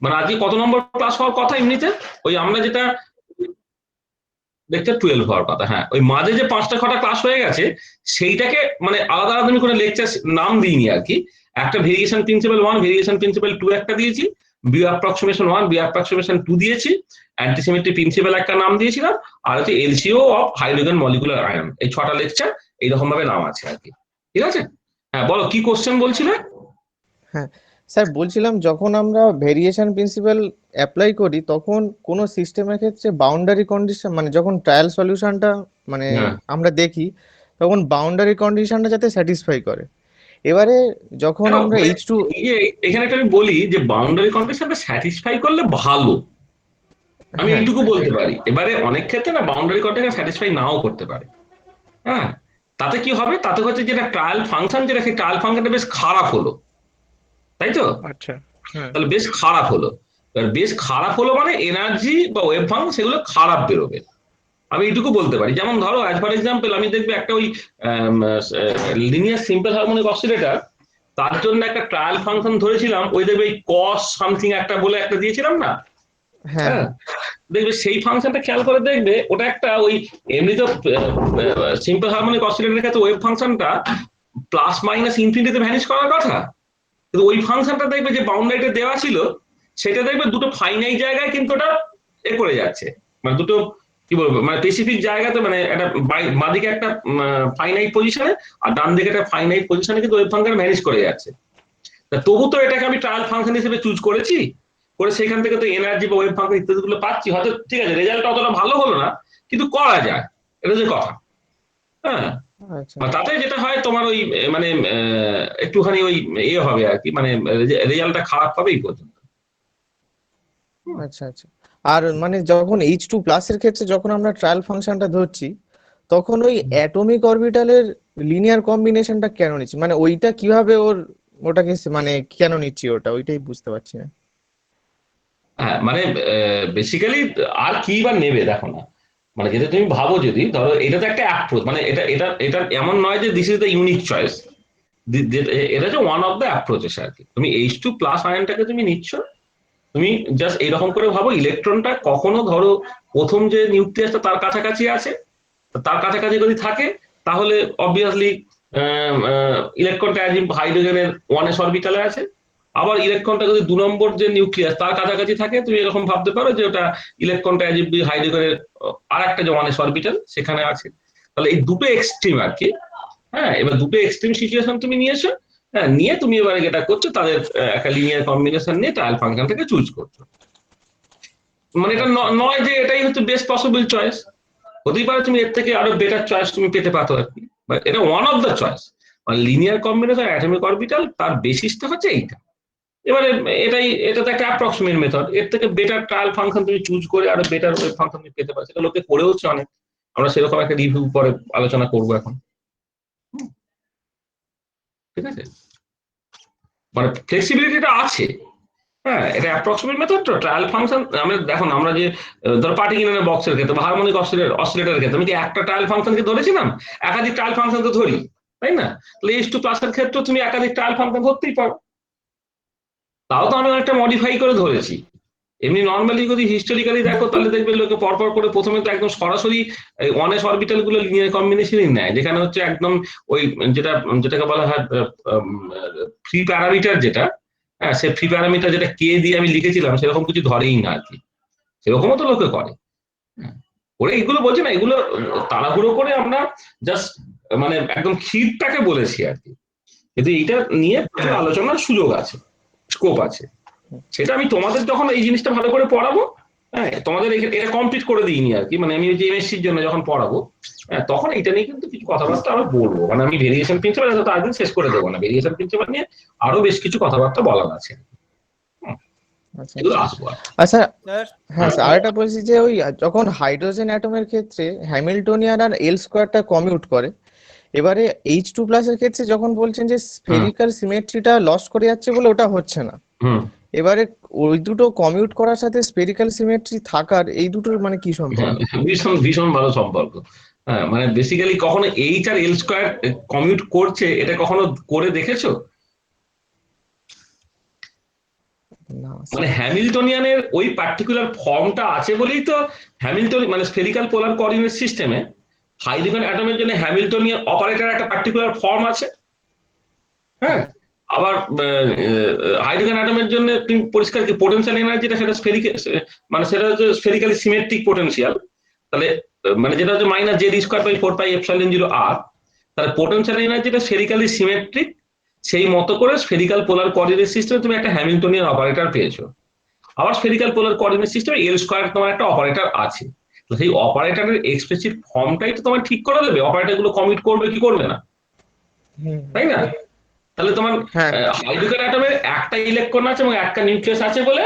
মানে আজকে কত নম্বর ক্লাস হওয়ার কথা এমনিতে? ওই আমরা যেটা লেকচার 12 হওয়ার কথা, হ্যাঁ। ওই মাঝে যে 5টা 6টা ক্লাস হয়ে গেছে সেইটাকে মানে আলাদা আলাদা আমি করে লেকচার নাম দিইনি আর কি। একটা ভেরিয়েশন প্রিন্সিপাল 1, ভেরিয়েশন প্রিন্সিপাল 2 একটা দিয়েছি, বি অ্যাপ্রক্সিমেশন 1, বি অ্যাপ্রক্সিমেশন 2 দিয়েছি, অ্যান্টিসিমেট্রি প্রিন্সিপাল একটা নাম দিয়েছিলাম, আর হচ্ছে এলসিও অফ হাইড্রোজেন মলিকুলার আয়ন। এই 6টা লেকচার এইরকম ভাবে নাম আছে আর কি। ঠিক আছে? হ্যাঁ, বলো কি কোশ্চেন বলছিলে? হ্যাঁ স্যার, বলছিলাম যখন আমরা ভেরিয়েশন প্রিন্সিপাল অ্যাপ্লাই করি তখন কোনো সিস্টেমের ক্ষেত্রে বাউন্ডারি কন্ডিশন, মানে যখন ট্রায়াল সলিউশনটা মানে হ্যাঁ, আমরা দেখি তখন বাউন্ডারি কন্ডিশনটা যাতে স্যাটিসফাই করে। এবারে যখন দেখো আমরা মানে এইচ টু এই যে এখানে একটা আমি বলি যে বাউন্ডারি কন্ডিশনটা স্যাটিসফাই করলে ভালো, আমি হ্যাঁ এইটুকু বলতে পারি। এবারে অনেক ক্ষেত্রে না বাউন্ডারি কন্ডিশন স্যাটিসফাই নাও করতে পারে। হ্যাঁ, তাতে কি হবে, তাতে হচ্ছে যেটা ট্রায়াল ফাংশন, যেটা সেই ট্রায়াল ফাংশনটা বেশ খারাপ হলো, তাই তো? আচ্ছা। হ্যাঁ তাহলে বেশ খারাপ হলো। এবার বেশ খারাপ হলো মানে এনার্জি বা ওয়েভ ফাংশন সেগুলো খারাপ বেরোবে, আমি এইটুকু বলতে পারি। যেমন ধরো অ্যাজ ফর এক্সাম্পল আমি দেখবে একটা ওই লিনিয়ার সিম্পল হারমোনিক অসিলেটর, তার জন্য একটা ট্রায়াল ফাংশন ধরেছিলাম, ওই দেখবে এই কস সামথিং একটা বলে একটা দিয়েছিলাম না? হ্যাঁ হ্যাঁ, হ্যাঁ দেখবে সেই ফাংশনটা খেয়াল করে দেখবে, ওটা একটা ওই এমনি তো সিম্পল হারমোনিক অসিলেটরের ক্ষেত্রে ওয়েভ ফাংশনটা প্লাস মাইনাস ইনফিনিটিতে ভ্যানিশ করার কথা, কিন্তু ওই ফাংশনটা দেখবে যে বাউন্ডারিতে দেওয়া ছিল সেটা দেখবে দুটো ফাইনাইট জায়গায় কিন্তু ওটা করে যাচ্ছে, মানে দুটো কি বলবো মানে স্পেসিফিক জায়গাতে, মানে একটা বাঁদিকে একটা ফাইনাইট পজিশনে আর ডান দিকে একটা ফাইনাইট পজিশনে কিন্তু ওয়েভ ফাংশন ম্যানেজ করে যাচ্ছে। তবু তো এটাকে আমি ট্রায়াল ফাংশন হিসেবে চুজ করেছি, করে সেখান থেকে তো এনার্জি বা ওয়েভ ফাংশন ইত্যাদি গুলো পাচ্ছি। হয়তো ঠিক আছে রেজাল্ট অতটা ভালো হলো না, কিন্তু করা যায়, এটা যে কথা। হ্যাঁ, আচ্ছা আর তাতে যেটা হয় তোমার ওই মানে একটুখানি ওই হবে আর কি, মানে রেজাল্টটা খারাপ হবে এই পর্যন্ত। আচ্ছা আচ্ছা। আর মানে যখন এইচ টু প্লাসের ক্ষেত্রে যখন আমরা ট্রায়াল ফাংশনটা ধরছি তখন ওই অ্যাটমিক অরবিটালের লিনিয়ার কম্বিনেশনটা কেন নিচ্ছি, মানে ওইটা কিভাবে ওটাকে মানে কেন নিচ্ছি ওটা, ওইটাই বুঝতে পারছি না। হ্যাঁ, মানে বেসিক্যালি আর কি বা নেবে দেখো না, মানে যেটা তুমি ভাবো, যদি ধরো এটা তো একটা অ্যাপ্রোচ, মানে এটা এটা এটা এমন নয় যে this is the unique choice, এটা হচ্ছে ওয়ান অফ দ্য অ্যাপ্রোচেস আর কি। তুমি H2+ আয়নটাকে তুমি নিচ্ছ, তুমি জাস্ট এইরকম করে ভাবো ইলেকট্রনটা কখনো ধরো প্রথম যে নিউক্লিয়াসটা তার কাছাকাছি আছে, তার কাছাকাছি যদি থাকে তাহলে অবভিয়াসলি ইলেকট্রনটা হাইড্রোজেনের 1s অরবিটালে আছে। আবার ইলেকট্রনটা যদি 2 নম্বর যে নিউক্লিয়াস তার কাছাকাছি থাকে, তুমি এরকম ভাবতে পারো যে ওটা ইলেকট্রনটা হাইড্রোজেনের আর একটা যে 1s অরবিটাল সেখানে আছে। তাহলে এই দুটো এক্সট্রিম আর কি। হ্যাঁ, এবার দুটো এক্সট্রিম সিচুয়েশন তুমি নিয়েছো, হ্যাঁ, নিয়ে তুমি এবারে যেটা করছো তাদের একটা লিনিয়ার কম্বিনেশন নিয়ে ট্রায়াল ফাংশন থেকে চুজ করছো। মানে এটা আচ্ছা নয় যে এটাই হচ্ছে বেস্ট পসিবল চয়েস, হতেই পারে তুমি এর থেকে আরো বেটার চয়েস তুমি পেতে পারো আর কি, বাট এটা ওয়ান অফ দ্য চয়েস। মানে লিনিয়ার কম্বিনেশন অ্যাটমিক অরবিটাল তার বেসিসটা হচ্ছে এইটা। এবারে এটা তো একটা অ্যাপ্রক্সিমেট মেথড, এর থেকে বেটার ট্রায়াল ফাংশন তুমি চুজ করে আরো বেটার ওয়েভ ফাংশন তুমি পেতে পারো, সেটা লোকে করেওছে অনেক। আমরা সেরকম একটা রিভিউ পরে আলোচনা করবো এখন। ঠিক আছে, মানে ফ্লেক্সিবিলিটিটা আছে। হ্যাঁ, এটা অ্যাপ্রক্সিমেট মেথড তো ট্রায়াল ফাংশন। আমরা দেখুন আমরা যে ধরো পার্টিকুলার বক্সের ক্ষেত্রে বা হারমোনিক অসিলেটরের ক্ষেত্রে আমি কি একটা ট্রায়াল ফাংশনকে ধরেছিলাম? একাধিক ট্রায়াল ফাংশন তো ধরি, তাই না? তাহলে H2+ ক্ষেত্রে তুমি একাধিক ট্রায়াল ফাংশন ধরতেই পারো, তাও তো আমি অনেকটা মডিফাই করে ধরেছি। এমনি নর্মালি যদি হিস্টোরিক্যালি দেখো তাহলে দেখবে লোকে পরপর করে প্রথমে তো একদম সরাসরি 1s অরবিটাল গুলো লিনিয়ার কম্বিনেশনই নেয়, যেখানে হচ্ছে একদম ওই যেটা যেটাকে বলা হয় ফ্রি প্যারামিটার যেটা, হ্যাঁ সে ফ্রি প্যারামিটার যেটা কে দিয়ে আমি লিখেছিলাম সেরকম কিছু ধরেই না আর কি। সেরকমও তো লোকে করে। হ্যাঁ, ওরা এগুলো বলছে না, এগুলো তাড়াহুড়ো করে আমরা জাস্ট মানে একদম ক্ষীরটাকে বলেছি আর কি। কিন্তু এইটা নিয়ে প্রচুর হ্যাঁ আলোচনার সুযোগ আছে, স্কোপ আছে। সেটা আমি তোমাদের যখন এই জিনিসটা ভালো করে পড়াবো, হ্যাঁ তোমাদের এটা কমপ্লিট করে দিইনি আর কি, মানে আমি যে এমএসসির জন্য যখন পড়াবো, হ্যাঁ তখন এটা নিয়ে কিন্তু কিছু কথাবার্তা আরো বলবো। মানে আমি ভেরিয়েশন প্রিন্সিপাল তো একদিন শেষ করে দেবো না, ভেরিয়েশন প্রিন্সিপাল নিয়ে আরো বেশ কিছু কথাবার্তা বলার আছে। আচ্ছা এগুলো আচ্ছা। আসবো আর। আচ্ছা স্যার। হ্যাঁ স্যার, আরেকটা বলছি যে ওই যখন হাইড্রোজেন অ্যাটমের ক্ষেত্রে হ্যামিল্টনিয়ান আর এল স্কোয়ারটা কমিউট করে, এবারে এইচ টু প্লাসের ক্ষেত্রে যখন বলছেন যে হুম, স্ফেরিক্যাল সিমেট্রিটা লস করে যাচ্ছে বলে ওটা হচ্ছে না, হুম। এবারে ওই দুটো কমিউট করার সাথে স্ফেরিক্যাল সিমেট্রি থাকার এই দুটোর মানে কি হ্যাঁ, সম্পর্ক? ভীষণ ভীষণ ভালো সম্পর্ক। হ্যাঁ, মানে বেসিক্যালি কখনো এইচ আর এল স্কোয়ার কমিউট করছে এটা কখনো করে দেখেছো? না মানে স্যার। হ্যামিল্টনিয়ানের ওই পার্টিকুলার ফর্মটা আছে বলেই তো হ্যামিল্টন মানে স্ফেরিক্যাল পোলার কোঅর্ডিনেট সিস্টেমে হাইড্রোজেন অ্যাটমের জন্য হ্যামিল্টনিয়ান অপারেটর একটা পার্টিকুলার ফর্ম আছে। হ্যাঁ, আবার হাইড্রোজেন অ্যাটমের জন্য তুমি পরিষ্কার কি পোটেনশিয়াল এনার্জিটা সেটা স্ফেরিক্যাল, মানে সেটা হচ্ছে স্ফেরিক্যালি সিমেট্রিক পোটেনশিয়াল। তাহলে মানে যেটা হচ্ছে -z²/4πε0r, তাহলে পোটেনশিয়াল এনার্জিটা স্ফেরিক্যালি সিমেট্রিক। সেই মতো করে স্ফেরিক্যাল পোলার কোঅর্ডিনেট সিস্টেমে তুমি একটা হ্যামিল্টনিয়ান অপারেটর পেয়েছো। আবার স্ফেরিক্যাল পোলার কোঅর্ডিনেট সিস্টেমে L² তোমার একটা অপারেটর আছে। তো সেই অপারেটরের এক্সপ্লিসিট ফর্মটাই তো তোমার ঠিক করে দেবে অপারেটর গুলো কমিট করবে কি করবে না, হুম হুম। তাই না? তাহলে তোমার হ্যাঁ হাইড্রোজেন অ্যাটমের একটা ইলেকট্রন আছে এবং একটা নিউক্লিয়াস আছে বলে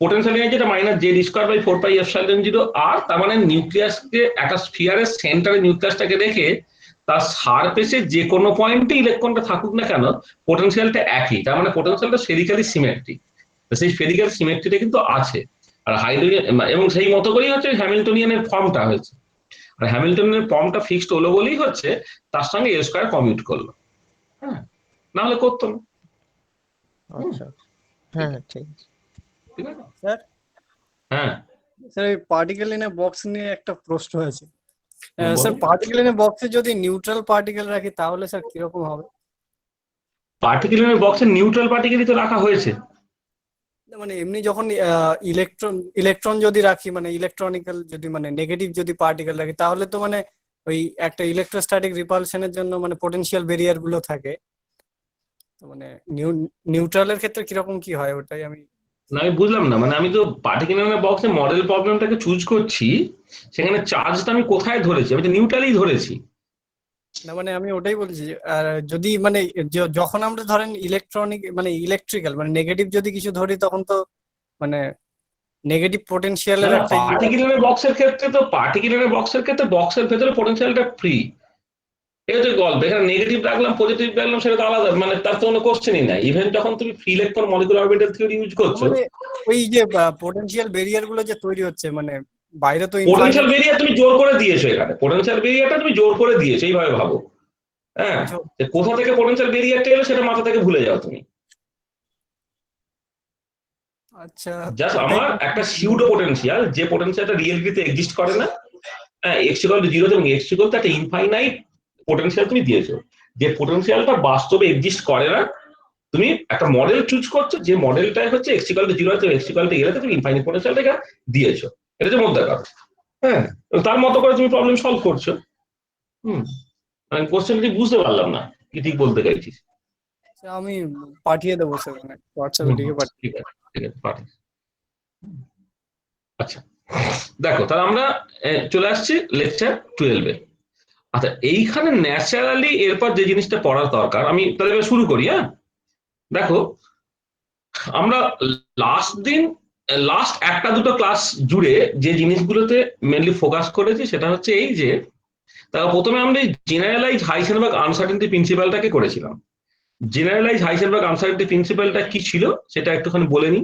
পোটেনশিয়াল এনার্জিটা -z²/4πε0r। তার মানে নিউক্লিয়াসকে একটা স্ফিয়ারের সেন্টারে নিউক্লিয়াসটাকে রেখে তার সারফেসে যে কোনো পয়েন্টে ইলেকট্রনটা থাকুক না কেন পোটেনশিয়ালটা একই। তার মানে পোটেনশিয়ালটা স্ফেরিক্যালি সিমেট্রিক। সেই স্ফেরিক্যাল সিমেট্রিটা কিন্তু আছে। আর হাইড্রোজেন এবং সেই মতো করেই হচ্ছে হ্যামিল্টনিয়ানের ফর্মটা হয়েছে। আর হ্যামিল্টনের ফর্মটা ফিক্সড হলো বলেই হচ্ছে তার সঙ্গে L² কমিউট করলো। হ্যাঁ, না হলে করতো না। হুম, আচ্ছা। হ্যাঁ হ্যাঁ, ঠিক আছে। ঠিক আছে। স্যার, হ্যাঁ, এই পার্টিকেল ইন এ বক্স নিয়ে একটা প্রশ্ন আছে। বলো। স্যার, পার্টিকেল ইন এ বক্সে যদি নিউট্রাল পার্টিকেল রাখি তাহলে স্যার কিরকম হবে? পার্টিকুলার বক্সের নিউট্রাল পার্টিকেলই তো রাখা হয়েছে। মানে এমনি যখন ইলেকট্রন ইলেকট্রন যদি রাখি, মানে ইলেকট্রনিক্যাল যদি মানে নেগেটিভ যদি পার্টিকেল রাখি, তাহলে তো মানে ওই একটা ইলেকট্রোস্ট্যাটিক রিপালশনের জন্য মানে পোটেনশিয়াল ব্যারিয়ার গুলো থাকে। তো মানে নিউট্রালের ক্ষেত্রে কিরকম কি হয় ওটাই আমি। না আমি বুঝলাম না, মানে আমি তো পার্টিকুলার বক্সে মডেল প্রবলেমটাকে চুজ করছি, সেখানে চার্জটা আমি কোথায় ধরেছি? আমি তো নিউট্রালই ধরেছি। না মানে আমি ওটাই বলছি যে, যদি মানে যখন আমরা ধরেন ইলেকট্রনিক মানে ইলেকট্রিক্যাল মানে নেগেটিভ যদি কিছু ধরি, তখন তো মানে নেগেটিভ না পোটেনশিয়ালের না, একটা ইয়ে আছে। পার্টিকুলার বক্সের ক্ষেত্রে বক্সের ভেতরে পোটেনশিয়ালটা ফ্রি। এই তো গল্প, এখানে নেগেটিভ রাখলাম পজিটিভ রাখলাম সেটা তো আলাদা, মানে তার তো কোনো কোশ্চেনই নাই। ইভেন যখন তুমি free electron molecular orbital theory use না করছো, মানে ওই যে পোটেনশিয়াল ব্যারিয়ার গুলো যে তৈরি হচ্ছে, মানে বাইরে তো পোটেনশিয়াল ইনফাইনাইট বেরিয়ার তুমি জোর করে দিয়েছো, এখানে পোটেনশিয়াল বেরিয়ারটা তুমি জোর করে দিয়েছো, এইভাবে ভাবো। হ্যাঁ, কিছু। যে কোথা থেকে পোটেনশিয়াল বেরিয়ারটা এলো সেটা মাথা থেকে ভুলে যাও তুমি। আচ্ছা, জাস্ট ওটাই আমার একটা সিউডো পোটেনশিয়াল, যে পোটেনশিয়ালটা রিয়েলিটিতে এক্সিস্ট করে না, হ্যাঁ, x=0 এবং x= একটা ইনফাইনাইট পোটেনশিয়াল তুমি দিয়েছো। যে পোটেনশিয়ালটা বাস্তবে এক্সিস্ট করে না, তুমি একটা মডেল চুজ করছো, যে মডেলটা হচ্ছে x=0 আছে x=a তে তুমি ইনফাইনাইট পোটেনশিয়ালটা দিয়েছো। এটা হচ্ছে মোদ্দা কথা। হ্যাঁ, তার মতো করে তুমি প্রবলেম সলভ করছো। হুম, আমি কোশ্চেন ঠিক বুঝতে পারলাম না কি ঠিক বলতে চাইছিস। আমি পাঠিয়ে দেবো স্যার, মানে হোয়াটসঅ্যাপে হুম হুম, লিখে পাঠিয়ে। ঠিক আছে ঠিক আছে, পাঠিস। আচ্ছা, দেখো তাহলে আমরা চলে আসছি লেকচার 12-এ। আচ্ছা, এইখানে ন্যাচারালি এরপর যে জিনিসটা পড়ার দরকার, আমি তাহলে এবার শুরু করি। হ্যাঁ, দেখো আমরা লাস্ট একটা দুটো ক্লাস জুড়ে যে জিনিসগুলোতে মেনলি ফোকাস করেছি সেটা হচ্ছে এই যে, তা প্রথমে আমরা জেনারেলাইজ হাইসেনবার্গ আনসার্টেনটি প্রিন্সিপালটাকে করেছিলাম। জেনারেলাইজ হাইসেনবার্গ আনসার্টেনটি প্রিন্সিপালটা কি ছিল সেটা একটুখানি বলে নিই।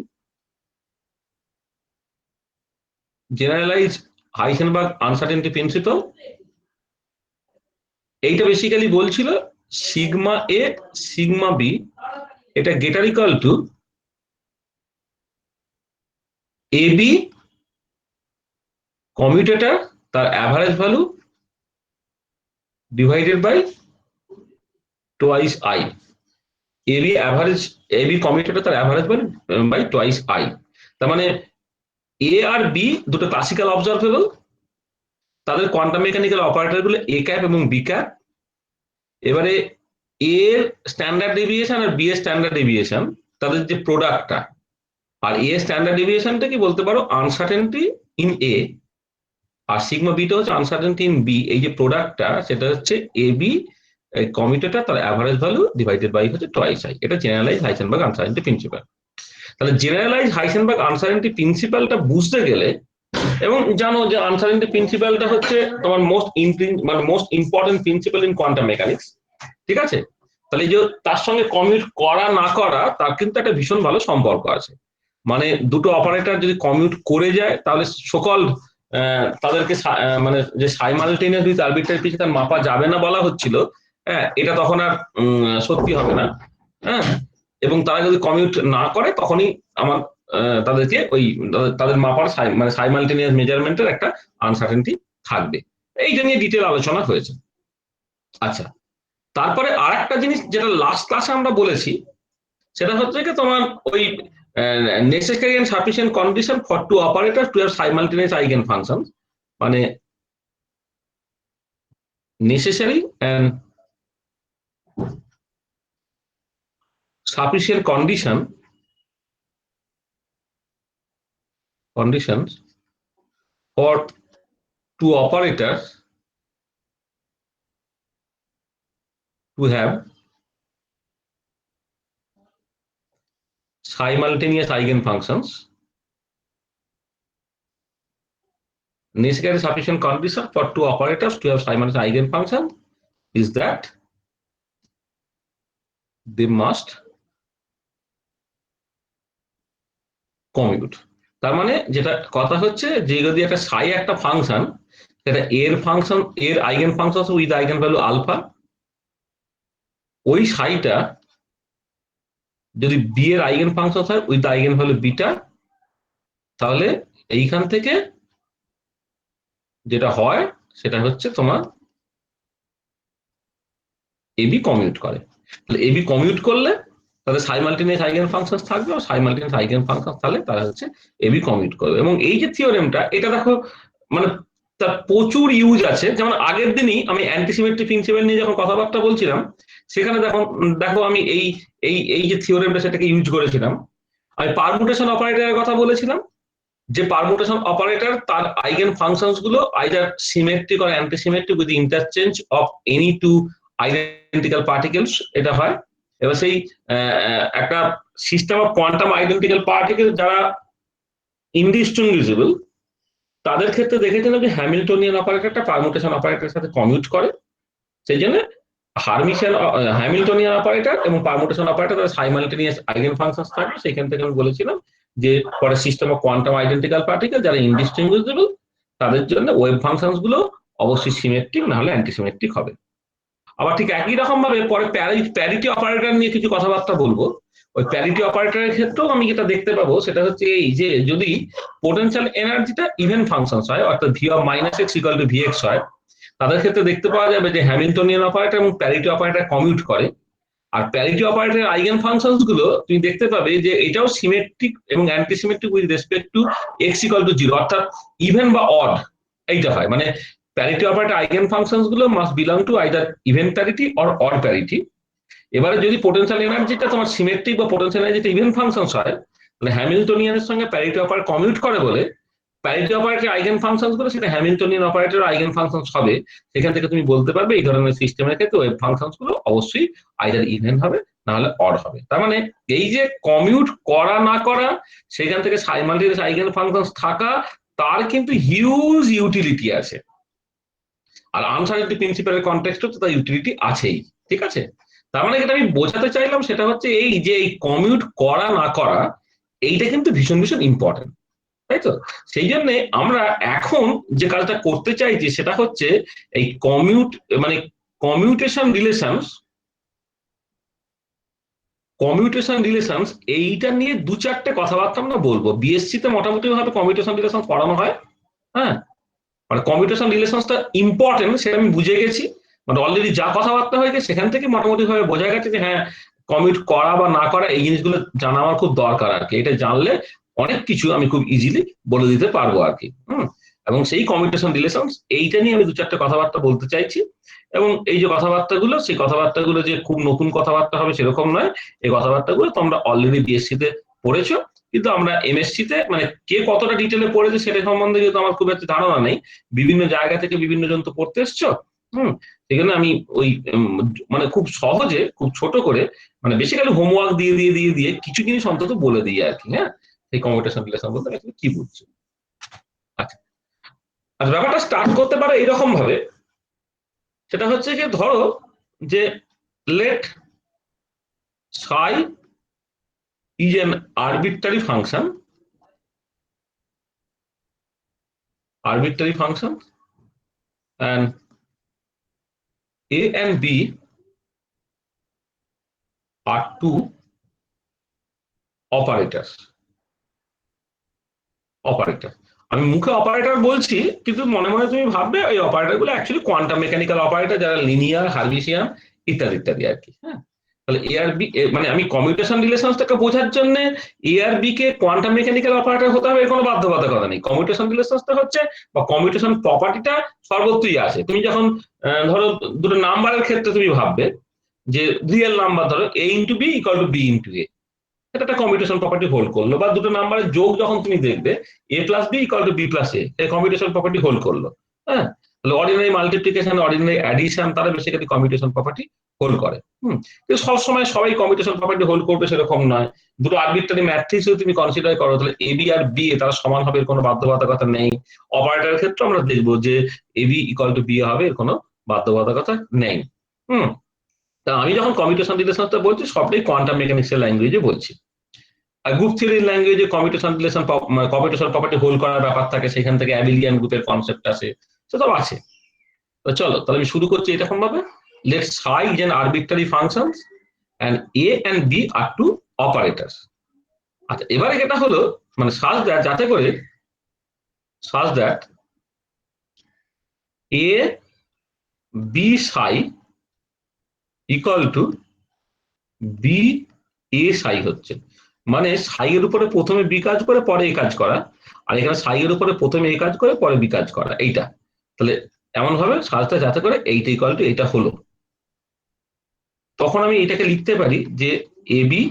জেনারেলাইজ হাইসেনবার্গ আনসার্টেনটি প্রিন্সিপাল, এইটা বেসিক্যালি বলছিল সিগমা এ সিগমা বি এটা greater equal to A B commutator তার average value divided by twice I. A B average, A B commutator তার average value by twice I. তার মানে এ আর B দুটো classical observable, তাদের কোয়ান্টাম মেকানিক্যাল অপারেটর গুলো A cap এবং বি ক্যাপ। এবারে এ এর স্ট্যান্ডার্ড ডেভিয়েশন আর বি এর স্ট্যান্ডার্ড ডেভিয়েশন, তাদের যে প্রোডাক্টটা, আর এ স্ট্যান্ডার্ড ডেভিয়েশনটা কি বলতে পারো আনসার্টেনটি ইন এ, আর সিগমা বিটা হচ্ছে আনসার্টেনটি ইন বি। এই যে প্রোডাক্টটা সেটা হচ্ছে এ বি কমিউটেটর তার অ্যাভারেজ ভ্যালু ডিভাইডেড বাই হচ্ছে টোয়াইস আই। এটা জেনারেলাইজ হাইসেনবার্গ আনসার্টেনটি প্রিন্সিপাল। তাহলে জেনারেলাইজ হাইসেনবার্গ আনসার্টেনটি প্রিন্সিপালটা বুঝতে গেলে, এবং জানো যে আনসার্টেনটি প্রিন্সিপালটা হচ্ছে তোমার most important principle in quantum mechanics. ঠিক আছে, তাহলে এই যে তার সঙ্গে কমিউট করা না করা তার কিন্তু একটা ভীষণ ভালো সম্পর্ক আছে। মানে দুটো অপারেটর যদি কমিউট করে যায় তাহলে সকল তাদেরকে মানে যে সাইমালটেনিয়াস আরবিট্রারি পিছিয়ে তার মাপা যাবে না বলা হচ্ছিল, হ্যাঁ এটা তখন আর সত্যি হবে না। হ্যাঁ, এবং তারা যদি কমিউট না করে তখনই আমার তাদেরকে ওই তাদের মাপার মানে সাইমালটেনিয়াস মেজারমেন্টের একটা আনসার্টেনটি থাকবে। এইটা নিয়ে ডিটেল আলোচনা হয়েছে। আচ্ছা, তারপরে আর একটা জিনিস যেটা লাস্ট ক্লাসে আমরা বলেছি, সেটা হচ্ছে কি তোমার ওই necessary and sufficient condition for two operator to have simultaneous eigen function, মানে necessary and sufficient conditions for two operators to have simultaneous eigenfunctions. Necessary sufficient condition for two operators to have simultaneous eigenfunction is that they must commute. তার মানে যেটা কথা হচ্ছে যে যদি একটা সাই একটা ফাংশন, সেটা এর ফাংশন, এর eigen function with eigen value alpha, ওই সাইটা যদি বি এর আইগেন ফাংশন হয় উইথ আইগেন ভ্যালু বিটা, তাহলে এইখান থেকে যেটা হয় সেটা হচ্ছে তোমার এবি কমিউট করে। তাহলে এবি কমিউট করলে তাদের সাইমালটেনিয়াস আইগেন ফাংশন থাকবে, আর সাইমালটেনিয়াস আইগেন ফাংশন থাকলে তারা হচ্ছে এবি কমিউট করবে। এবং এই যে থিওরেমটা, এটা দেখো মানে তার প্রচুর ইউজ আছে। যেমন আগের দিনই আমি অ্যান্টিসিমেট্রি প্রিন্সিপাল নিয়ে যখন কথাবার্তা বলছিলাম, সেখানে দেখো দেখো আমি এই এই এই যে থিওরেমটা সেটাকে ইউজ করেছিলাম। আমি পারমুটেশন অপারেটরের কথা বলেছিলাম, যে পারমুটেশন অপারেটর তার আইগেন ফাংশনস গুলো either symmetric or antisymmetric with interchange of any two identical particles, এটা হয়। এবার সেই একটা system of quantum identical particle যারা ইনডিস্টিংগুইশেবল, তাদের ক্ষেত্রে দেখেছিলাম যে হ্যামিল্টনিয়ান অপারেটরটা পারমুটেশন অপারেটরের সাথে কমিউট করে। সেই জন্য হার্মিশিয়ান হ্যামিল্টনিয়ান অপারেটর এবং পারমুটেশন অপারেটর তাদের সাইমালটেনিয়াস আইগেন ফাংশনস থাকবে। সেখান থেকে আমি বলেছিলাম যে পরে system of quantum identical particle যারা ইনডিস্টিংগুইশেবল, তাদের জন্য ওয়েভ ফাংশনস গুলো অবশ্যই সিমেট্রিক না হলে অ্যান্টিসিমেট্রিক হবে। আবার ঠিক একই রকম ভাবে পরে প্যারিটি অপারেটর নিয়ে কিছু কথাবার্তা বলবো। ওই প্যারিটি অপারেটরের ক্ষেত্রেও আমি যেটা দেখতে পাবো সেটা হচ্ছে এই যে যদি পোটেনশিয়াল এনার্জিটা ইভেন ফাংশনস হয়, অর্থাৎ V of minus x equal to V x হয়, তাদের ক্ষেত্রে দেখতে পাওয়া যাবে যে হ্যামিল্টনিয়ান অপারেটর এবং প্যারিটি অপারেটর কমিউট করে। আর প্যারিটি অপারেটরের আইগেন ফাংশনস গুলো তুমি দেখতে পাবে যে এটাও সিমেট্রিক এবং antisymmetric with respect two x equal to zero, অর্থাৎ ইভেন বা অড এইটা হয়। মানে প্যারিটি অপারেটর আইগেন ফাংশনস গুলো must belong to either even parity or odd parity. এবারে যদি পোটেনশিয়াল এনার্জিটা তোমার সিমেট্রিক বা পোটেনশিয়াল এনার্জিটা ইভেন ফাংশনস হয়, তাহলে হ্যামিল্টনিয়ানের সঙ্গে প্যারিটি অপারেটর কমিউট করে বলে প্যারিটি অপারেটর আইগেন ফাংশনস গুলো সেটা হ্যামিল্টনিয়ান অপারেটর আইগেন ফাংশনস হবে। সেখান থেকে তুমি বলতে পারবে এই ধরনের সিস্টেমের ক্ষেত্রে ওয়েভ ফাংশনস গুলো অবশ্যই আইদার ইভেন হবে না হলে অড হবে। তার মানে এই যে কমিউট করা না করা, সেখান থেকে সাইমালটেনিয়াস আইগেন ফাংশনস থাকা, তার কিন্তু হিউজ ইউটিলিটি আছে। আর আনসার্টেনিটি প্রিন্সিপালের কনটেক্সটে তো তার ইউটিলিটি আছেই। ঠিক আছে, তার মানে যেটা আমি বোঝাতে চাইলাম সেটা হচ্ছে এই যে এই কমিউট করা না করা, এইটা কিন্তু ভীষণ ভীষণ ইম্পর্টেন্ট, তাই তো? সেই জন্য আমরা এখন যে কাজটা করতে চাইছি সেটা হচ্ছে এই মানে কমিউটেশন রিলেশনস এইটা নিয়ে দু চারটে কথাবার্তা আমরা বলবো। বিএসসি তে মোটামুটি ভাবে কমিউটেশন রিলেশনস পড়ানো হয়। হ্যাঁ, মানে কমিউটেশন রিলেশনসটা ইম্পর্টেন্ট সেটা আমি বুঝে গেছি। মানে অলরেডি যা কথাবার্তা হয়ে গেছে সেখান থেকে মোটামুটি ভাবে বোঝা গেছে যে হ্যাঁ, কমিউট করা বা না করা এই জিনিসগুলো জানা আমার খুব দরকার আর কি। এটা জানলে অনেক কিছু আমি খুব ইজিলি বলে দিতে পারবো আর কি। এবং সেই কমিউটেশন রিলেশনস এইটা নিয়ে আমি দু চারটে কথাবার্তা বলতে চাইছি। এবং এই যে কথাবার্তাগুলো, সেই কথাবার্তাগুলো যে খুব নতুন কথাবার্তা হবে সেরকম নয়। এই কথাবার্তাগুলো তোমরা অলরেডি বিএসসি তে পড়েছো, কিন্তু আমরা এমএসসি তে মানে কে কতটা ডিটেলে পড়েছে সেটা সম্বন্ধে যেহেতু আমার খুব একটা ধারণা নেই, বিভিন্ন জায়গা থেকে বিভিন্ন জন তো পড়তে এসছো। সেখানে আমি ওই মানে খুব সহজে খুব ছোট করে মানে বেসিক্যালি হোমওয়ার্ক দিয়ে দিয়ে দিয়ে দিয়ে কিছু জিনিস অন্তত বলে দিই আর কি। হ্যাঁ, সেই কমিউটেশন রিলেশন বলতে কি বুঝছো। আচ্ছা, আচ্ছা, ব্যাপারটা স্টার্ট করতে পারে এইরকম ভাবে। সেটা হচ্ছে যে ধরো যে late psi is an arbitrary function and A and B are two operator. Operator, আমি মুখে অপারেটর বলছি, কিন্তু মনে মনে তুমি ভাববে এই অপারেটর গুলো অ্যাকচুয়ালি কোয়ান্টাম মেকানিক্যাল অপারেটর, যারা লিনিয়ার, হার্মিশিয়ান ইত্যাদি ইত্যাদি আর কি। হ্যাঁ, তাহলে এআরবি মানে আমি কমিউটেশন রিলেশনসটাকে বোঝার জন্য এআরবি কে কোয়ান্টাম মেকানিক্যাল অপারেটর হতে হবে এর কোনো বাধ্যবাধকতা নেই। কমিউটেশন রিলেশনসটা হচ্ছে বা কমিউটেশন প্রপার্টিটা সর্বত্রই আছে। তুমি যখন ধরো দুটো নাম্বারের ক্ষেত্রে তুমি ভাববে যে রিয়েল নাম্বার, ধরো a into B equal to B into A, এটা একটা কমিউটেশন প্রপার্টি হোল্ড করলো। বা দুটো নাম্বারের যোগ যখন তুমি দেখবে a plus B equal to B plus A, এই কমিউটেশন প্রপার্টি হোল্ড করলো। হ্যাঁ, তাহলে অর্ডিনারি মাল্টিপ্লিকেশন, অর্ডিনারি অ্যাডিশন, তারা বেসিক্যালি কমিউটেশন প্রপার্টি হোল্ড করে। কিন্তু সবসময় সবাই কমিউটেশন প্রপার্টি হোল্ড করবে সেরকম নয়। দুটো আরবিট্রারি ম্যাট্রিক্সও তুমি কনসিডার করো, তাহলে এ বি আর বি তারা সমান হবে এর কোনো বাধ্যবাধকতা নেই। অপারেটরের ক্ষেত্রে আমরা দেখবো যে A B equal to B হবে, এর কোনো বাধ্যবাধকতা নেই। হুম, তা আমি যখন কমিউটেশন রিলেশনটা বলছি সবটাই কোয়ান্টাম মেকানিক্সের ল্যাঙ্গুয়েজে বলছি। আর গ্রুপ থিওরির ল্যাঙ্গুয়েজে commutation relation, commutation property hold করার ব্যাপার থাকে, সেখান থেকে অ্যাবিলিয়ান গ্রুপের কনসেপ্ট আসে, সেসব আছে। তো চলো তাহলে আমি শুরু করছি এরকম ভাবে। Let's psi is an arbitrary functions and a and b are two operators. আচ্ছা, এবারে এটা হলো মানে such that, যাতে করে such that a b psi equal to b a psi হচ্ছে, মানে psi এর উপরে প্রথমে b কাজ করে পরে a কাজ করা, আর এখানে psi এর উপরে প্রথমে a কাজ করে পরে b কাজ করা, এইটা। তাহলে এমন ভাবে সাজটা যাতে করে এইটা ইকুয়াল টু এইটা হলো, তখন আমি এটাকে লিখতে পারি যে এবি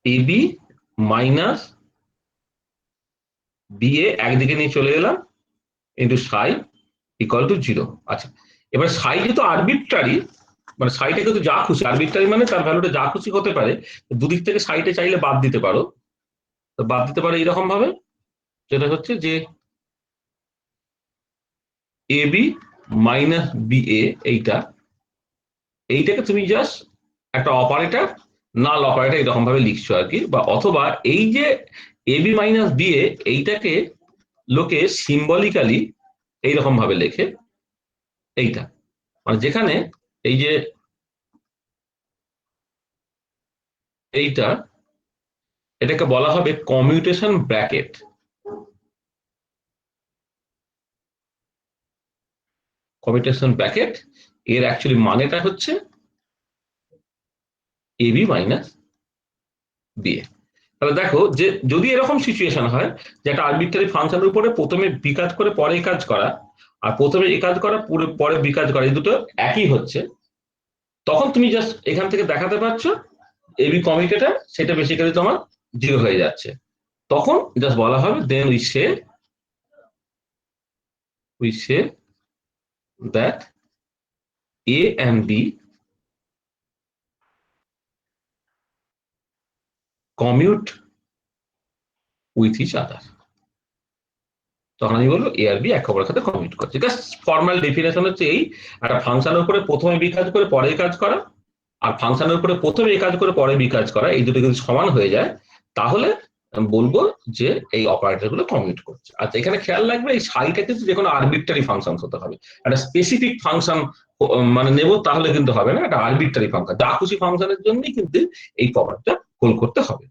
এবি মাইনাস বিএ একদিকে নিয়ে চলে এলাম ইন্টু সাই ইকুয়াল টু 0। আচ্ছা, এবার সাই যেহেতু আরবিট্রারি, মানে সাইটা কিন্তু যা খুশি, আরবিট্রারি মানে তার ভ্যালুটা যা খুশি হতে পারে, দুদিক থেকে সাইটে চাইলে বাদ দিতে পারো। তো বাদ দিতে পারো এইরকম ভাবে, যেটা হচ্ছে যে এবি মাইনাস বিএ, এইটাকে তুমি জাস্ট একটা অপারেটর, নাল অপারেটর এরকম ভাবে লিখছো আর কি। বা অথবা এই যে এবি মাইনাস বিএ, এইটাকে লোকে সিম্বলিক্যালি এইরকম ভাবে লেখে, এইটা মানে যেখানে এই যে এইটা, এটাকে বলা হবে কমিউটেশন ব্র্যাকেট। কমিউটেশন ব্র্যাকেট এর অ্যাকচুয়ালি মানেটা হচ্ছে এবি মাইনাস বিএ। তাহলে দেখো যে যদি এরকম সিচুয়েশন হয় যে একটা আরবিট্রারি ফাংশনের উপরে প্রথমে বি কাজ করে পরে কাজ করা, আর প্রথমে এ কাজ করা পরে বি কাজ করা, এই দুটো একই হচ্ছে, তখন তুমি জাস্ট এখান থেকে দেখাতে পারছো এবি কমিউটেটর, সেটা বেসিক্যালি তোমার 0 হয়ে যাচ্ছে। তখন জাস্ট বলা হবে then we say that A and B commute with each other। তখন আমি বলবো এ আর বি একে অপরের সাথে কমিউট করছে। জাস্ট ফর্মাল ডেফিনেশন হচ্ছে এই, একটা ফাংশনের উপরে প্রথমে বি কাজ করে পরে কাজ করা, আর ফাংশনের উপরে প্রথমে এ কাজ করে পরে বি কাজ করা, এই দুটো যদি সমান হয়ে যায় তাহলে বলবো যে এই অপারেটর গুলো কমিউট করছে। আচ্ছা, এখানে খেয়াল রাখবে এই সাইটা কিন্তু যে কোনো আরবিট্রারি ফাংশন হতে হবে, একটা স্পেসিফিক ফাংশন মানে নেব তাহলে কিন্তু হবে না, একটা আরবিট্রারি ফাংশন, যা খুশি ফাংশনের জন্যই কিন্তু এই প্রপার্টিটা হোল্ড করতে হবে।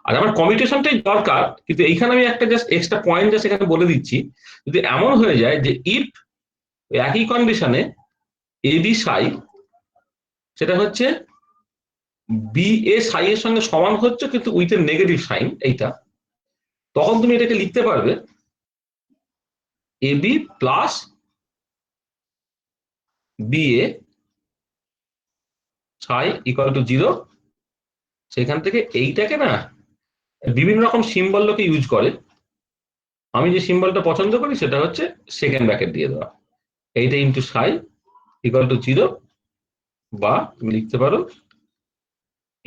আর আমার কমিউটেশনটাই দরকার, কিন্তু এইখানে আমি একটা জাস্ট এক্সট্রা পয়েন্ট জাস্ট এখানে বলে দিচ্ছি, যদি এমন হয়ে যায় যে ইফ একই কন্ডিশনে এবি সাই সেটা হচ্ছে বি এ সাই এর সঙ্গে সমান হচ্ছে কিন্তু উইথ এ নেগেটিভ সাইন, এইটা, তখন তুমি এটাকে লিখতে পারবে AB plus B A Sai equal to 0। সেখান থেকে এইটাকে না বিভিন্ন রকম সিম্বল লোকে ইউজ করে, আমি যে সিম্বলটা পছন্দ করি সেটা হচ্ছে সেকেন্ড ব্র্যাকেট দিয়ে দেওয়া, এইটা ইন্টু সাই ইকুয়াল টু 0, বা তুমি লিখতে পারো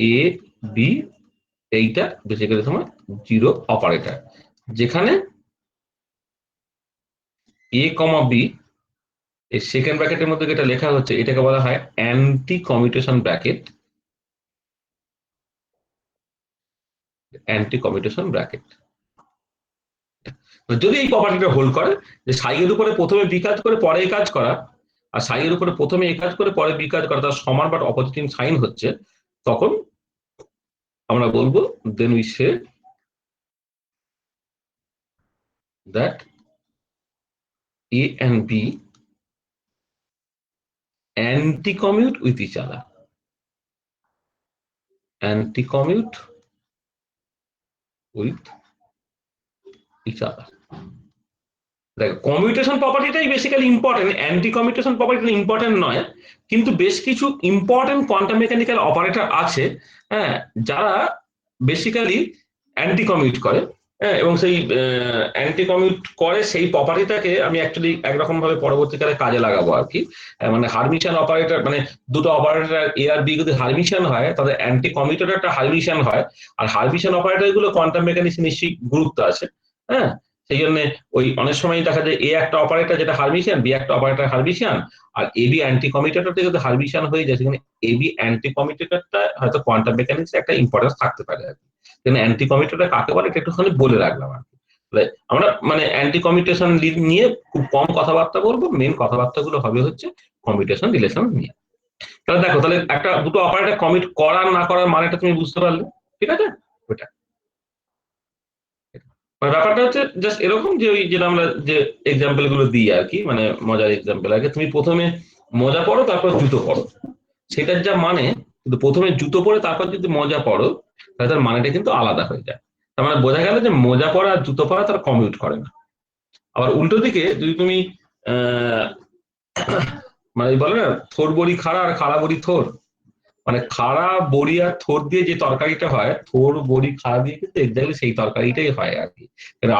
এ বি, এইটা বেসিক্যালি তোমার 0 অপারেটর, যেখানে এ কমা বি এই সেকেন্ড ব্র্যাকেটের মধ্যে যেটা লেখা হচ্ছে এটাকে বলা হয় anti commutation bracket. Anti commutation bracket যদি এই প্রপার্টিটা হোল্ড করে যে সাই এর উপরে প্রথমে বি কাজ করে পরে কাজ করা, আর সাইনের উপরে প্রথমে এ কাজ করে পরে বি কাজ করে, তার সমান বাট অপোজিটিং সাইন হচ্ছে, তখন আমরা বলবো then we say that A and B anti commute with each other, anti commute with each other. দেখো কমিউটেশন প্রপার্টিটাই বেসিক্যালি ইম্পর্টেন্ট, অ্যান্টি কমিউটেশন প্রপার্টিটা ইম্পর্টেন্ট নয়, কিন্তু বেশ কিছু ইম্পর্টেন্ট কোয়ান্টাম মেকানিক্যাল অপারেটর আছে, হ্যাঁ, যারা বেসিক্যালি অ্যান্টি কমিউট করে, হ্যাঁ, এবং সেই অ্যান্টি কমিউট করে সেই প্রপার্টিটাকে আমি অ্যাকচুয়ালি একরকম ভাবে পরবর্তীকালে কাজে লাগাবো আর কি। মানে হারমিশন অপারেটর, মানে দুটো অপারেটর এ আর বি যদি হারমিশন হয় তাদের অ্যান্টি কমিউটের একটা হারমিশন হয়, আর হারমিশন অপারেটর গুলো কোয়ান্টাম মেকানিক্স নিশ্চয়ই গুরুত্ব আছে, হ্যাঁ। সেই জন্য ওই অনেক সময় দেখা যায় এ একটা অপারেটর যেটা হারমিশিয়ান, বি একটা অপারেটর হারমিশিয়ান, আর এবি অ্যান্টি কমিউটেটরটা যদি হারমিশিয়ান হয়ে যায়, সেখানে এবি অ্যান্টি কমিউটেটরটা হয়তো কোয়ান্টাম মেকানিক্স একটা ইম্পর্টেন্স থাকতে পারে আর কি। কিন্তু অ্যান্টি কমিউটেটর কাকে বলে এটা একটুখানি বলে রাখলাম আর কি। আমরা মানে অ্যান্টি কমিউটেশন নিয়ে খুব কম কথাবার্তা বলবো, মেন কথাবার্তা গুলো হবে হচ্ছে কমিউটেশন রিলেশন নিয়ে। তাহলে দেখো, তাহলে একটা দুটো অপারেটর কমিট করার না করার মানেটা তুমি বুঝতে পারলে, ঠিক আছে? ওইটা মানে ব্যাপারটা হচ্ছে জাস্ট এরকম যে ওই যেটা আমরা যে এক্সাম্পল গুলো দিই আর কি, মানে মজার এক্সাম্পল, আগে তুমি প্রথমে মজা পড়ো তারপর জুতো পড়ো, সেটার যা মানে, কিন্তু প্রথমে জুতো পরে তারপর যদি মজা পড়ো তাহলে তার মানেটা কিন্তু আলাদা হয়ে যায়। তার মানে বোঝা গেল যে মোজা পরা আর জুতো পরা তার কমিউট করে না। আবার উল্টো দিকে যদি তুমি আহ মানে বলে না থোর বড়ি খাড়া আর খাড়া বড়ি থোর, মানে খাড়া বড়ি আর থোর দিয়ে যে তরকারিটা হয়, থোর বড়ি খাড়া দিয়ে কিন্তু এক্স্যাক্টলি সেই তরকারিটাই হয় আর কি।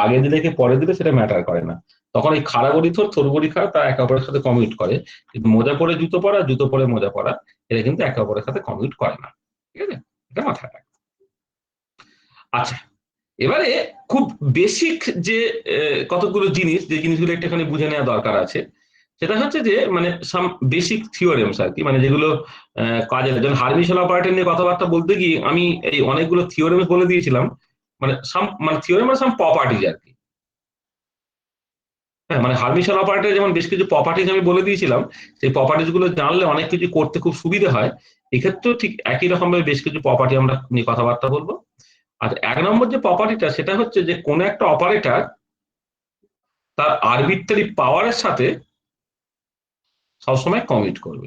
আগে দিলে কি পরে দিলে সেটা ম্যাটার করে না, তখন এই খাড়া বড়ি থোর থোর বড়ি খাড়া তারা একে অপরের সাথে কমিউট করে। কিন্তু মোজা পরে জুতো পরা, জুতো পরে মোজা পরা, এটা কিন্তু একে অপরের সাথে কমিউট করে না, ঠিক আছে? এটা মাথায় রাখ। আচ্ছা, এবারে খুব বেসিক যে কতগুলো জিনিস, যে জিনিসগুলো একটুখানি বুঝে নেওয়া দরকার আছে, সেটা হচ্ছে যে মানে সাম বেসিক থিওরেমস আর কি, মানে যেগুলো কাজে লাগে। যেমন হারমিশন অপারেটর নিয়ে কথাবার্তা বলতে গিয়ে আমি এই অনেকগুলো থিওরেমস বলে দিয়েছিলাম, মানে সাম মানে থিওরেম আর সাম প্রপার্টিজ আর কি। হ্যাঁ, মানে হারমিশন অপারেটর যেমন বেশ কিছু প্রপার্টিজ আমি বলে দিয়েছিলাম, সেই প্রপার্টিজ গুলো জানলে অনেক কিছু করতে খুব সুবিধা হয়। এক্ষেত্রেও ঠিক একই রকম ভাবে বেশ কিছু প্রপার্টি আমরা নিয়ে কথাবার্তা বলবো। আর এক নম্বর যে প্রপার্টিটা সেটা হচ্ছে যে কোন একটা অপারেটর তার আরবিট্রারি পাওয়ারের সাথে সবসময় কমিউট করবে।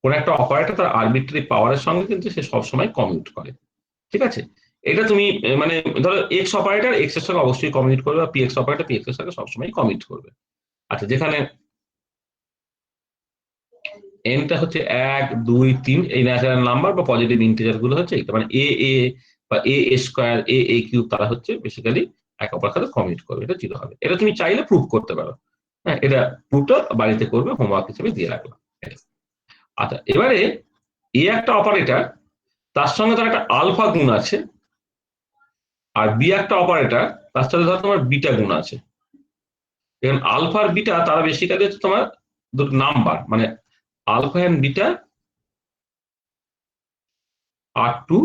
কোন একটা অপারেটর তার আরবিট্রারি পাওয়ারের সঙ্গে কিন্তু সে সবসময় কমিউট করে, ঠিক আছে? এটা তুমি মানে ধরো এক্স অপারেটর এক্স এর সঙ্গে অবশ্যই কমিউট করবে, বা p x operator P x এর সঙ্গে সবসময় কমিউট করবে। আচ্ছা, যেখানে এনটা হচ্ছে 1 2 3 এই ন্যাচারাল নাম্বার বা পজিটিভ ইন্টিজার গুলো হচ্ছে এটা, মানে এ বা এ স্কোয়ার এ কিউব, তারা হচ্ছে বেসিক্যালি এক অপরের সাথে কমিউট করবে, এটা জিরো হবে। এটা তুমি চাইলে প্রুভ করতে পারো, হ্যাঁ, এটা প্রুফটা বাড়িতে করবে, হোমওয়ার্ক হিসেবে দিয়ে রাখলাম। আচ্ছা, এবারে এ একটা অপারেটর, তার সঙ্গে তার একটা আলফা গুণ আছে, আর বি একটা অপারেটর, তার সাথে ধর তোমার বিটা গুণ আছে। এখন আলফা আর বিটা তারা বেসিক্যালি হচ্ছে তোমার দুটো নাম্বার, মানে alpha and beta are two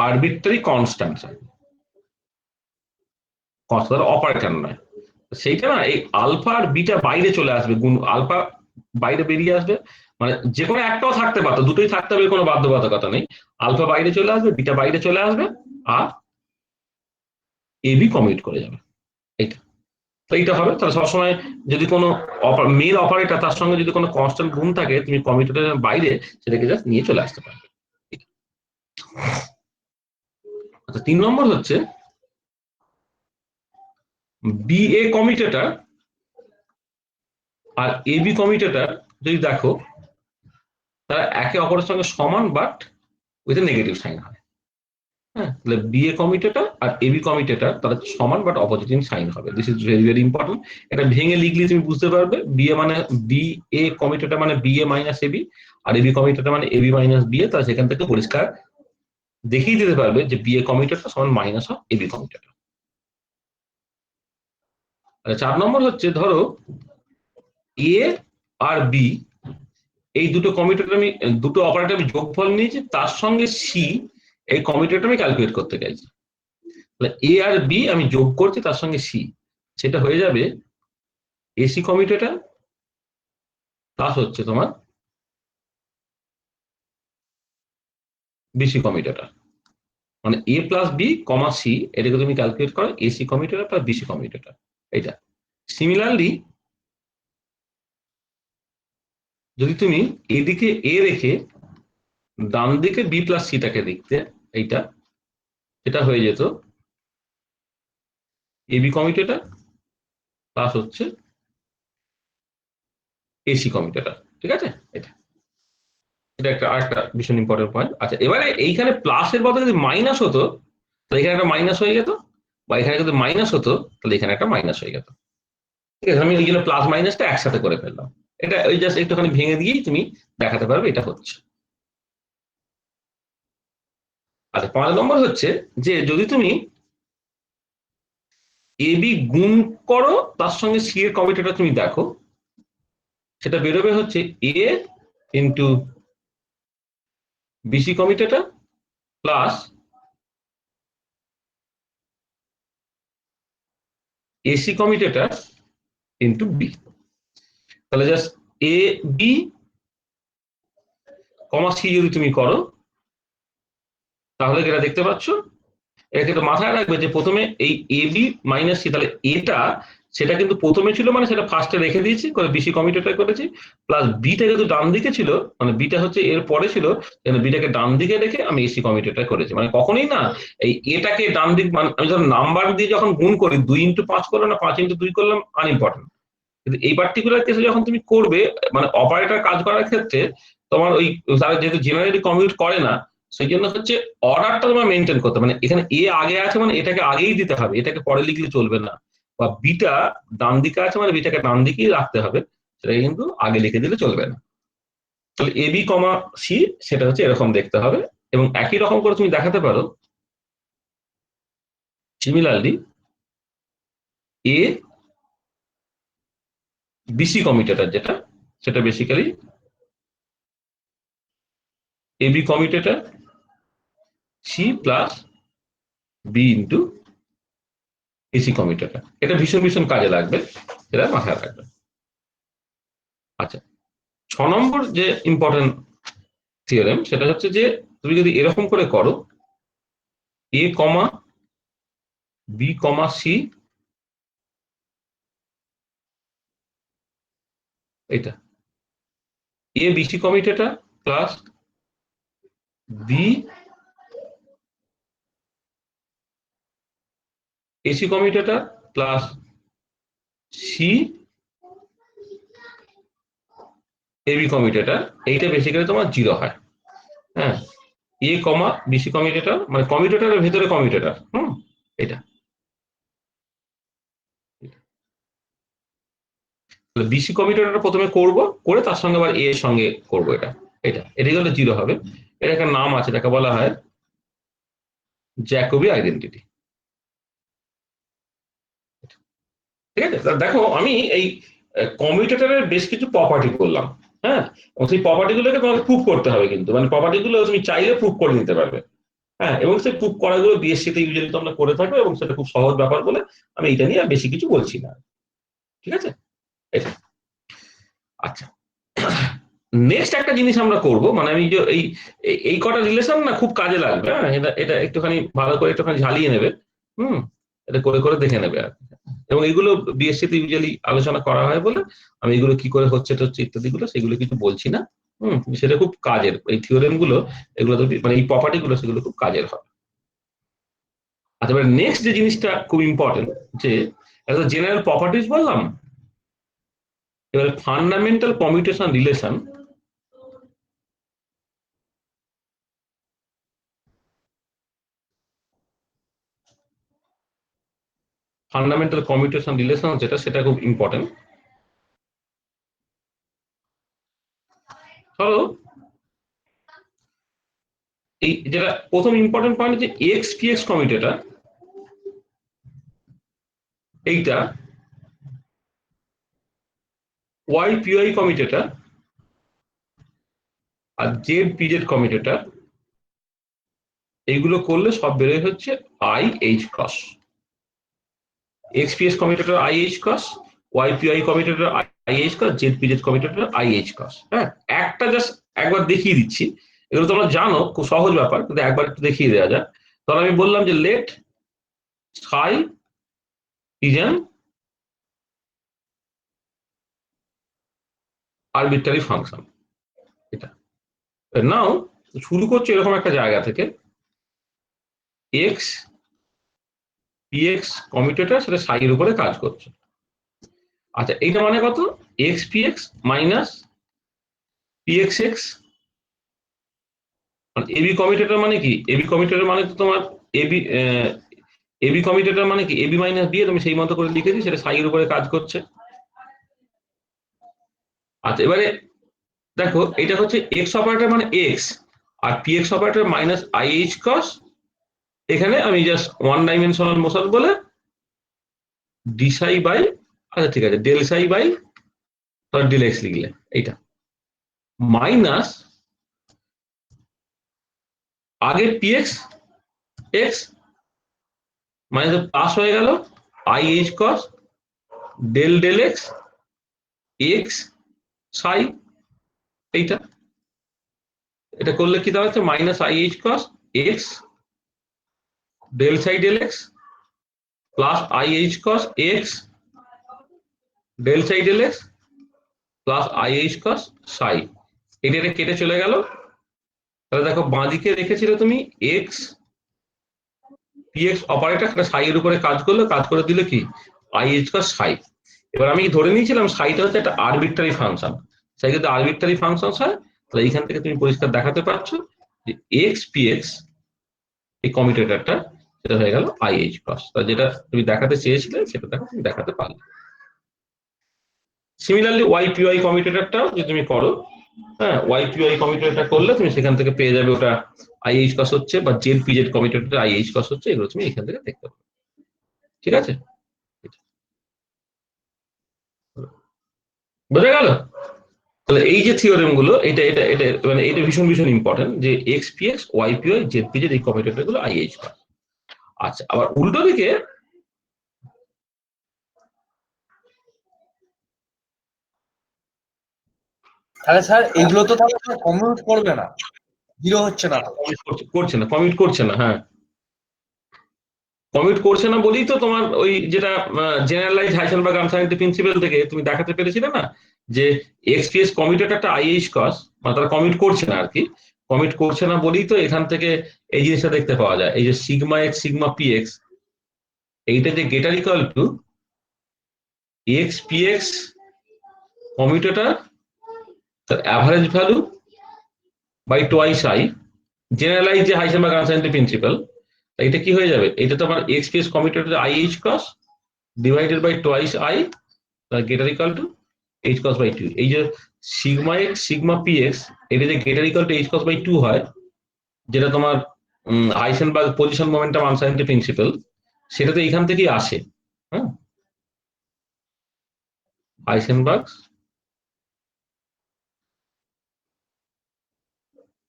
arbitrary constant, constant operator নয়। সেইটা না, এই আলফা আর বিটা বাইরে চলে আসবে, গুণ আলফা বাইরে বেরিয়ে আসবে, মানে যে কোনো একটাও থাকতে পারতো, দুটোই থাকতে হবে, কোনো বাধ্যবাধকতা নেই। আলফা বাইরে চলে আসবে, বিটা বাইরে চলে আসবে, আর এবি কমিউট করে যাবে, এইটা। তো এইটা হবে, তাহলে সবসময় যদি কোনো মেন অপারেটর তার সঙ্গে যদি কোনো কনস্ট্যান্ট গুণ থাকে, তুমি কমিউটেটের বাইরে সেটাকে জাস্ট নিয়ে চলে আসতে পারবে। আচ্ছা, 3 নম্বর হচ্ছে B A commutator R AB commutator যদি দেখো, তারা একে অপরের সঙ্গে সমান বাট উইথ নেগেটিভ সাইন হয়। হ্যাঁ, তাহলে B A commutator R AB commutator তারা সমান বাট অপোজিটিং সাইন হবে। This is very very important. এটা ভেঙে লিখলে তুমি বুঝতে পারবে, বি এ মানে বি এ কমিউটেটর মানে B A minus AB, R AB commutator মানে এবি মাইনাস বি এ। তাহলে সেখান থেকে পরিষ্কার দেখিয়ে দিতে পারবে যে বি এ কমিউটেটর সমান মাইনাস অফ এবি কমিউটেটর। 4 নম্বর হচ্ছে ধরো এ আর বি এই দুটো কমিউটেটর আমি দুটো অপারেটর আমি যোগফল নিয়েছি, তার সঙ্গে সি এই কমিউটেটর আমি ক্যালকুলেট করতে চাইছি। এ আর বি আমি যোগ করছি, তার সঙ্গে সি, সেটা হয়ে যাবে এসি কমিউটেটর প্লাস হচ্ছে তোমার বিসি কমিউটেটর, মানে A plus B comma C, এটাকে তুমি ক্যালকুলেট করো AC commutator plus BC commutator এটা। সিমিলারলি যদি তুমি এদিকে এ রেখে ডান দিকে বি প্লাস সিটাকে দেখতে, এইটা এটা হয়ে যেত এবি কমিউটেটর প্লাস হচ্ছে এসি কমিউটেটর। ঠিক আছে, এটা এটা একটা আরেকটা ভীষণ ইম্পর্টেন্ট পয়েন্ট। আচ্ছা, এবারে এইখানে প্লাসের বদলে যদি মাইনাস হতো তাহলে এখানে একটা মাইনাস হয়ে যেত, বা এখানে যদি মাইনাস হতো তাহলে এখানে একটা মাইনাস হয়ে যেত। ঠিক আছে, আমি ওই জন্য প্লাস মাইনাসটা একসাথে করে ফেললাম। এটা ওই জাস্ট একটুখানি ভেঙে দিয়েই তুমি দেখাতে পারবে এটা হচ্ছে। আচ্ছা, 5 নম্বর হচ্ছে যে যদি তুমি এ বি গুণ করো তার সঙ্গে সি এর কমিউটেটর তুমি দেখো, সেটা বেরোবে হচ্ছে A into B C commutator plus AC commutator into B. তাহলে just A B comma C যদি তুমি করো তাহলে এটা দেখতে পাচ্ছ। এটা কিন্তু মাথায় রাখবে যে প্রথমে এই এ বি মাইনাস সি, তাহলে এটা সেটা কিন্তু প্রথমে ছিল মানে সেটা ফার্স্টে রেখে দিয়েছি করে বিসি কমিউটেটর করেছি, প্লাস বিটা কিন্তু ডান দিকে ছিল মানে বিটা হচ্ছে এর পরে ছিল, বিটাকে ডান দিকে রেখে আমি এসি কমিউটেটর করেছি। মানে কখনোই না এই এটাকে ডান দিক, মানে আমি যখন নাম্বার দিয়ে যখন গুণ করি 2x5 করলাম না 5x2 করলাম আনইম্পর্টেন্ট, কিন্তু এই পার্টিকুলার কেসে যখন তুমি করবে মানে অপারেটর কাজ করার ক্ষেত্রে তোমার ওই তারা যেহেতু জেনারেলি কমিউট করে না, সেই জন্য হচ্ছে অর্ডারটা তোমার মেনটেন করতে, মানে এখানে এ আগে আছে মানে এটাকে আগেই দিতে হবে, এটাকে পরে লিখলে চলবে না, বা বিটা ডান দিকে আছে মানে বিটাকে ডান দিকেই রাখতে হবে, সেটাকে কিন্তু আগে লিখে দিলে চলবে না। তাহলে এ বি কমা সি সেটা হচ্ছে এরকম দেখতে হবে, এবং একই রকম করে তুমি দেখাতে পারো সিমিলারলি এ বিসি কমিউটেটর যেটা, সেটা basically A B commutator C plus B into A C commutator. এটা ভীষণ ভীষণ কাজে লাগবে, এটা মাথায় রাখবে। আচ্ছা, 6 নম্বর যে ইম্পর্টেন্ট থিওরেম সেটা হচ্ছে যে তুমি যদি এরকম করে করো এ কমা বি কমা সি, এটা A BC commutator plus B A C commutator plus C A B commutator, এইটা বেসিক্যালি তোমার 0 হয়। হ্যাঁ, এ কমা বিসি কমিউটেটর মানে কমিউটেটরের ভেতরে কমিউটেটর, এটা বিসি কমিউটেটরটা প্রথমে করব, করে তার সঙ্গে আবার এ এর সঙ্গে করব, এটা এটা এটাই হলে 0 হবে। এটা একটা নাম আছে, এটাকে বলা হয় জ্যাকোবি আইডেন্টিটি। ঠিক আছে, দেখো আমি এই কমিউটেটরের বেশ কিছু প্রপার্টি করলাম। হ্যাঁ, এবং সেই প্রপার্টি গুলোকে তোমাকে প্রুভ করতে হবে, কিন্তু মানে প্রপার্টি গুলো তুমি চাইলে প্রুভ করে নিতে পারবে। হ্যাঁ, এবং সেই প্রুভ করাগুলো বিএসসি তে ইউজুয়ালি তোমরা করে থাকো, এবং সেটা খুব সহজ ব্যাপার বলে আমি এটা নিয়ে আর বেশি কিছু বলছি না। ঠিক আছে, এটা। আচ্ছা, নেক্সট একটা জিনিস আমরা করব, মানে আমি যে এই কটা রিলেশন না খুব কাজে লাগবে। হ্যাঁ, এটা এটা একটুখানি ভালো করে একটুখানি ঝালিয়ে নেবে। হুম, এটা করে করে দেখে নেবে আর কি। এবং এগুলো বিএসসি তে ইউজুয়ালি আলোচনা করা হয় বলে আমি এগুলো কি করে হচ্ছে টচ্ছে ইত্যাদি গুলো সেগুলো কিছু বলছি না। সেটা খুব কাজের, এই থিওরেম গুলো এগুলো তো মানে এই প্রপার্টি গুলো সেগুলো খুব কাজের হবে। আচ্ছা, এবার নেক্সট যে জিনিসটা খুব ইম্পর্টেন্ট, যে একটা জেনারেল প্রপার্টিজ বললাম, এবার fundamental commutation relation. Fundamental commutation relation যেটা, সেটা খুব ইম্পর্টেন্ট। ধরো এই যেটা প্রথম ইম্পর্টেন্ট পয়েন্ট, যে এক্স পি এক্স কমিউটেটর, এইটা ওয়াই পি ওয়াই কমিউটেটর আর জেড পি জেড কমিউটেটর, এইগুলো করলে সব বেরোয় হচ্ছে i h cross. XPS commutator IH cos, YPI commutator IH cos, ZPZ commutator IH cos। হ্যাঁ, একটা জাস্ট একবার দেখিয়ে দিচ্ছি, এগুলো তোমরা জানো, খুব সহজ ব্যাপার, কিন্তু একবার একটু দেখিয়ে দেওয়া যাক। তাহলে আমি বললাম যে late psi is an arbitrary function। এটা নাও শুরু করছে এরকম একটা জায়গা থেকে, x px কমিউটেটর সেটা psi এর উপরে কাজ করছে। আচ্ছা, এইটা মানে কত? x px মাইনাস pxx, মানে এবি কমিউটেটর মানে কি? এবি কমিউটেটর মানে তো তোমার এবি এবি কমিউটেটর মানে কি? এবি মাইনাস বি, তুমি সেই মতো করে লিখেছি, সেটা psi এর উপরে কাজ করছে। আচ্ছা, এবারে দেখো এটা হচ্ছে x অপারেটর মানে x, আর px operator minus IH cos। এখানে আমি জাস্ট ওয়ান ডাইমেনশনাল মোশন বলে ডি সাই বাই, আচ্ছা ঠিক আছে, del psi by del x লিখলে, এইটা মাইনাস আগে px x মাইনাস প্লাস হয়ে গেল IH cos del del x x psi. এইটা এটা করলে কি দাঁড়াচ্ছে? Minus IH cos x del psi del x plus IH cos x del psi del x plus IH cos সাই। এটা কেটে চলে গেল। তাহলে দেখো বাঁদিকে রেখেছিলে তুমি x px অপারেটর, একটা সাই এর উপরে কাজ করলো, কাজ করে দিলে কি IH cos সাই। এবার আমি ধরে নিয়েছিলাম সাইটা হচ্ছে একটা আরবিট্রারি ফাংশন, সাই যদি আরবিট্রারি ফাংশন হয়, তাহলে এইখান থেকে তুমি পরিষ্কার দেখাতে পারছো যে x px এই কমিউটেটরটা সেটা হয়ে গেল IH cos। তা যেটা তুমি দেখাতে চেয়েছিলে সেটা দেখো তুমি দেখাতে পারলে। সিমিলারলি YPY কমিউটেটরটাও যদি তুমি করো, হ্যাঁ, YPY কমিউটেটরটা করলে তুমি সেখান থেকে পেয়ে যাবে ওটা IH cos হচ্ছে, বা ZPZ কমিউটেটরটা IH cos হচ্ছে, এগুলো তুমি এখান থেকে দেখতে পাবে। ঠিক আছে, বোঝা গেল? তাহলে এই যে থিওরেম গুলো, এটা এটা এটা মানে এটা ভীষণ ভীষণ ইম্পর্টেন্ট, যে XPX YPY ZPZ এই কমিউটেটর গুলো IH cos। আচ্ছা, আবার উল্টো দিকে তাহলে স্যার এগুলো তো তাহলে কমিউট করবে না, জিরো হচ্ছে না তো। কমিট করছে না, হ্যাঁ, কমিট করছে না বলেই তো তোমার ওই যেটা জেনারেলাইজ হাইসেনবার্গ আনসার্টেনিটি প্রিন্সিপাল থেকে তুমি দেখাতে পেরেছিলে না, যে XPS কমিউটেটরটা IH cos, মানে তারা কমিট করছে না আর কি। কমিট করছে না বলেই তো এখান থেকে এই জিনিসটা দেখতে পাওয়া যায়, এই যে সিগমা এক্স সিগমা PX, এইটা যে greater equal to XPX commutator তার average value by twice I, generalize যে হাইসেনবার্গ আনসার্টেনিটি প্রিন্সিপাল। এটা কি হয়ে যাবে? এটা তো আমার XPS commutator IH cos divided by twice I greater equal to H cos by 2। এই যে সিগমা এক্স সিগমা PX, এটা যে greater equal to H cos by 2 হয়, যেটা তোমার Heisenberg position momentum uncertainty principle, সেটা তো এখান থেকেই আসে। হ্যাঁ, Heisenberg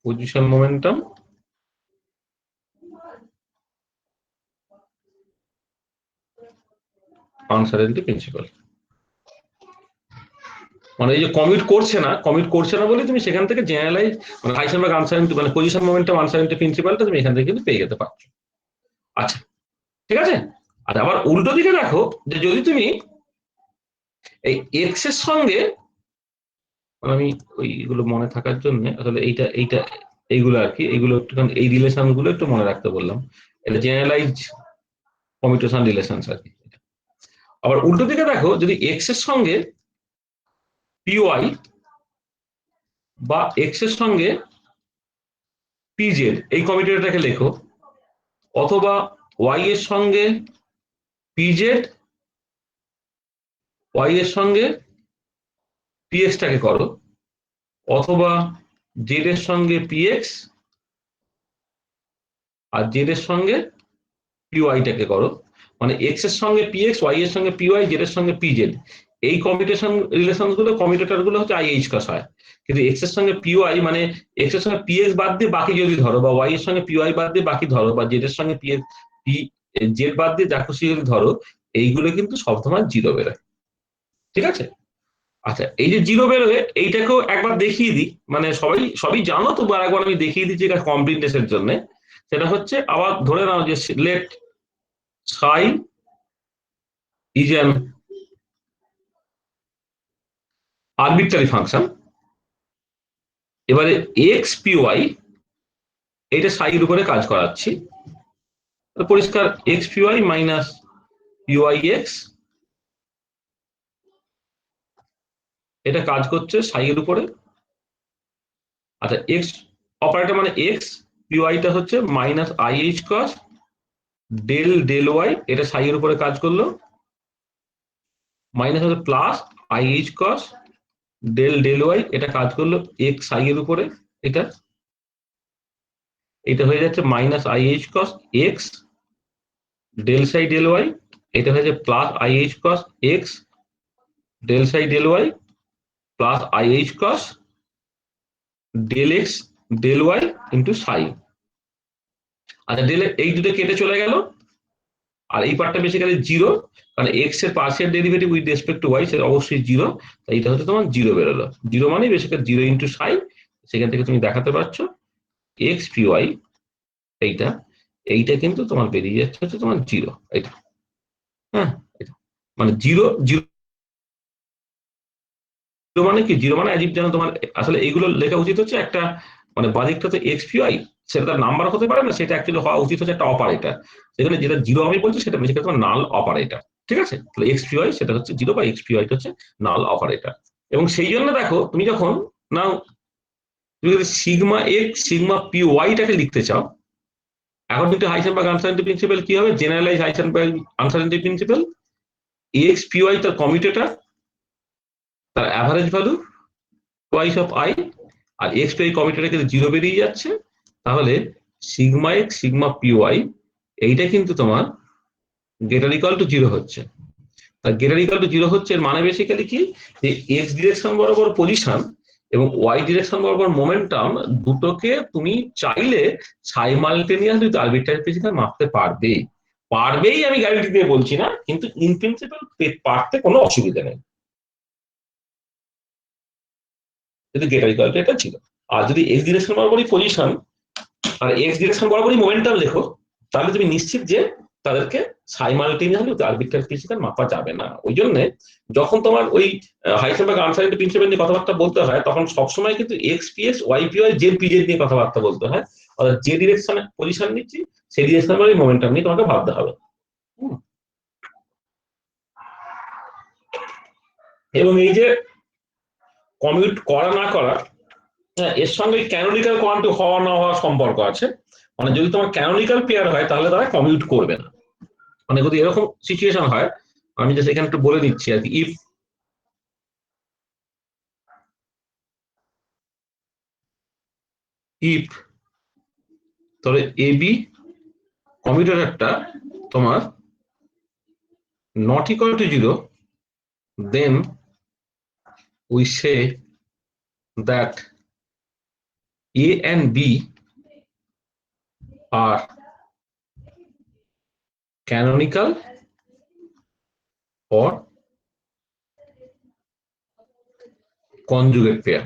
position momentum uncertainty principle. মানে এই যে কমিট করছে না বলে তুমি সেখান থেকে জেনারেলাইজ মানে হাইসেনবার্গ আনসার্টেনিটি মানে পজিশন মোমেন্টাম আনসার্টেনিটি প্রিন্সিপালটা তুমি এখান থেকে কিন্তু পেয়ে যেতে পারছো। আচ্ছা, ঠিক আছে। আর আবার উল্টো দিকে দেখো, যে যদি তুমি এই এক্স এর সঙ্গে, আমি ওইগুলো মনে থাকার জন্য আসলে এইটা এইটা এইগুলো আর কি, এইগুলো একটুখানি এই রিলেশন গুলো একটু মনে রাখতে বললাম, এটা জেনারেলাইজ কমিউটেশন রিলেশন আর কি। আবার উল্টো দিকে দেখো, যদি এক্স এর সঙ্গে PY বা এক্স এর সঙ্গে PZ এই কমিউটেটরটাকে লেখো, অথবা Y এর সঙ্গে PZ Y এর সঙ্গে PX টাকে করো, অথবা Z এর সঙ্গে PX আর Z এর সঙ্গে PY টাকে করো, মানে X এর সঙ্গে PX, Y এর সঙ্গে PY, Z এর সঙ্গে PZ, এই কমিউটেশন রিলেশন গুলো কমিউটেটর গুলো হচ্ছে IH cos হয়। কিন্তু X এর সঙ্গে PY মানে X এর সঙ্গে PX বাদ দিয়ে বাকি যদি ধরো, বা Y এর সঙ্গে PY বাদ দিয়ে বাকি ধরো, বা Z এর সঙ্গে PX Z বাদ দিয়ে যা খুশি যদি ধরো, এইগুলো কিন্তু সবসময় জিরো বেরোয়, ঠিক আছে? আচ্ছা, এই যে জিরো বেরোয় এইটাকেও একবার দেখিয়ে দিই, মানে সবই জানো, তো একবার আমি দেখিয়ে দিচ্ছি এটা কমপ্লিটনেসের জন্য। সেটা হচ্ছে, আবার ধরে নাও যে let psi is an arbitrary function. এবারে এক্স পি ওয়াই এটা সাইয়ের উপরে কাজ করাচ্ছি, পরিষ্কার x P y minus py x, এটা কাজ করছে সাইয়ের উপরে। আচ্ছা, এক্স অপারেটর মানে এক্স পিওয়াইটা হচ্ছে minus i h cross del del y, এটা সাইয়ের উপরে কাজ করলো, মাইনাস হচ্ছে plus i h cross del del y, এটা কাজ করলো এক্স সাইয়ের উপরে, এটা এটা হয়ে যাচ্ছে minus i h cross x del psi del y, এটা হয়ে যাচ্ছে plus i h cross x del psi del y plus i h cross del x del y into psi. আচ্ছা, ডেল এই দুটো কেটে চলে গেল, আর এই পার্টটা বেসিক্যালি জিরো, কারণ এক্স এর partial derivative with respect to y সেটা অবশ্যই জিরো, তাই এটা হচ্ছে তোমার জিরো বেরোলো। জিরো মানে বেসিক্যালি জিরো ইন্টু সাই, সেখান থেকে তুমি দেখাতে পারছো এক্স পি ওয়াই এইটা এইটা কিন্তু তোমার বেরিয়ে যাচ্ছে হচ্ছে তোমার জিরো, এটা হ্যাঁ, এটা মানে জিরো জিরো মানে কি, জিরো মানে অ্যাজিভ যেন তোমার, আসলে এইগুলো লেখা উচিত হচ্ছে একটা, মানে বাদিকটা তো এক্স পি ওয়াই, সেটা তার নাম্বার হতে পারে না, সেটা অ্যাকচুয়ালি হওয়া উচিত হচ্ছে একটা অপারেটর, সেখানে যেটা জিরো আমি বলছি সেটা বেসিক্যালি তোমার নাল অপারেটর, ঠিক আছে? তাহলে এক্স পি ওয়াই সেটা হচ্ছে জিরো, বা এক্স পি ওয়াই হচ্ছে নাল অপারেটর। এবং সেই জন্য দেখো, তুমি যখন নাও তুমি যদি সিগমা এক্স সিগমা পি ওয়াইটাকে লিখতে চাও, according to Heisenberg uncertainty principle কি হবে, generalize Heisenberg uncertainty principle, X P Y তার কমিউটেটর, তার average value twice of I, আর এক্স পি আই কমিউটেটর কিন্তু জিরো বেরিয়ে যাচ্ছে, তাহলে sigma x sigma P Y এইটা কিন্তু তোমার গ্রেটার ইকুয়াল টু জিরো হচ্ছে। আর গ্রেটার ইকুয়াল টু জিরো হচ্ছে, এর মানে বেসিক্যালি কি, যে এক্স ডিরেকশন বরাবর পজিশন এবং ওয়াই ডিরেকশন বরাবর মোমেন্টাম দুটোকে তুমি চাইলে সাইমালটেনিয়াসলি আরবিট্রারি ফিজিক্যাল মাপতে পারবেই, আমি গ্যারান্টি দিয়ে বলছি না, কিন্তু ইন প্রিন্সিপাল পারতে কোনো অসুবিধা নেই যদি গ্রেটার ইকুয়াল টু এটা ছিল। আর যদি এক্স ডিরেকশন বরাবরই পজিশন আর এক্স ডিরেকশন বরাবরই মোমেন্টাম লেখো, তাহলে তুমি নিশ্চিত যে তাদেরকে সাইমালটেনিয়াসলি আরবিট্রারি ফিজিক্যাল মাপা যাবে না। ওই জন্য যখন তোমার ওই হাইসেনবার্গ আনসার্টেনিটি প্রিন্সিপাল নিয়ে কথাবার্তা বলতে হয়, তখন সবসময় কিন্তু x P x Y P Y Z P z নিয়ে কথাবার্তা বলতে হয়, অর্থাৎ যে ডিরেকশনে পজিশন নিচ্ছি সেই ডিরেকশন মোমেন্টাম নিয়ে তোমাকে ভাবতে হবে। এবং এই যে কমিউট করা না করা, এর সঙ্গে ক্যানোনিক্যাল কোয়ান্টিটি হওয়া না হওয়ার সম্পর্ক আছে। মানে যদি তোমার ক্যানোনিক্যাল পেয়ার হয় তাহলে তারা কমিউট করবে না, মানে যদি এরকম সিচুয়েশন হয়, আমি জাস্ট এখানে একটু বলে দিচ্ছি আর কি, ইফ তবে এ বি কমিউটেটরটা তোমার not equal to zero, then we say that A and B are canonical or conjugate pair.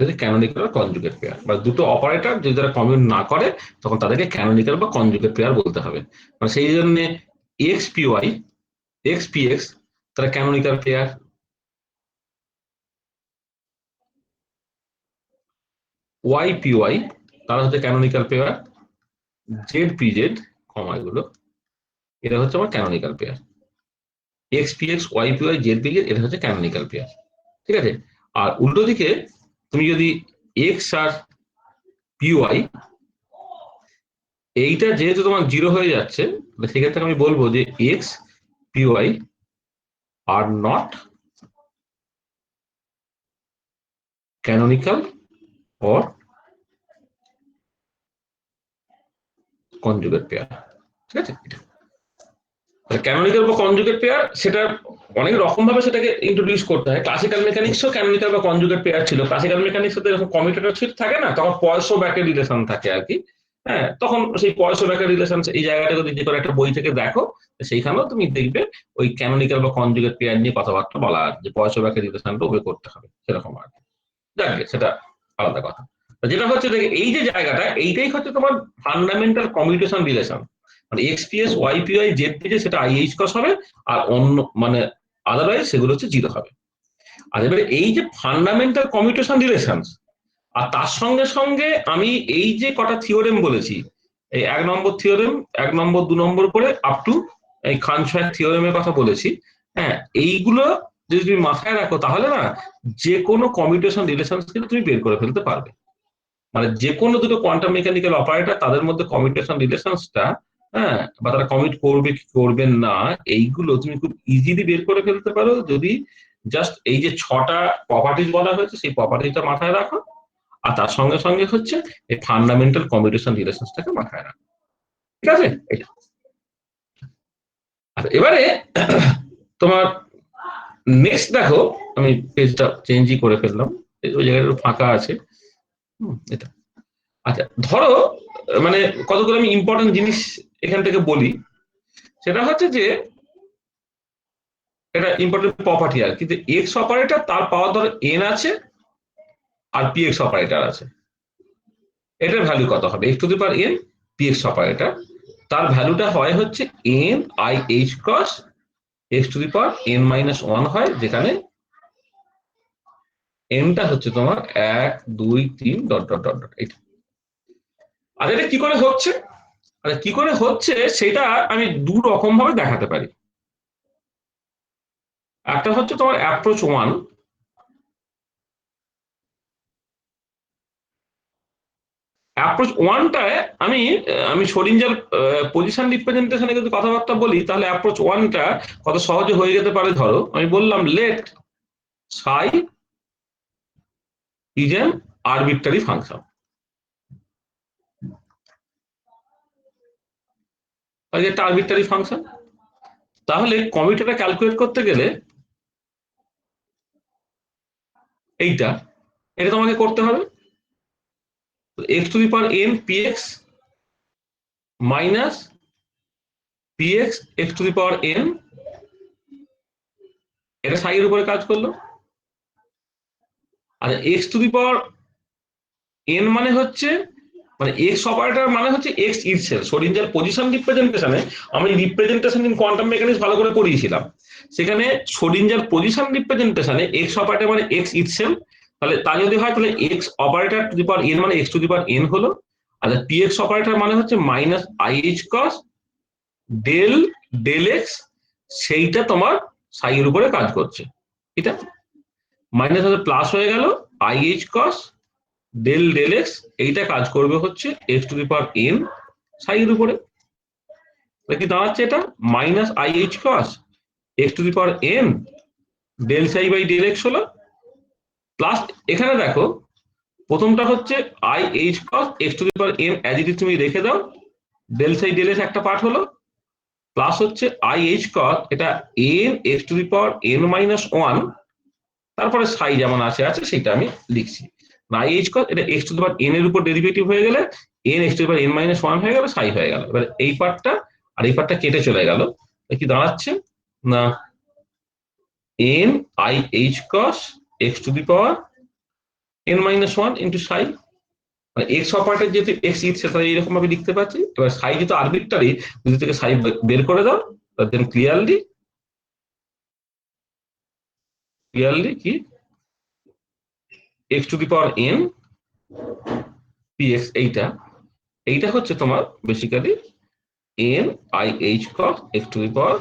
যদি ক্যানোনিক্যাল বা কনজুগেট পেয়ার, বা দুটো অপারেটর যদি তারা কমিউট না করে, তখন তাদেরকে ক্যানোনিক্যাল বা কনজুগেট পেয়ার বলতে হবে। মানে সেই জন্য X P Y X P X তারা canonical pair, Y P Y তারা হচ্ছে canonical pair, Z P Z comma এগুলো এটা হচ্ছে আমার canonical pair, X P x Y P Y Z P Z এটা হচ্ছে ক্যানোনিক্যাল পেয়ার, ঠিক আছে? আর উল্টো দিকে তুমি যদি এক্স আর পি ওয়াই এইটা যেহেতু তোমার জিরো হয়ে যাচ্ছে, সেক্ষেত্রে আমি বলবো যে এক্স পি ওয়াই আর not canonical or conjugate pair, ঠিক আছে? ক্যানোনিক্যাল বা কনজুগেট পেয়ার সেটা অনেক রকম ভাবে সেটাকে ইন্ট্রোডিউস করতে হয়। ক্লাসিক্যাল মেকানিক্সও ক্যানোনিক্যাল বা কনজুগেট পেয়ার ছিল। ক্লাসিক্যাল মেকানিক্স এরকম কমিউটেটর থাকে না, তখন পয়সো ব্যাকের রিলেশন থাকে আর কি, হ্যাঁ, তখন সেই পয়সরেখার রিলেশন এই জায়গাটা যদি যে কোনো একটা বই থেকে দেখো, সেইখানেও তুমি দেখবে ওই ক্যানোনিক্যাল বা কনজুগেট পেয়ার নিয়ে কথাবার্তা বলা আছে, যে পয়সরেখার রিলেশনটা ওবে করতে হবে সেরকম আর কি। যাকে সেটা আলাদা কথা। যেটা হচ্ছে দেখে এই যে জায়গাটা, এইটাই হচ্ছে তোমার ফান্ডামেন্টাল কমিউটেশন রিলেশন। মানে এক্সপিএস ওয়াইপিআই জেডপিজে সেটা আইএইচ কস হবে, আর অন্য মানে আদারওয়াইজ সেগুলো হচ্ছে জিরো হবে। আর এবারে এই যে ফান্ডামেন্টাল কমিউটেশন রিলেশন, আর তার সঙ্গে সঙ্গে আমি এই যে কটা থিওরেম বলেছি, এই 1 নম্বর থিওরেম, 1 নম্বর 2 নম্বর করে আপ টু এই খান-শোয়াক থিওরেমের কথা বলেছি। হ্যাঁ, এইগুলো যদি তুমি মাথায় রাখো তাহলে না যে কোনো কমিউটেশন রিলেশন কিন্তু তুমি বের করে ফেলতে পারবে। মানে যে কোনো দুটো কোয়ান্টাম মেকানিক্যাল অপারেটর, তাদের মধ্যে কমিউটেশন রিলেশনসটা, হ্যাঁ, বা তারা কমিট করবে কি করবেন না, এইগুলো তুমি খুব ইজিলি বের করে ফেলতে পারো যদি জাস্ট এই যে 6টা প্রপার্টিজ বলা হয়েছে সেই প্রপার্টিটা মাথায় রাখো, আর তার সঙ্গে সঙ্গে হচ্ছে এই ফান্ডামেন্টাল কমিউটেশন রিলেশনসটাকে মাথায় রাখো। ঠিক আছে, এটা। আচ্ছা, এবারে তোমার নেক্সট দেখো, আমি পেজটা চেঞ্জই করে ফেললাম, ওই জায়গাটা ফাঁকা আছে। এটা আচ্ছা, ধরো মানে কতগুলো আমি ইম্পর্টেন্ট জিনিস এখান থেকে বলি। সেটা হচ্ছে যে এটা ইম্পর্টেন্ট প্রপার্টি আর কি, যে এক্স অপারেটর তার পাওয়ার ধরো এন আছে, আর পি এক্স অপারেটর আছে। এটার ভ্যালু কত হবে? X to the power n p x operator, তার ভ্যালুটা হয় হচ্ছে N i h cross x to the power n minus one হয়, যেখানে এনটা হচ্ছে তোমার 1 2 3 ডট ডট ডট ডট। এটা আর এটা কি করে হচ্ছে, আচ্ছা কি করে হচ্ছে সেটা আমি দু রকম ভাবে দেখাতে পারি। একটা হচ্ছে তোমার অ্যাপ্রোচ ওয়ান। অ্যাপ্রোচ ওয়ানটায় আমি আমি শোরিঞ্জার পজিশন রিপ্রেজেন্টেশনে যদি কথাবার্তা বলি, তাহলে অ্যাপ্রোচ ওয়ানটা কত সহজে হয়ে যেতে পারে। ধরো আমি বললাম let psi is an arbitrary function, একটা আরবিট্রারি ফাংশন। তাহলে কমিউটেটর ক্যালকুলেট করতে গেলে এইটা, এটা তোমাকে করতে হবে x to the power n p x minus p x x to the power n, এটা সাই এর উপরে কাজ করলো। আর x to the power n মানে হচ্ছে, মানে এক্স অপারেটর মানে হচ্ছে এক্স ইটসেলফ। শোরিঞ্জার পজিশন রিপ্রেজেন্টেশনে আমি রিপ্রেজেন্টেশন ইন কোয়ান্টাম মেকানিক্স ভালো করে পড়িয়েছিলাম। সেখানে শোরিঞ্জার পজিশন রিপ্রেজেন্টেশনে এক্স অপারেটর মানে এক্স ইটসেলফ, তাহলে তা যদি হয় তাহলে x operator to the power n মানে x to the power n হলো। আর পি এক্স অপারেটর মানে হচ্ছে minus i h cross del del x, সেইটা তোমার সাই এর উপরে কাজ করছে। এটা মাইনাস হচ্ছে প্লাস হয়ে গেল i h cross del del x, এইটা কাজ করবে হচ্ছে x to the power n psi এর উপরে। কি দাঁড়াচ্ছে এটা? Minus i h cross x to the power n del psi by del x হলো, প্লাস এখানে দেখো প্রথমটা হচ্ছে i h cross x to the power n as it is তুমি রেখে দাও, ডেল সাই ডেল এক্স একটা পার্ট হলো, প্লাস হচ্ছে আই এইচ কস এটা N x to the power n minus one, তারপরে সাই যেমন আছে আছে সেটা আমি লিখছি। আই এইচ কস এটা x to the power n এর উপর ডেরিভেটিভ হয়ে গেলে N x to the power n minus one হয়ে গেল, সাই হয়ে গেল। এবার এই পার্টটা আর এই পার্টটা কেটে চলে গেল, কি দাঁড়াচ্ছে না N i h cross x to the power n minus one into সাই। মানে এক্স অপারেটর যেহেতু এক্স ইচ্ছে তাহলে এইরকম ভাবে লিখতে পারছি। এবার সাই যেহেতু আরবিট্রারি, যদি থেকে সাই বের করে দাও, দেন ক্লিয়ারলি কি x to the power n p x, এইটা হচ্ছে তোমার basically N i h cross x to the power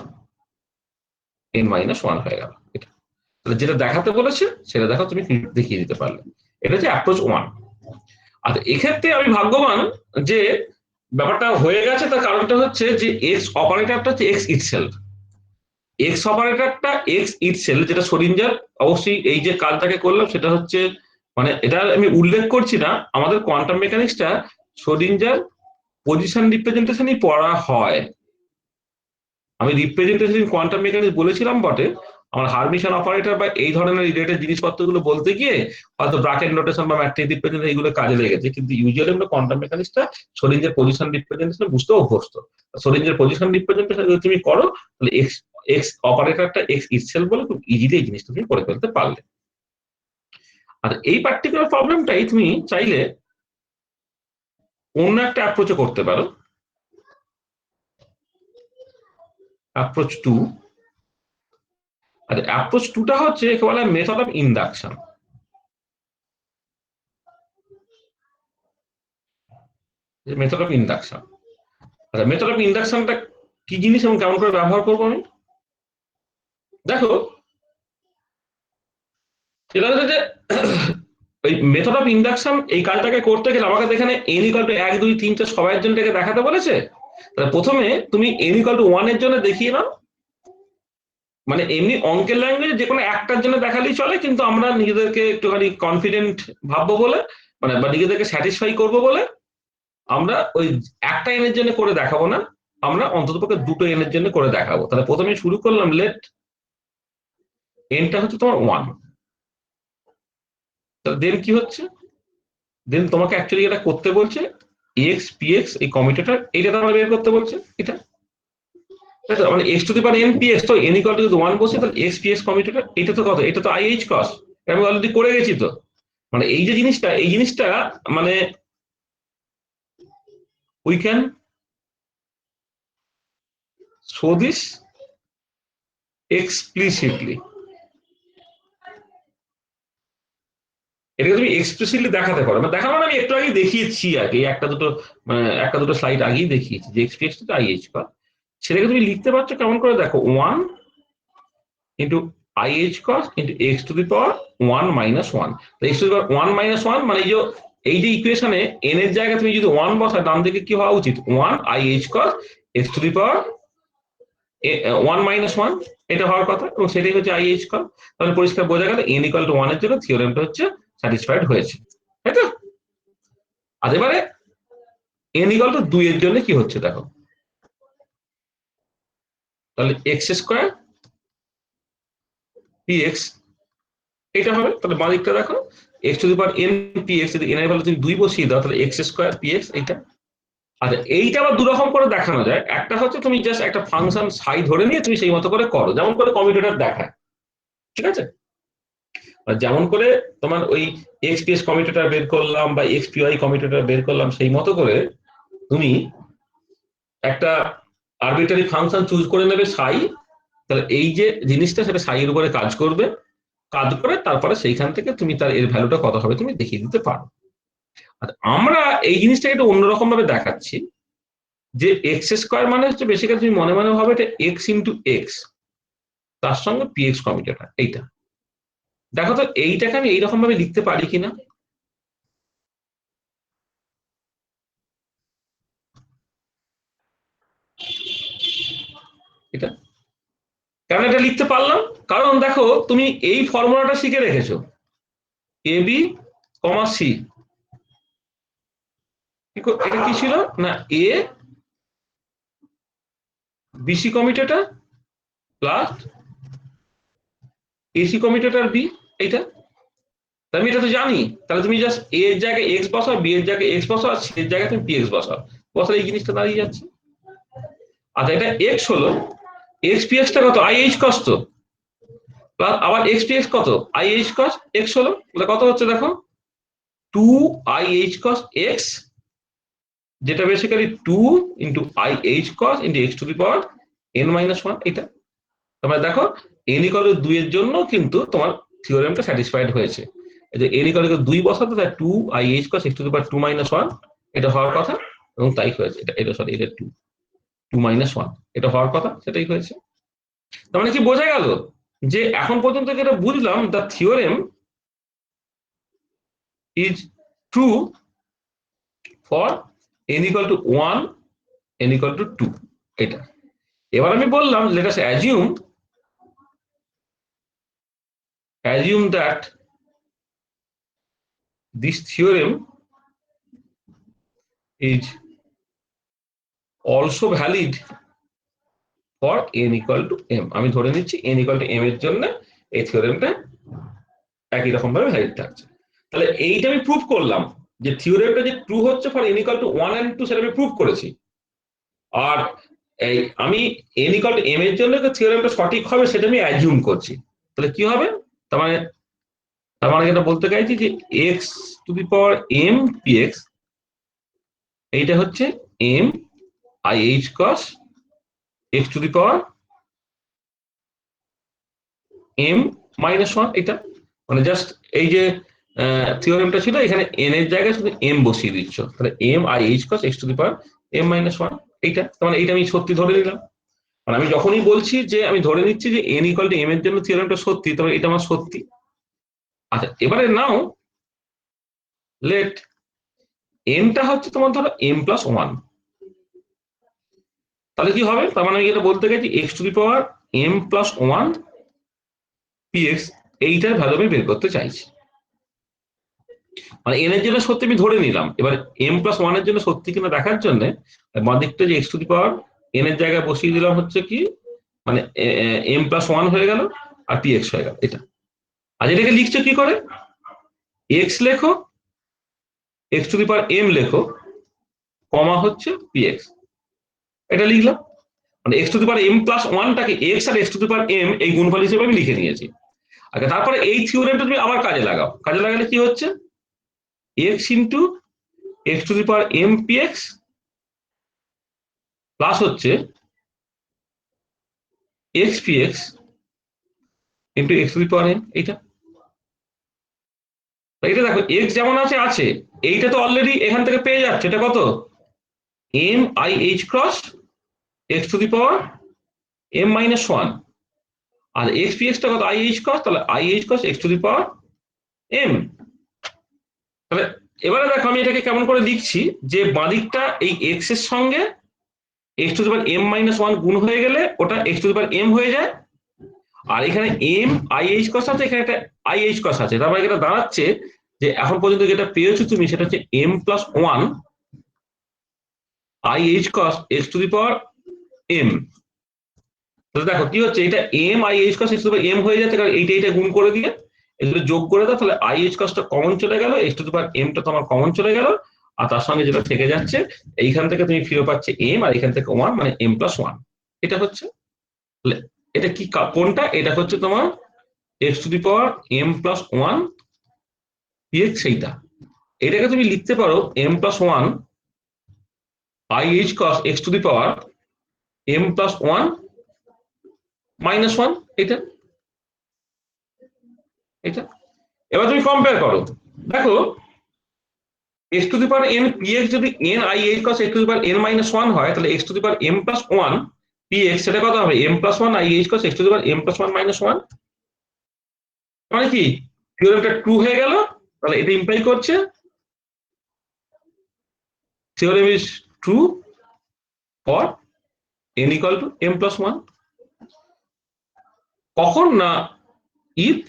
n minus one হয়ে গেল। এটা তাহলে যেটা দেখাতে বলেছে সেটা দেখো তুমি দেখিয়ে দিতে পারলে। এটা হচ্ছে অ্যাপ্রোচ ওয়ান। আর এক্ষেত্রে আমি ভাগ্যবান যে ব্যাপারটা হয়ে গেছে, তার কারণটা হচ্ছে যে এক্স অপারেটরটা হচ্ছে এক্স ইটসেলফ। এক্স অপারেটরটা এক্স ইটসেলফ, যেটা শোরিঞ্জার অবশ্যই এই যে কাজটাকে করলাম সেটা হচ্ছে, মানে এটা আমি উল্লেখ করছি না, আমাদের কোয়ান্টাম মেকানিক্সটা শোরিঞ্জার পজিশন রিপ্রেজেন্টেশনই পড়া হয়। আমি রিপ্রেজেন্টেশন ইন কোয়ান্টাম মেকানিক্স বলেছিলাম বটে, আমার হারমিশন অপারেটর বা এই ধরনের রিলেটেড জিনিসপত্রগুলো বলতে গিয়ে হয়তো ব্রাকেট নোটেশন বা ম্যাট্রিক রিপ্রেজেন্টেশন এইগুলো কাজে লেগেছে, কিন্তু ইউজুয়ালি আমরা কোয়ান্টাম মেকানিক্সটা সরিঞ্জের পজিশন রিপ্রেজেন্টেশন বুঝতে অভ্যস্ত। সরিঞ্জের পজিশন রিপ্রেজেন্টেশন যদি তুমি করো তাহলে এক্স এক্স অপারেটরটা এক্স ইটসেলফ বলে খুব ইজিলি এই জিনিসটা তুমি করে ফেলতে পারলে। আর এই পার্টিকুলার প্রবলেমটাই তুমি চাইলে অন্য একটা অ্যাপ্রোচে করতে পারো, অ্যাপ্রোচ 2। আর অ্যাপ্রোচ 2টা হচ্ছে একে বলা হয় method of induction. Method of induction, আচ্ছা মেথড অফ ইন্ডাকশনটা কি জিনিস এবং কেমন করে ব্যবহার করবো আমি দেখো। সেটা হচ্ছে যে ওই মেথড অফ ইন্ডাকশন এই কাজটাকে করতে গেলে আমাকে এখানে n = 1 2 3 4 সবাইয়ের জন্য এটাকে দেখাতে বলেছে। তাহলে প্রথমে তুমি n = 1 এর জন্য দেখিয়ে নাও, মানে এমনি অঙ্কের ল্যাঙ্গুয়েজে যে কোনো একটার জন্য দেখালেই চলে, কিন্তু আমরা নিজেদেরকে একটুখানি কনফিডেন্ট ভাববো বলে, মানে বা নিজেদেরকে স্যাটিসফাই করবো বলে আমরা ওই একটা n এর জন্য করে দেখাবো না, আমরা অন্ততপক্ষে দুটো n এর জন্য করে দেখাবো। তাহলে প্রথমে শুরু করলাম, লেট nটা হচ্ছে তোমার 1। দেন কি হচ্ছে, দেন তোমাকে অ্যাকচুয়ালি এটা করতে বলছে এক্স পিএক্স এই কমিউটেটর, এইটা তো আমরা বের করতে বলছে এটা, তাই তো? মানে x to the power n PX, তো এন ইকুয়াল টু যদি 1 বসে তাহলে এক্স পিএক্স কমিউটেটর, এটা তো কত, এটা তো আইএইচ কস, আমি অলরেডি করে গেছি তো। মানে এই যে জিনিসটা, এই জিনিসটা মানে we can show this explicitly, এটাকে তুমি এক্সপ্লিসিটলি দেখাতে পারো। মানে দেখানো মানে আমি একটু আগে দেখিয়েছি আর কি, একটা দুটো মানে একটা দুটো স্লাইড আগেই দেখিয়েছি যে এক্স পিএক্স তো আইএইচ কস, সেটাকে তুমি লিখতে পারছো কেমন করে দেখো, 1 into IH cos into x to the power 1 minus 1, তো x to the power 1 minus 1 মানে এই যে ইকুয়েশনে n এর জায়গায় তুমি যদি 1 বসাও ডান দিকে কি হওয়া উচিত, 1 IH cos x to the power 1 minus 1, এটা হওয়ার কথা, এবং সেটাই হচ্ছে IH cos। তাহলে পরিষ্কার বোঝা গেল n equal to 1 এর জন্য থিওরেমটা হচ্ছে স্যাটিসফাইড হয়েছে, তাই তো? আর এবারে n equal to 2 এর জন্য কি হচ্ছে দেখো, তাহলে x স্কয়ার px এটা হবে। তাহলে বাঁ দিকটা দেখো, x to the power n px, যদি n এর ভ্যালু তুমি 2 বসিয়ে দাও তাহলে x স্কয়ার px এইটা। আচ্ছা এইটা আবার দু রকম করে দেখানো যায়, একটা হচ্ছে তুমি জাস্ট একটা ফাংশন সাই ধরে নিয়ে তুমি সেই মতো করে করো, যেমন করে কমিউটেটর দেখায়, ঠিক আছে? আর যেমন করে তোমার ওই এক্স পিএস কমিউটেটর বের করলাম বা এক্স পিওয়াই কমিউটেটর বের করলাম, সেই মতো করে তুমি একটা আরবিটারি ফাংশন চুজ করে নেবে সাই, তাহলে এই যে জিনিসটা সেটা সাই এর উপরে কাজ করবে, কাজ করে তারপরে সেইখান থেকে তুমি তার এর ভ্যালুটা কত হবে তুমি দেখিয়ে দিতে পারো। আর আমরা এই জিনিসটাকে একটু অন্যরকম ভাবে দেখাচ্ছি, যে এক্স স্কোয়ার মানে হচ্ছে বেসিক্যালি তুমি মনে মনে ভাবে এটা এক্স ইন্টু এক্স, তার সঙ্গে পিএক্স কমিউটেটর এইটা। দেখো তো এইটাকে আমি এইরকম ভাবে লিখতে পারি কিনা, এটা কেন এটা লিখতে পারলাম, কারণ দেখো তুমি এই ফর্মুলাটা শিখে রেখেছো, এ বি কমা সি, এটা কি ছিল না, A BC commutator plus AC commutator B, এইটা আমি এটা তো জানি। তাহলে তুমি জাস্ট এ এর জায়গায় এক্স বসাও, বি এর জায়গায় এক্স বসাও, আর সি এর জায়গায় তুমি পিএক্স বসাও, বসালে এই জিনিসটা দাঁড়িয়ে যাচ্ছে। আচ্ছা এটা এক্স হলো, এক্স পিএক্স টা কত, আইএইচ কস, তো প্লাস আবার এক্স পিএক্স কত, আইএইচ কস এক্স হলো, তাহলে কত হচ্ছে দেখো 2 IH cos x, যেটা basically 2 into IH cos into x to the power n minus 1, এটা তোমরা দেখো n ইকুয়াল টু 2 এর জন্য কিন্তু তোমার থিওরেমটা স্যাটিসফাইড হয়েছে। এই যে n ইকুয়াল টু 2 বসাতে, তাই 2 IH cos x to the power 2 minus 1 এটা হওয়ার কথা, এবং তাই হয়েছে। এটা এটা সরি এটা 2 মাইনাস 1 এটা হওয়ার কথা, সেটাই হয়েছে। তার মানে কি বোঝা গেল, যে এখন পর্যন্ত যেটা বুঝলাম, the theorem is true for n equal to 1 n equal to 2, এটা। এবার আমি বললাম let us assume that this theorem is also valid for n equal to m। আমি ধরে নিচ্ছি n ইকুয়াল টু m এর জন্য এই থিওরেমটা একই রকম ভাবে ভ্যালিড থাকছে। তাহলে এইটা আমি প্রুভ করলাম যে থিওরেমটা যে ট্রু হচ্ছে for n equal to 1 and 2, সেটা আমি প্রুভ করেছি। আর এই আমি n ইকুয়াল টু m এর জন্য যে থিওরেমটা সঠিক হবে সেটা আমি অ্যাজিউম করছি। তাহলে কি হবে? তার মানে যেটা বলতে চাইছি যে x to the power m px এইটা হচ্ছে m i h cos x to the power m minus 1। এটা মানে জাস্ট এই যে থিওরেমটা ছিল, এখানে n এর জায়গায় শুধু m বসিয়ে দিচ্ছ, তাহলে m i h cos x to the power m minus 1। এইটা তার মানে এইটা আমি সত্যি ধরে নিলাম। মানে আমি যখনই বলছি যে আমি ধরে নিচ্ছি যে n ইকুয়াল টু m এর জন্য থিওরেমটা সত্যি, তবে এটা আমার সত্যি। আচ্ছা, এবারে নাও লেট m টা হচ্ছে তোমার ধরো m প্লাস 1। তাহলে কি হবে? তার মানে আমি এটা বলতে গেছি x to the power m plus 1 px এইটার ভ্যালু আমি বের করতে চাইছি। মানে n এর জন্য সত্যি আমি ধরে নিলাম, এবার m প্লাস 1 এর জন্য সত্যি কিনা দেখার জন্য বাঁ দিকটা যে x to the power n এর জায়গায় বসিয়ে দিলাম হচ্ছে কি, মানে m প্লাস 1 হয়ে গেল আর px হয়ে গেল এটা। আর এটাকে লিখছো কি করে? x লেখো, x to the power m লেখো, কমা হচ্ছে px, এটা লিখলাম। মানে x to the power m plus 1 টাকে x আর x to the power m এই গুণফল হিসেবে আমি লিখে নিয়েছি। আচ্ছা, তারপরে এই থিওরেমটা তুমি আবার কাজে লাগাও। কাজে লাগালে কি হচ্ছে? x into x to the power m px plus হচ্ছে x px into x to the power m। এইটা এটা দেখো x যেমন আছে আছে, এইটা তো অলরেডি এখান থেকে পেয়ে যাচ্ছে। এটা কত? m i h cross x to the power m minus 1। আর x px টা কত? i h cos, তাহলে i h cos x to the power m। তাহলে এবারে দেখো আমি এটাকে কেমন করে লিখছি, যে বাঁদিকটা এই x এর সঙ্গে x to the power m minus 1 গুণ হয়ে গেলে ওটা x to the power m হয়ে যায়। আর এখানে m i h cos আছে, এখানে একটা i h cos আছে। তারপরে এটা দাঁড়াচ্ছে যে এখন পর্যন্ত যেটা পেয়েছো তুমি সেটা হচ্ছে m plus 1 i h cos x to the power m। তাহলে দেখো কি হচ্ছে, এটা m i h cos x to the power m হয়ে যাচ্ছে, কারণ এইটা গুণ করে দিয়ে এগুলো যোগ করে দাও, তাহলে i h cos টা কমন চলে গেল, x to the power m টা তোমার কমন চলে গেল। আর তার সঙ্গে যেটা থেকে যাচ্ছে এইখান থেকে তুমি ফিরে পাচ্ছে m, আর এখান থেকে 1, মানে m প্লাস 1। এটা হচ্ছে, এটা কি কোনটা? এটা হচ্ছে তোমার x to the power m plus 1 px সেইটা। এটাকে তুমি লিখতে পারো m plus 1 i h cos x to the power m plus 1 minus 1। এটা এটা এবার তুমি কম্পেয়ার করো, দেখো x to the power n px যদি n i h cos x to the power n minus 1 হয়, তাহলে x to the power m plus 1 px সেটা কত হবে? m plus 1 i h cos x to the power m plus 1 minus 1। মানে কি থিওরেমটা true হয়ে গেল। তাহলে এটা ইমপ্লাই করছে theorem is true for n equal to m plus 1। কখন না? if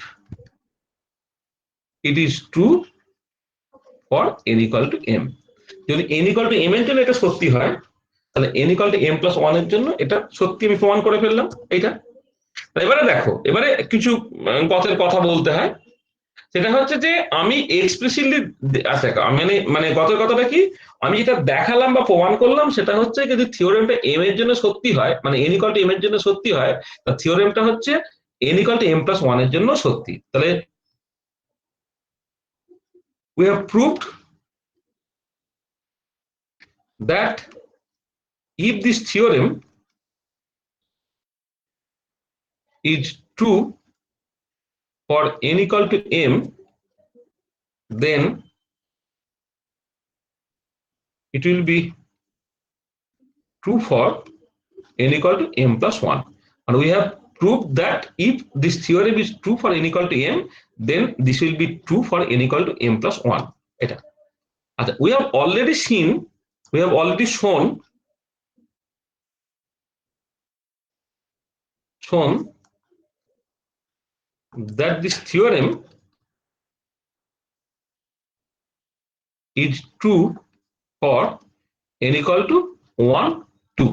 it is true for n equal to m। যদি n equal to m এর জন্য এটা সত্যি হয়, তাহলে n equal to m plus 1 এর জন্য এটা সত্যি আমি প্রমাণ করে ফেললাম এইটা। এবারে দেখো, এবারে কিছু গতের কথা বলতে হয়। সেটা হচ্ছে যে আমি এক্সপ্লিসিটলি, আচ্ছা মানে গতের কথাটা কি, আমি যেটা দেখালাম বা প্রমাণ করলাম সেটা হচ্ছে যদি থিওরেমটা m এর জন্য সত্যি হয়, মানে n equal to m এর জন্য সত্যি হয়, তা থিওরেমটা হচ্ছে n equal to m plus 1 এর জন্য সত্যি। তাহলে we have proved that if this theorem is true for n equal to m, then it will be true for n equal to m plus 1. And we have proved that if this theorem is true for n equal to m, then this will be true for n equal to m plus 1. এটা আচ্ছা, we have already shown that this theorem is true for n equal to 1, 2.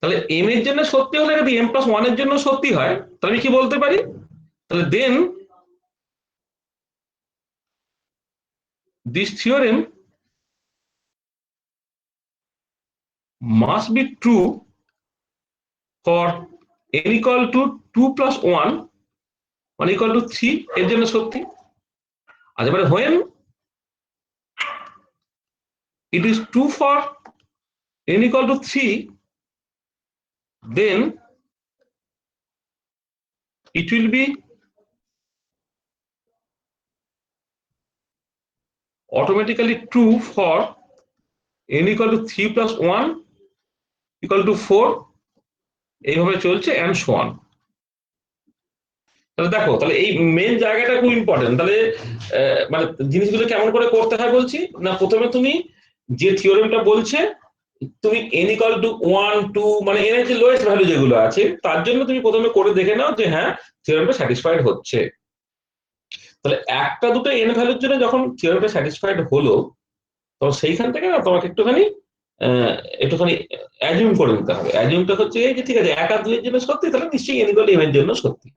তাহলে M এর জন্য সত্যি হলে যদি M plus one এর জন্য সত্যি হয়, তাহলে আমি কি বলতে পারি, তাহলে then this theorem must be true for n equal to 2 plus 1 1 equal to 3 এর জন্য সত্যি। আচ্ছা, এবারে when it is true for n equal to 3, then it will be automatically true for n equal to 3 plus 1 equal to 4, এইভাবে চলছে and so on। তাহলে দেখো, তাহলে এই মেন জায়গাটা খুব ইম্পর্টেন্ট। তাহলে মানে জিনিসগুলো কেমন করে করতে হয় বলছি না, প্রথমে তুমি যে থিওরেমটা বলছে, তুমি n equal to 1 2 মানে n এর যে লোয়েস্ট ভ্যালু যেগুলো আছে তার জন্য তুমি প্রথমে করে দেখে নাও যে হ্যাঁ থিওরেমটা স্যাটিসফাইড হচ্ছে। তাহলে একটা দুটো n ভ্যালুর জন্য যখন থিওরেমটা স্যাটিসফাইড হলো, তখন সেইখান থেকে না তোমাকে একটুখানি একটুখানি অ্যাজিউম করে নিতে হবে। অ্যাজিউমটা হচ্ছে এই যে ঠিক আছে 1 আর 2 এর জন্য সত্যি, তাহলে নিশ্চয়ই n equal to m এর জন্য সত্যি।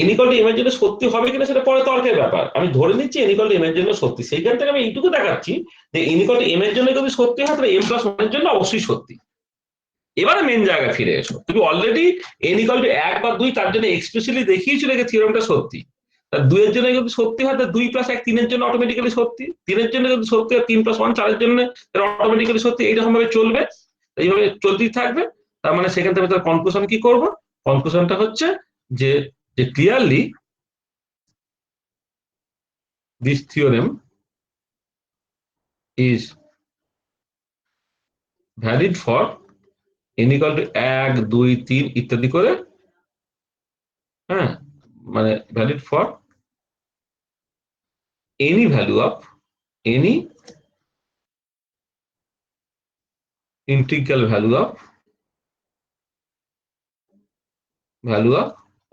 n equal to m এর জন্য সত্যি হবে কিনা সেটা পরে তর্কের ব্যাপার, আমি ধরে নিচ্ছি n equal to m এর জন্য সত্যি। সেইখান থেকে আমি এইটুকু দেখাচ্ছি যে n equal to m এর জন্য যদি সত্যি হয় তাহলে m প্লাস 1 এর জন্য অবশ্যই সত্যি। এবারে মেন জায়গায় ফিরে এসো, তুমি অলরেডি n equal to 1 বা 2 তার জন্য এক্সপ্রেসলি দেখিয়েছিলে যে থিওরেমটা সত্যি। তার 2 এর জন্য যদি সত্যি হয় তাহলে 2 প্লাস 1 3 এর জন্য অটোমেটিক্যালি সত্যি, 3 এর জন্য যদি সত্যি হয় 3 প্লাস 1 4 এর জন্য অটোমেটিক্যালি সত্যি। এইরকম ভাবে চলবে, এইভাবে চলতেই থাকবে। তার মানে সেখান থেকে তার কনক্লুশন কি করবো, কনক্লুশনটা হচ্ছে যে যে clearly this theorem is valid for n equal to 1 2 3 ইত্যাদি করে, হ্যাঁ মানে valid for any value of any integral value of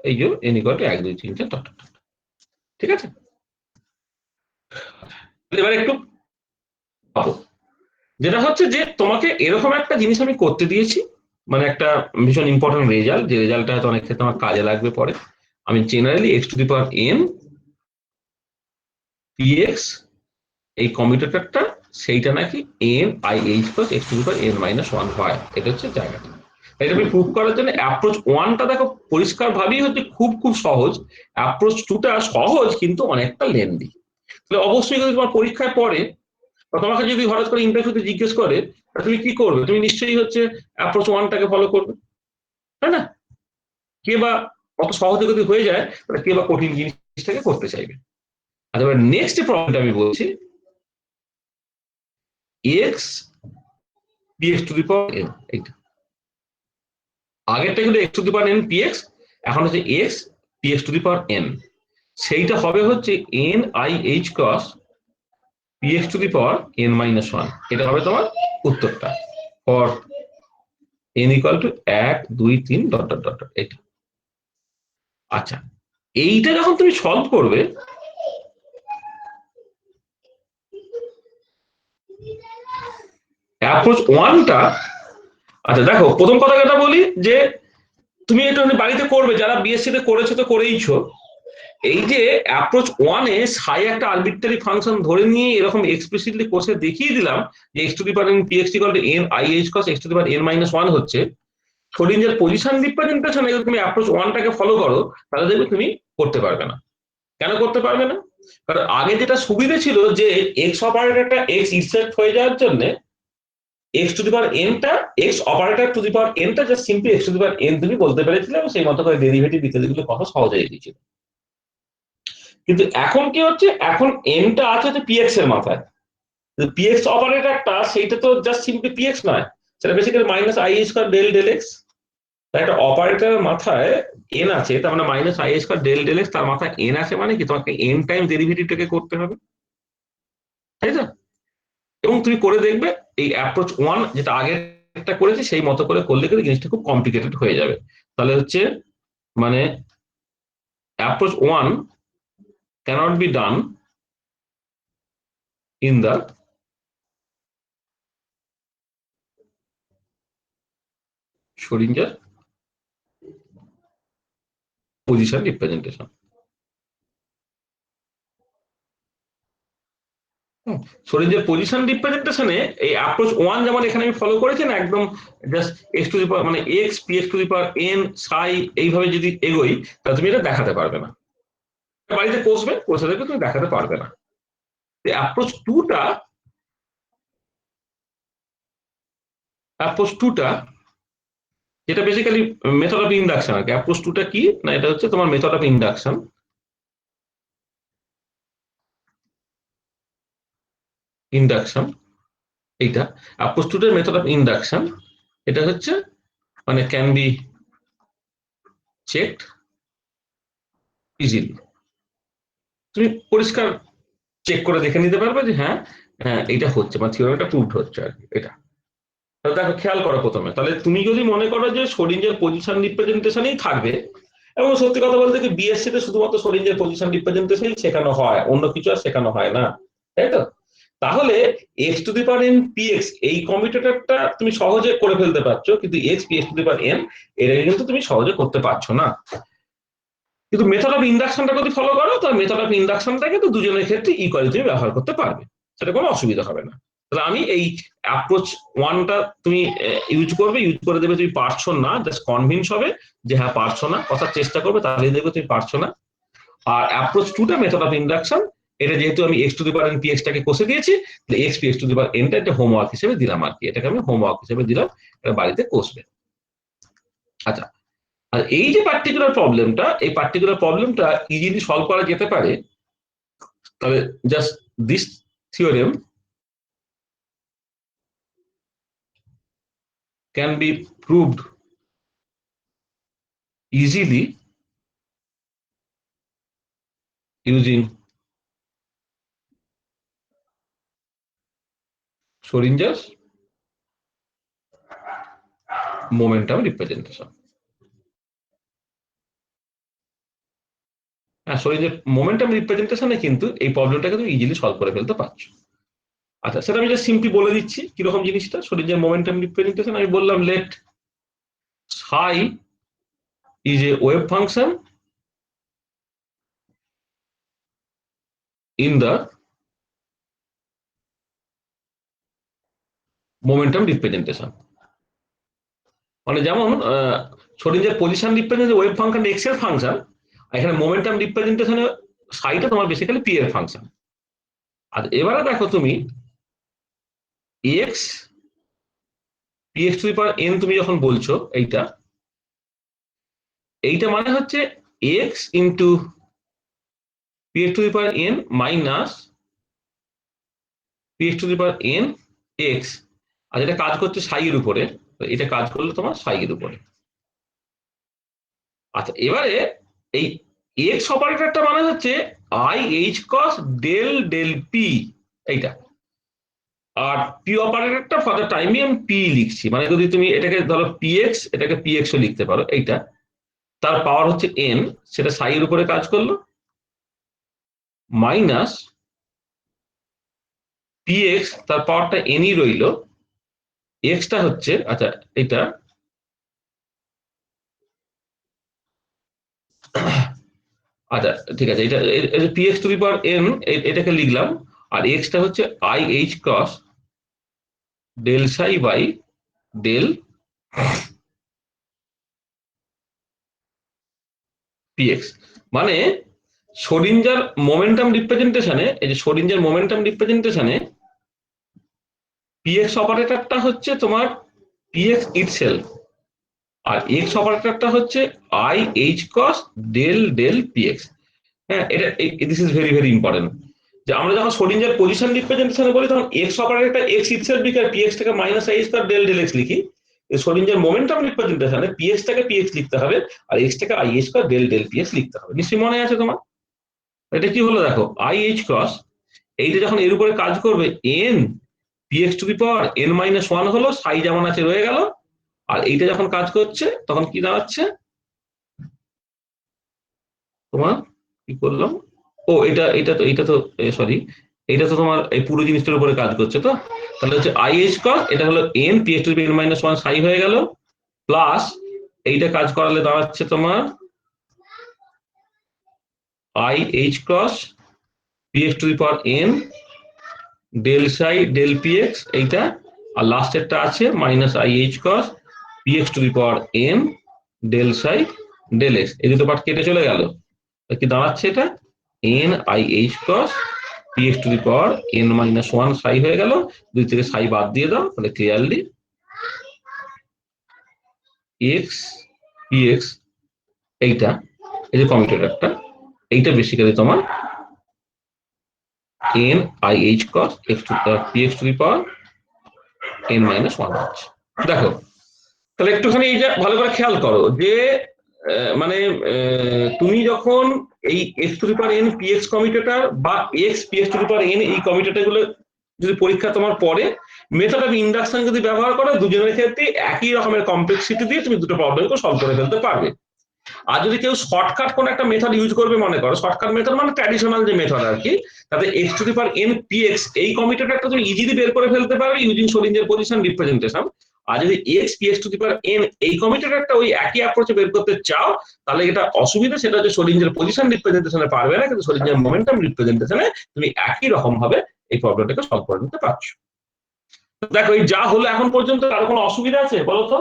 এই যে n equal to 1 2 3 4 ঠিক আছে। এবার একটু পাবো, যেটা হচ্ছে যে তোমাকে এরকম একটা জিনিস আমি করতে দিয়েছি, মানে একটা ভীষণ ইম্পর্টেন্ট রেজাল্ট, যে রেজাল্টটা হয়তো অনেক ক্ষেত্রে আমার কাজে লাগবে পরে। আমি generally x to the power n px এই কমিউটেটরটা সেইটা নাকি n i h plus x to the power n minus 1 হয়। এটা হচ্ছে জায়গাটা। এটা আমি প্রুভ করার জন্য অ্যাপ্রোচ 1টা দেখো পরিষ্কার ভাবেই হচ্ছে খুব খুব সহজ, অ্যাপ্রোচ 2টা সহজ কিন্তু অনেকটা লেন্দি। তাহলে অবশ্যই যদি তোমার পরীক্ষায় পড়ে বা তোমাকে যদি হঠাৎ করে ইন্টারভিউতে জিজ্ঞেস করে তুমি কি করবে, তুমি নিশ্চয়ই হচ্ছে অ্যাপ্রোচ 1টাকে ফলো করবে, তাই না? কে বা অত সহজে যদি হয়ে যায় তাহলে কে বা কঠিন জিনিসটাকে করতে চাইবে। আচ্ছা, এবার নেক্সট প্রবলেমটা আমি বলছি, x px two the power n, এইটা আগেরটা কিন্তু x to the power n px, এখন হচ্ছে x px two the power n, সেইটা হবে হচ্ছে n i h cross px two the power n minus 1। এটা হবে তোমার উত্তরটা for n equal to 1 2 3 dot dot dot এটা। আচ্ছা, এইটা যখন তুমি সলভ করবে, অ্যাপ্রোচ 1টা, আচ্ছা দেখো প্রথম কথা বলি যে তুমি এটা বাড়িতে করবে, যারা বিএসসি তে করেছো তো করেইছো। এই যে অ্যাপ্রোচ 1-এ সাই একটা আরবিট্রারি ফাংশন ধরে নিয়ে এরকম এক্সপ্লিসিটলি কোর্সে দেখিয়ে দিলাম যে x to the power n px equal to n i h cos x to the power n minus 1 হচ্ছে। স্ক্রোডিঞ্জার পজিশন রিপ্রেজেন্টেশনে যদি তুমি অ্যাপ্রোচ 1টাকে ফলো করো তাহলে দেখবে তুমি করতে পারবে না। কেন করতে পারবে না? কারণ আগে যেটা সুবিধা ছিল যে এক্স অপারেটরটা এক্স ইনসেপ্ট হয়ে যাওয়ার জন্য x টু দি পাওয়ার nটা x operator to the power nটা just simply x to the power n তুমি বলতে পেরেছিলে এবং সেই মতো করে ডেরিভেটিভ ইত্যাদিগুলো কত সহজ হয়ে গিয়েছিল। কিন্তু এখন কি হচ্ছে, এখন nটা আছে হচ্ছে px এর মাথায়, px অপারেটরটা সেইটা তো জাস্ট সিম্পলি px নয়, সেটা basically minus i square del del x। তাই একটা অপারেটরের মাথায় n আছে, তার মানে minus i square del del x, তার মাথায় n আছে মানে কি তোমাকে n টাইম ডেরিভেটিভটাকে করতে হবে, তাই তো? এবং তুমি করে দেখবে এই অ্যাপ্রোচ 1 যেটা আগেরটা করেছি সেই মতো করে করলে কিন্তু জিনিসটা খুব কমপ্লিকেটেড হয়ে যাবে। তাহলে হচ্ছে মানে approach 1 cannot be done in the Schrödinger position representation. Schrödinger position রিপ্রেজেন্টেশনে এই অ্যাপ্রোচ 1 যেমন এখানে আমি ফলো করেছি না, একদম জাস্ট এক্স টু দি পাওয়ার মানে x P x to the power n সাই এইভাবে যদি এগোই তাহলে তুমি এটা দেখাতে পারবে না, বাড়িতে কষবে, কষে দেখবে তুমি দেখাতে পারবে না। অ্যাপ্রোচ টুটা যেটা বেসিক্যালি মেথড অফ ইন্ডাকশন আর কি। অ্যাপ্রোচ টুটা কি না, এটা হচ্ছে তোমার মেথড অফ ইন্ডাকশন। এইটা অ্যাপ্রোচ টুটার মেথড অফ ইন্ডাকশন। এটা হচ্ছে মানে ক্যান বি চেকড ইজিলি, তুমি পরিষ্কার চেক করে দেখে নিতে পারবে যে হ্যাঁ হ্যাঁ এটা হচ্ছে, মানে থিওরিটা প্রুভড হচ্ছে আর কি। এটা তাহলে দেখো খেয়াল করো প্রথমে, তাহলে তুমি যদি মনে করো যে Schrödinger পজিশন রিপ্রেজেন্টেশনই থাকবে, এবং সত্যি কথা বলতে কি বিএসসি তে শুধুমাত্র Schrödinger পজিশন রিপ্রেজেন্টেশনই শেখানো হয়, অন্য কিছু আর শেখানো হয় না, তাই তো? তাহলে x to the power n p x এই কমিউটেটরটা তুমি সহজে করে ফেলতে পারছো, কিন্তু x P x to the power n এটাকে কিন্তু তুমি সহজে করতে পারছো না। কিন্তু মেথড অফ ইন্ডাকশনটা যদি ফলো করো তাহলে মেথড অফ ইন্ডাকশনটা কিন্তু দুজনের ক্ষেত্রে ইকুয়ালি তুমি ব্যবহার করতে পারবে, সেটা কোনো অসুবিধা হবে না। তাহলে আমি এই অ্যাপ্রোচ 1টা তুমি ইউজ করে দেবে তুমি পারছো না, জাস্ট কনভিন্স হবে যে হ্যাঁ পারছো না, কথার চেষ্টা করবে, তাহলেই দেখবে তুমি পারছো না। আর অ্যাপ্রোচ 2টা মেথড অফ ইন্ডাকশন, এটা যেহেতু আমি x to the power n p এক্সটাকে কষে দিয়েছি, x P x to the power এনটা একটা হোমওয়ার্ক হিসেবে দিলাম আর কি, এটাকে আমি হোমওয়ার্ক হিসেবে দিলাম, এটা বাড়িতে কষবে। আচ্ছা, আর এই যে এই পার্টিকুলার প্রবলেমটা ইজিলি সলভ করা যেতে পারে, তাহলে just this theorem can be proved easily using Schrodinger's momentum representation। হ্যাঁ, Schrödinger momentum representation এ কিন্তু এই প্রবলেমটাকে তুমি ইজিলি সলভ করে ফেলতে পারছো। আচ্ছা, সেটা আমি জাস্ট সিম্পলি বলে দিচ্ছি কিরকম জিনিসটা। Schrödinger momentum representation আমি বললাম let psi is a wave function in the momentum representation। মানে যেমন Schrödinger position representation wave function x এর ফাংশন, এখানে মোমেন্টাম রিপ্রেজেন্টেশনে সাইটা তোমার বেসিক্যালি পি এর ফাংশন। আর এবারে দেখো তুমি x P x to the power n তুমি যখন বলছো এইটা মানে হচ্ছে x into p x to the power n minus p x to the power n x, আর এটা কাজ করছে সাই এর উপরে, এটা কাজ করলো তোমার সাই এর উপরে। আচ্ছা, এবারে এই এক্স অপারেটরটা মানে হচ্ছে i h cross del del p এইটা, আর পি অপারেটরটা ফর দ্য টাইমে আমি পি লিখছি, মানে যদি তুমি এটাকে ধরো পি এক্স, এটাকে পি এক্স ও লিখতে পারো, এইটা তার পাওয়ার হচ্ছে এন, সেটা সাই এর উপরে কাজ করলো, মাইনাস পি এক্স তার পাওয়ারটা এনই রইলো, এক্সটা হচ্ছে আচ্ছা এটা আচ্ছা ঠিক আছে, এটা p x to the power n এটাকে লিখলাম, আর এক্সটা হচ্ছে i h cross del psi by del px. মানে Schrödinger মোমেন্টাম রিপ্রেজেন্টেশনে, এই যে Schrödinger মোমেন্টাম রিপ্রেজেন্টেশনে পিএক্স অপারেটরটা হচ্ছে তোমার পিএক্স ইটসেলফ, আর এক্স অপারেটরটা হচ্ছে i h cross del del px. হ্যাঁ, এটা this is very very important, যে আমরা যখন Schrödinger পজিশন রিপ্রেজেন্টেশনে বলি তখন এক্স অপারেটরটা এক্স ইটসেলফ লিখি আর পিএক্স টাকে minus i square del del x লিখি। Schrödinger মোমেন্টাম রিপ্রেজেন্টেশনে পিএক্স টাকে পিএক্স লিখতে হবে আর এক্স টাকে i h square del del px লিখতে হবে। নিশ্চয়ই মনে আছে তোমার? এটা কি হলো দেখো, আই এইচ ক্রস এইটা যখন এর উপরে কাজ করবে N px to the power n minus one হলো, সাই যেমন আছে রয়ে গেল, আর এইটা যখন কাজ করছে তখন কি দাঁড়াচ্ছে তোমার, কি করলাম, ও এটা তো সরি, এটা তো তোমার এই পুরো জিনিসটার উপরে কাজ করছে, তো তাহলে হচ্ছে আই এইচ কস এটা হলো n px to the power n minus one psi হয়ে গেল, প্লাস এইটা কাজ করালে দাঁড়াচ্ছে তোমার i h cross px to the power n del psi del px এইটা, আর লাস্টেরটা আছে minus i h cross px to the power n del psi del x. এই দুটো পার্ট কেটে চলে গেল, কি দাঁড়াচ্ছে এটা n i h cross px to the power n minus one psi হয়ে গেল। দুই থেকে সাই বাদ দিয়ে দাও, তাহলে ক্লিয়ারলি এক্স পিএক্স এইটা, এই যে কমিউটেটরটা, এইটা বেসিক্যালি তোমার n i h cross x to px to the power n minus one হচ্ছে। দেখো তাহলে একটুখানি এইটা ভালো করে খেয়াল করো যে মানে তুমি যখন এই x to the power n p x commutator বা x p x to the power n এই কমিউটেটর গুলো যদি পরীক্ষা তোমার পরে মেথড অফ ইন্ডাকশন যদি ব্যবহার করো, দুজনের ক্ষেত্রে একই রকমের কমপ্লেক্সিটি দিয়ে তুমি দুটো প্রবলেমকে সলভ করে ফেলতে পারবে। আর যদি কেউ শর্টকাট কোন একটা মেথড ইউজ করবে মনে করো, শর্টকাট মেথড মানে ট্র্যাডিশনাল যে মেথড আর কি, তাতে x to the power n PX এই কমিউটেটরটা তুমি ইজিলি বের করে ফেলতে পারবে ইউজিং সোলিঞ্জার পজিশন রিপ্রেজেন্টেশন। আর যদি x p x to the power n এই কমিউটেটরটা ওই একই অ্যাপ্রোচে বের করতে চাও, তাহলে এটা অসুবিধা, সেটা হচ্ছে সোলিঞ্জার পজিশন রিপ্রেজেন্টেশনে পারবে না, কিন্তু সোলিঞ্জার মোমেন্টাম রিপ্রেজেন্টেশনে তুমি একই রকম ভাবে এই প্রবলেমটাকে সলভ করে নিতে পারছো। দেখো এই যা হলো এখন পর্যন্ত কারো কোনো অসুবিধা আছে বলো তো?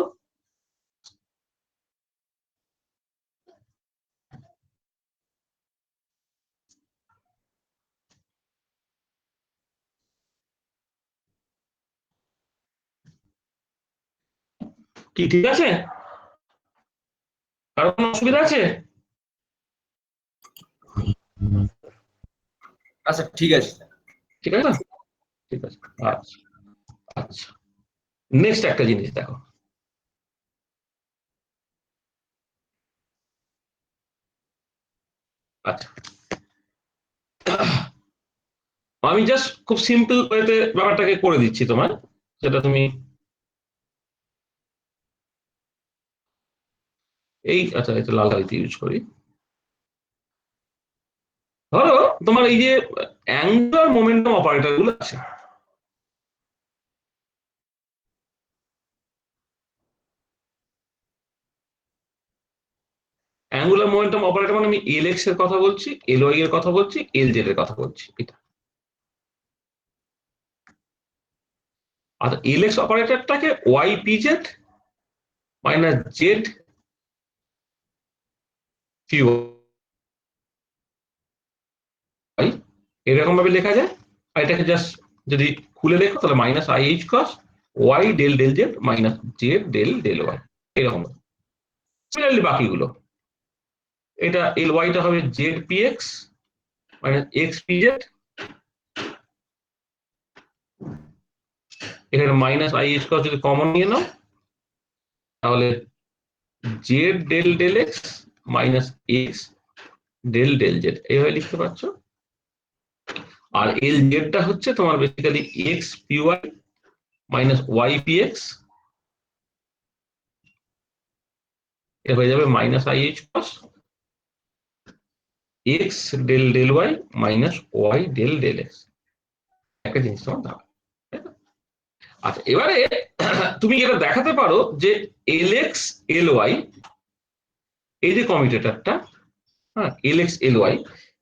কি ঠিক আছে? কারো কোনো অসুবিধা আছে? আচ্ছা ঠিক আছে। ঠিক আছে, ঠিক আছে, আচ্ছা আচ্ছা। নেক্সট একটা জিনিস দেখো, আচ্ছা আমি জাস্ট খুব সিম্পল ওয়েতে ব্যাপারটাকে করে দিচ্ছি তোমার, সেটা তুমি এই, আচ্ছা এটা লাল কালিতে ইউজ করি। ধরো তোমার এই যে অ্যাঙ্গুলার মোমেন্টাম অপারেটর গুলো আছে, অ্যাঙ্গুলার মোমেন্টাম অপারেটর মানে আমি এল এক্স এর কথা বলছি, এল ওয়াই এর কথা বলছি, এল জেড এর কথা বলছি। এটা আর এল এক্স অপারেটরটাকে y p z minus z p y এরকম ভাবে লেখা যায়। আর এটাকে জাস্ট যদি খুলে লেখো তাহলে minus i h cross y del del z minus z del del y এরকম। সিমিলারলি বাকিগুলো, এটা এল ওয়াইটা হবে z p x minus x p z, এখানে মাইনাস আই এইচ কস যদি কমন নিয়ে নাও তাহলে z del del x minus x del del z এইভাবে লিখতে পারছো। আর এল জেডটা হচ্ছে তোমার basically x P y minus y p x, এ হয়ে যাবে minus i h cross x del del y minus y del del x. একটা জিনিস তোমার দাঁড়াবে। আচ্ছা এবারে তুমি এটা দেখাতে পারো যে এল এক্স এল ওয়াই এই যে কমিউটেটরটা, হ্যাঁ এল এক্স এল ওয়াই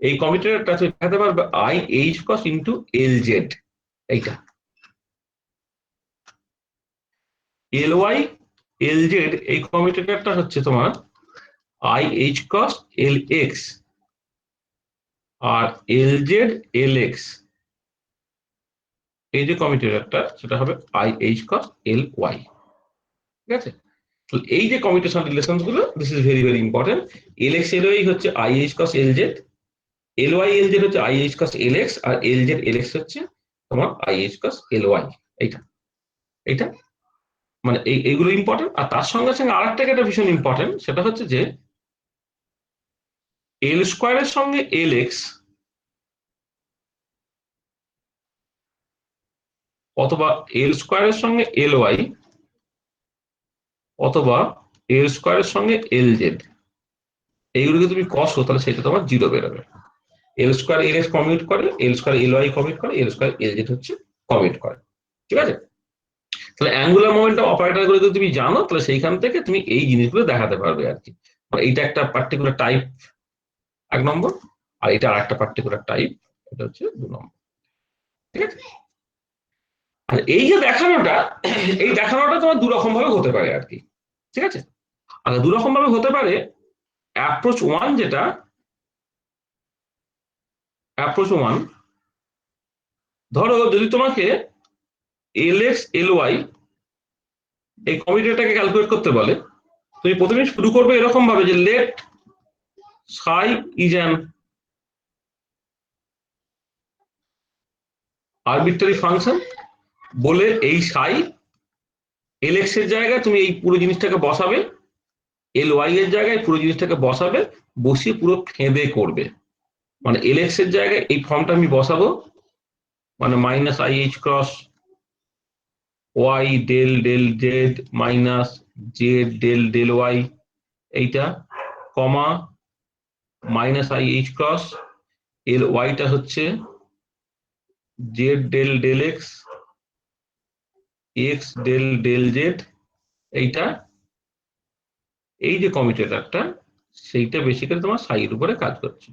এই কমিউটেটরটা তুমি দেখাতে পারবে i h cross into L z. এইটা এল ওয়াই এল জেড এই কমিউটেটরটা হচ্ছে তোমার i h cross L x, আর এল জেড এল এক্স এই যে কমিউটেটরটা সেটা হবে i h cross L y. ঠিক আছে, এই যে কমিউটেশন রিলেশন গুলো, this is very very important. L x L y হচ্ছে i h cross L z, L y L z হচ্ছে i h cross L x, আর এল জেড এল x হচ্ছে তোমার i h cross L y. এইটা এইটা মানে এইগুলো ইম্পর্টেন্ট। আর তার সঙ্গে সঙ্গে আরেকটা একটা ভীষণ ইম্পর্টেন্ট, সেটা হচ্ছে যে এল স্কোয়ারের সঙ্গে এল এক্স অথবা এল স্কোয়ারের সঙ্গে এল ওয়াই অথবা এল স্কোয়ারের সঙ্গে এল জেড, এইগুলোকে তুমি কষো তাহলে সেটা তোমার জিরো বেরোবে। এল স্কোয়ার এল এক্স কমিউট করে, এল স্কোয়ার এল ওয়াই কমিউট করে, এল স্কোয়ার এল জেড হচ্ছে কমিউট করে। ঠিক আছে, তাহলে অ্যাঙ্গুলার মোমেন্টাম অপারেটর গুলো যদি তুমি জানো তাহলে সেইখান থেকে তুমি এই জিনিসগুলো দেখাতে পারবে আর কি। এইটা একটা পার্টিকুলার টাইপ 1 নম্বর, আর এটা আর একটা পার্টিকুলার টাইপ, এটা হচ্ছে 2 নম্বর। ঠিক আছে, আর এই যে দেখানোটা, এই দেখানোটা তোমার 2 রকম ভাবে হতে পারে আর কি। ঠিক আছে, আর 2 রকম ভাবে হতে পারে। অ্যাপ্রোচ 1 যেটা, অ্যাপ্রোচ 1 ধরো যদি তোমাকে এলএক্স এলওয়াই এই কমিউটেটাকে ক্যালকুলেট করতে বলে, তুমি প্রথমে শুরু করবে এরকম ভাবে যে let psi is an arbitrary function, বলে এই সাই এলএক্স এর জায়গায় তুমি এই পুরো জিনিসটাকে বসাবে, এল ওয়াই এর জায়গায় পুরো জিনিসটাকে বসাবে, বসিয়ে পুরো ফেঁদে করবে। মানে এলএক্স এর জায়গায় এই ফর্মটা আমি বসাবো, মানে minus i h cross y del del z minus z del del y, এইটা comma minus i h cross L ওয়াইটা হচ্ছে z del del x x del del z, এইটা এই যে কমিউটেটরটা সেইটা বেসিক্যালি তোমার সাইয়ের উপরে কাজ করছে।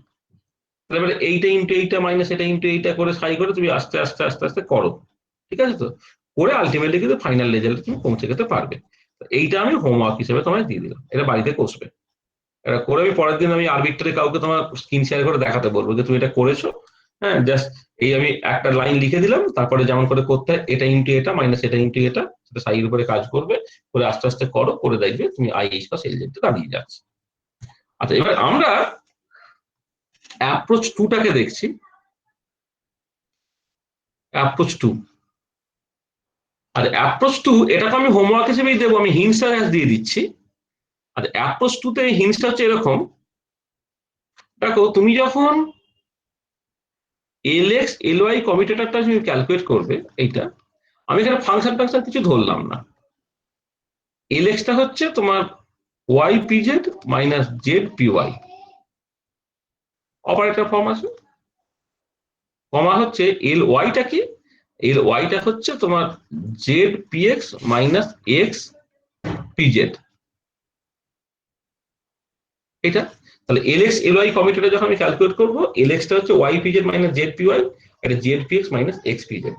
তাহলে এইটা ইন্টু এইটা মাইনাস এটা ইন্টু এইটা করে সাই করে তুমি আস্তে আস্তে আস্তে আস্তে করো। ঠিক আছে, তো করে আলটিমেটলি কিন্তু ফাইনাল রেজাল্টে তুমি পৌঁছে যেতে পারবে। এইটা আমি হোমওয়ার্ক হিসেবে তোমায় দিয়ে দিলাম, এটা বাড়িতে করবে। এটা করে আমি পরের দিন আমি আরবিট্রারি কাউকে তোমার স্ক্রিন শেয়ার করে দেখাতে বলবো যে তুমি এটা করেছো। হ্যাঁ, জাস্ট এই আমি একটা লাইন লিখে দিলাম, তারপরে যেমন করে করতে হয় এটা ইন্টু এটা মাইনাস এটা ইন্টু এটা, সেটা সাইয়ের উপরে কাজ করবে, করে আস্তে আস্তে করো, করে দেখবে তুমি আইএইচ বা এলজেড দাঁড়িয়ে যাচ্ছে। আচ্ছা, এবার আমরা অ্যাপ্রোচ 2টাকে দেখছি। অ্যাপ্রোচ 2, আর অ্যাপ্রোচ 2 এটাকে আমি হোমওয়ার্ক হিসেবেই দেবো, আমি হিন্টসটা দিয়ে দিচ্ছি। আর অ্যাপ্রোচ 2তে হিন্টসটা হচ্ছে এরকম, দেখো তুমি যখন এলএক্স এলওয়াই কমিউটেটরটা তুমি ক্যালকুলেট করবে, এইটা আমি এখানে ফাংশন টাংশন কিছু ধরলাম না। এলএক্সটা হচ্ছে তোমার y PZ minus z py, operator form আছে। কমা হচ্ছে এল ওয়াইটা কি, এল ওয়াইটা হচ্ছে তোমার Z p x minus x PZ, এটা। তাহলে এলএক্স এলওয়াই কমিউটেটর যখন আমি ক্যালকুলেট করবো, এলএক্সটা হচ্ছে y PZ minus z p y, এটা z p x minus x p z.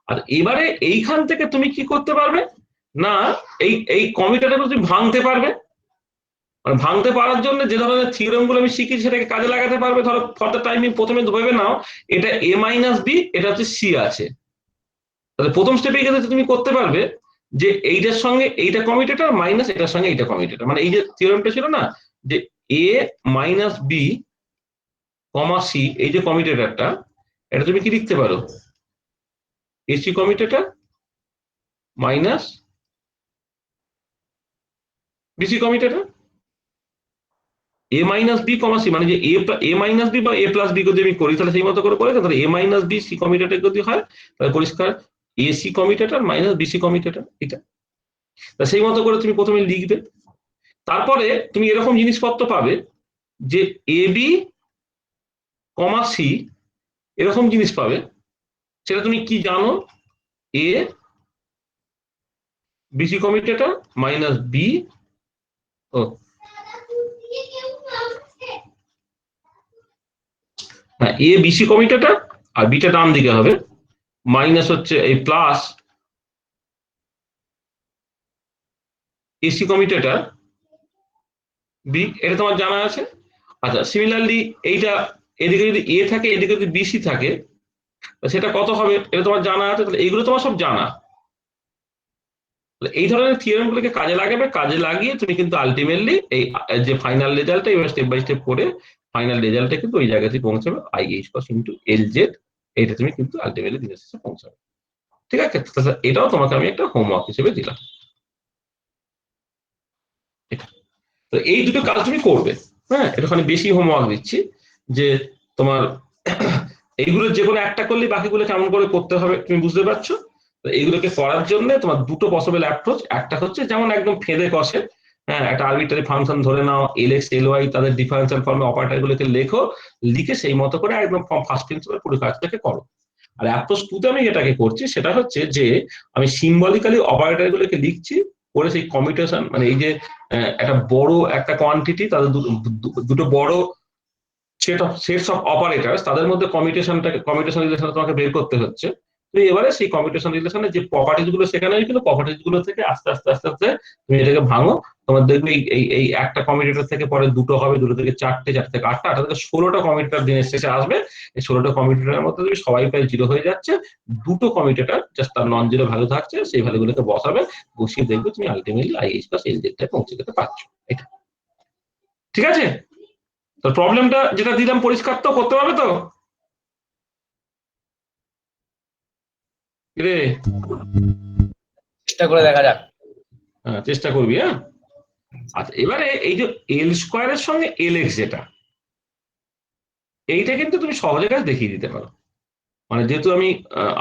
আর এবারে এইখান থেকে তুমি কি করতে পারবে না, এই এই কমিউটেটরটা তুমি ভাঙতে পারবে। মানে ভাঙতে পারার জন্য যে ধরনের থিওরেম গুলো আমি শিখেছি সেটাকে কাজে লাগাতে পারবে। ধরো ফর দ্য টাইমিং প্রথমে ভেবে নাও এটা এ মাইনাস বি, এটা হচ্ছে সি আছে। তাহলে প্রথম স্টেপে গেলে তুমি করতে পারবে যে এইটার সঙ্গে এইটা কমিউটেটর মাইনাস এটার সঙ্গে এইটা কমিউটেটর, মানে এই যে থিওরেমটা ছিল না যে A minus B comma C, এই যে কমিউটেটরটা, এটা তুমি কি লিখতে পারো, AC commutator minus BC commutator. A minus B comma C মানে যে এ মাইনাস বি বা এ প্লাস বি যদি আমি করি তাহলে সেই মতো করে তাহলে A minus B C commutator যদি হয় তাহলে পরিষ্কার AC commutator minus BC commutator, এটা। তা সেই মতো করে তুমি প্রথমে লিখবে। তারপরে তুমি এরকম জিনিসপত্র পাবে যে এ বি কমা সি, এরকম জিনিস পাবে। সেটা তুমি কি জানো, এ বিসি কমিউটেটর মাইনাস বি, ও হ্যাঁ, এ বিসি কমিউটেটর আর বিটা ডান দিকে হবে, মাইনাস হচ্ছে এই প্লাস এসি কমিউটেটর বি, এটা তোমার জানা আছে। আচ্ছা, সিমিলারলি এইটা এদিকে যদি এ থাকে এদিকে যদি বিসি থাকে সেটা কত হবে এটা তোমার জানা আছে। তাহলে এইগুলো তোমার সব জানা। এই ধরনের থিওরেম গুলোকে কাজে লাগাবে, কাজে লাগিয়ে তুমি কিন্তু আলটিমেটলি এই যে ফাইনাল রেজাল্টটা এবার স্টেপ বাই স্টেপ করে ফাইনাল রেজাল্টে কিন্তু ওই জায়গাতে পৌঁছাবে, I h cross into L z, এইটা তুমি কিন্তু আলটিমেটলি দিনের শেষে পৌঁছাবে। ঠিক আছে, এটাও তোমাকে আমি একটা হোমওয়ার্ক হিসেবে দিলাম। তো এই দুটো কাজ তুমি করবে। হ্যাঁ, একটুখানি বেশি হোমওয়ার্ক দিচ্ছি যে তোমার এইগুলো যে কোনো একটা করলে বাকিগুলো কেমন করে করতে হবে তুমি বুঝতে পারছো। এইগুলোকে করার জন্য তোমার দুটো পসিবল অ্যাপ্রোচ, একটা হচ্ছে যেমন একদম ফেদে কষে, হ্যাঁ, একটা আরবিট্রারি ফাংশন ধরে নাও, এলএক্স এলওয়াই তাদের ডিফারেন্সিয়াল ফর্মে অপারেটর গুলোকে লেখো, লিখে সেই মতো করে একদম ফার্স্ট প্রিন্সিপাল পুরো কাজটাকে করো। আর অ্যাপ্রোচ 2 তে আমি এটাকে করছি সেটা হচ্ছে যে আমি সিম্বলিক্যালি অপারেটর গুলোকে লিখছি, করে সেই কমিউটেশন মানে এই যে একটা বড় একটা কোয়ান্টিটি তাদের দুটো বড় সেটস অফ অপারেটর তাদের মধ্যে কমিউটেশন রিলেশনটা তোমাকে বের করতে হচ্ছে। তো এবারে সেই কমিউটেশন রিলেশনের যে প্রপার্টিজ গুলো সেখানে হয়েছিল, প্রপার্টিজ গুলো থেকে আস্তে আস্তে আস্তে আস্তে তুমি এটাকে ভাঙো, তোমার দেখবে এই একটা কমিউটেটর থেকে পরে দুটো হবে, দুটো থেকে চারটে, চারটে থেকে আটটা, আটটা থেকে 16টা কমিউটেটর দিনের শেষে আসবে। এই 16টা কমিউটেটরের মধ্যে তুমি সবাই প্রায় জিরো হয়ে যাচ্ছে, দুটো কমিউটেটর জাস্ট তার নন জিরো ভ্যালু থাকছে, সেই ভ্যালু গুলোকে বসাবে, বসিয়ে দেখবে তুমি আলটিমেটলি আইএইচ প্লাস এলজেড টায় পৌঁছে যেতে পারছো। এটা ঠিক আছে? তো প্রবলেমটা যেটা দিলাম পরিষ্কার তো, করতে পারবে তো? রে চেষ্টা করে দেখা যাক। হ্যাঁ, চেষ্টা করবি। হ্যাঁ, আচ্ছা এবারে এই যে এল স্কোয়ারের সঙ্গে এল এক্স যেটা, এইটা কিন্তু তুমি সহজে কাজ দেখিয়ে দিতে পারো। মানে যেহেতু আমি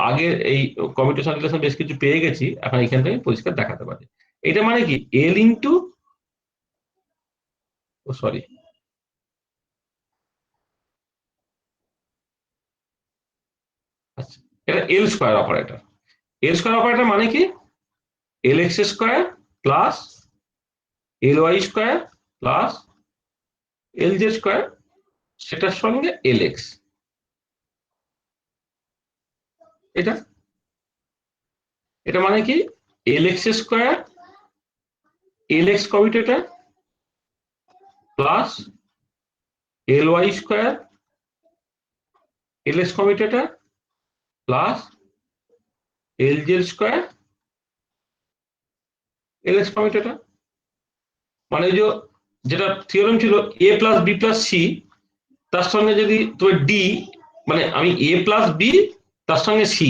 আগে এই কমিউটেশন রিলেশন বেশ কিছু পেয়ে গেছি, এখন এখান থেকে পরিষ্কার দেখাতে পারি। এটা মানে কি এল ইন্টু, ও সরি, আচ্ছা এটা L square operator. L square operator মানে কি এল এক্স স্কোয়ার প্লাস এল y square plus L z square, সেটার সঙ্গে এল এক্স। এটা এটা মানে কি L x square L x commutator plus এল y square L x commutator plus এল z square L x commutator. মানে যে যেটা থিওরেম ছিল A plus B plus C, তার সঙ্গে যদি তোমার ডি, মানে আমি এ প্লাস বি তার সঙ্গে সি,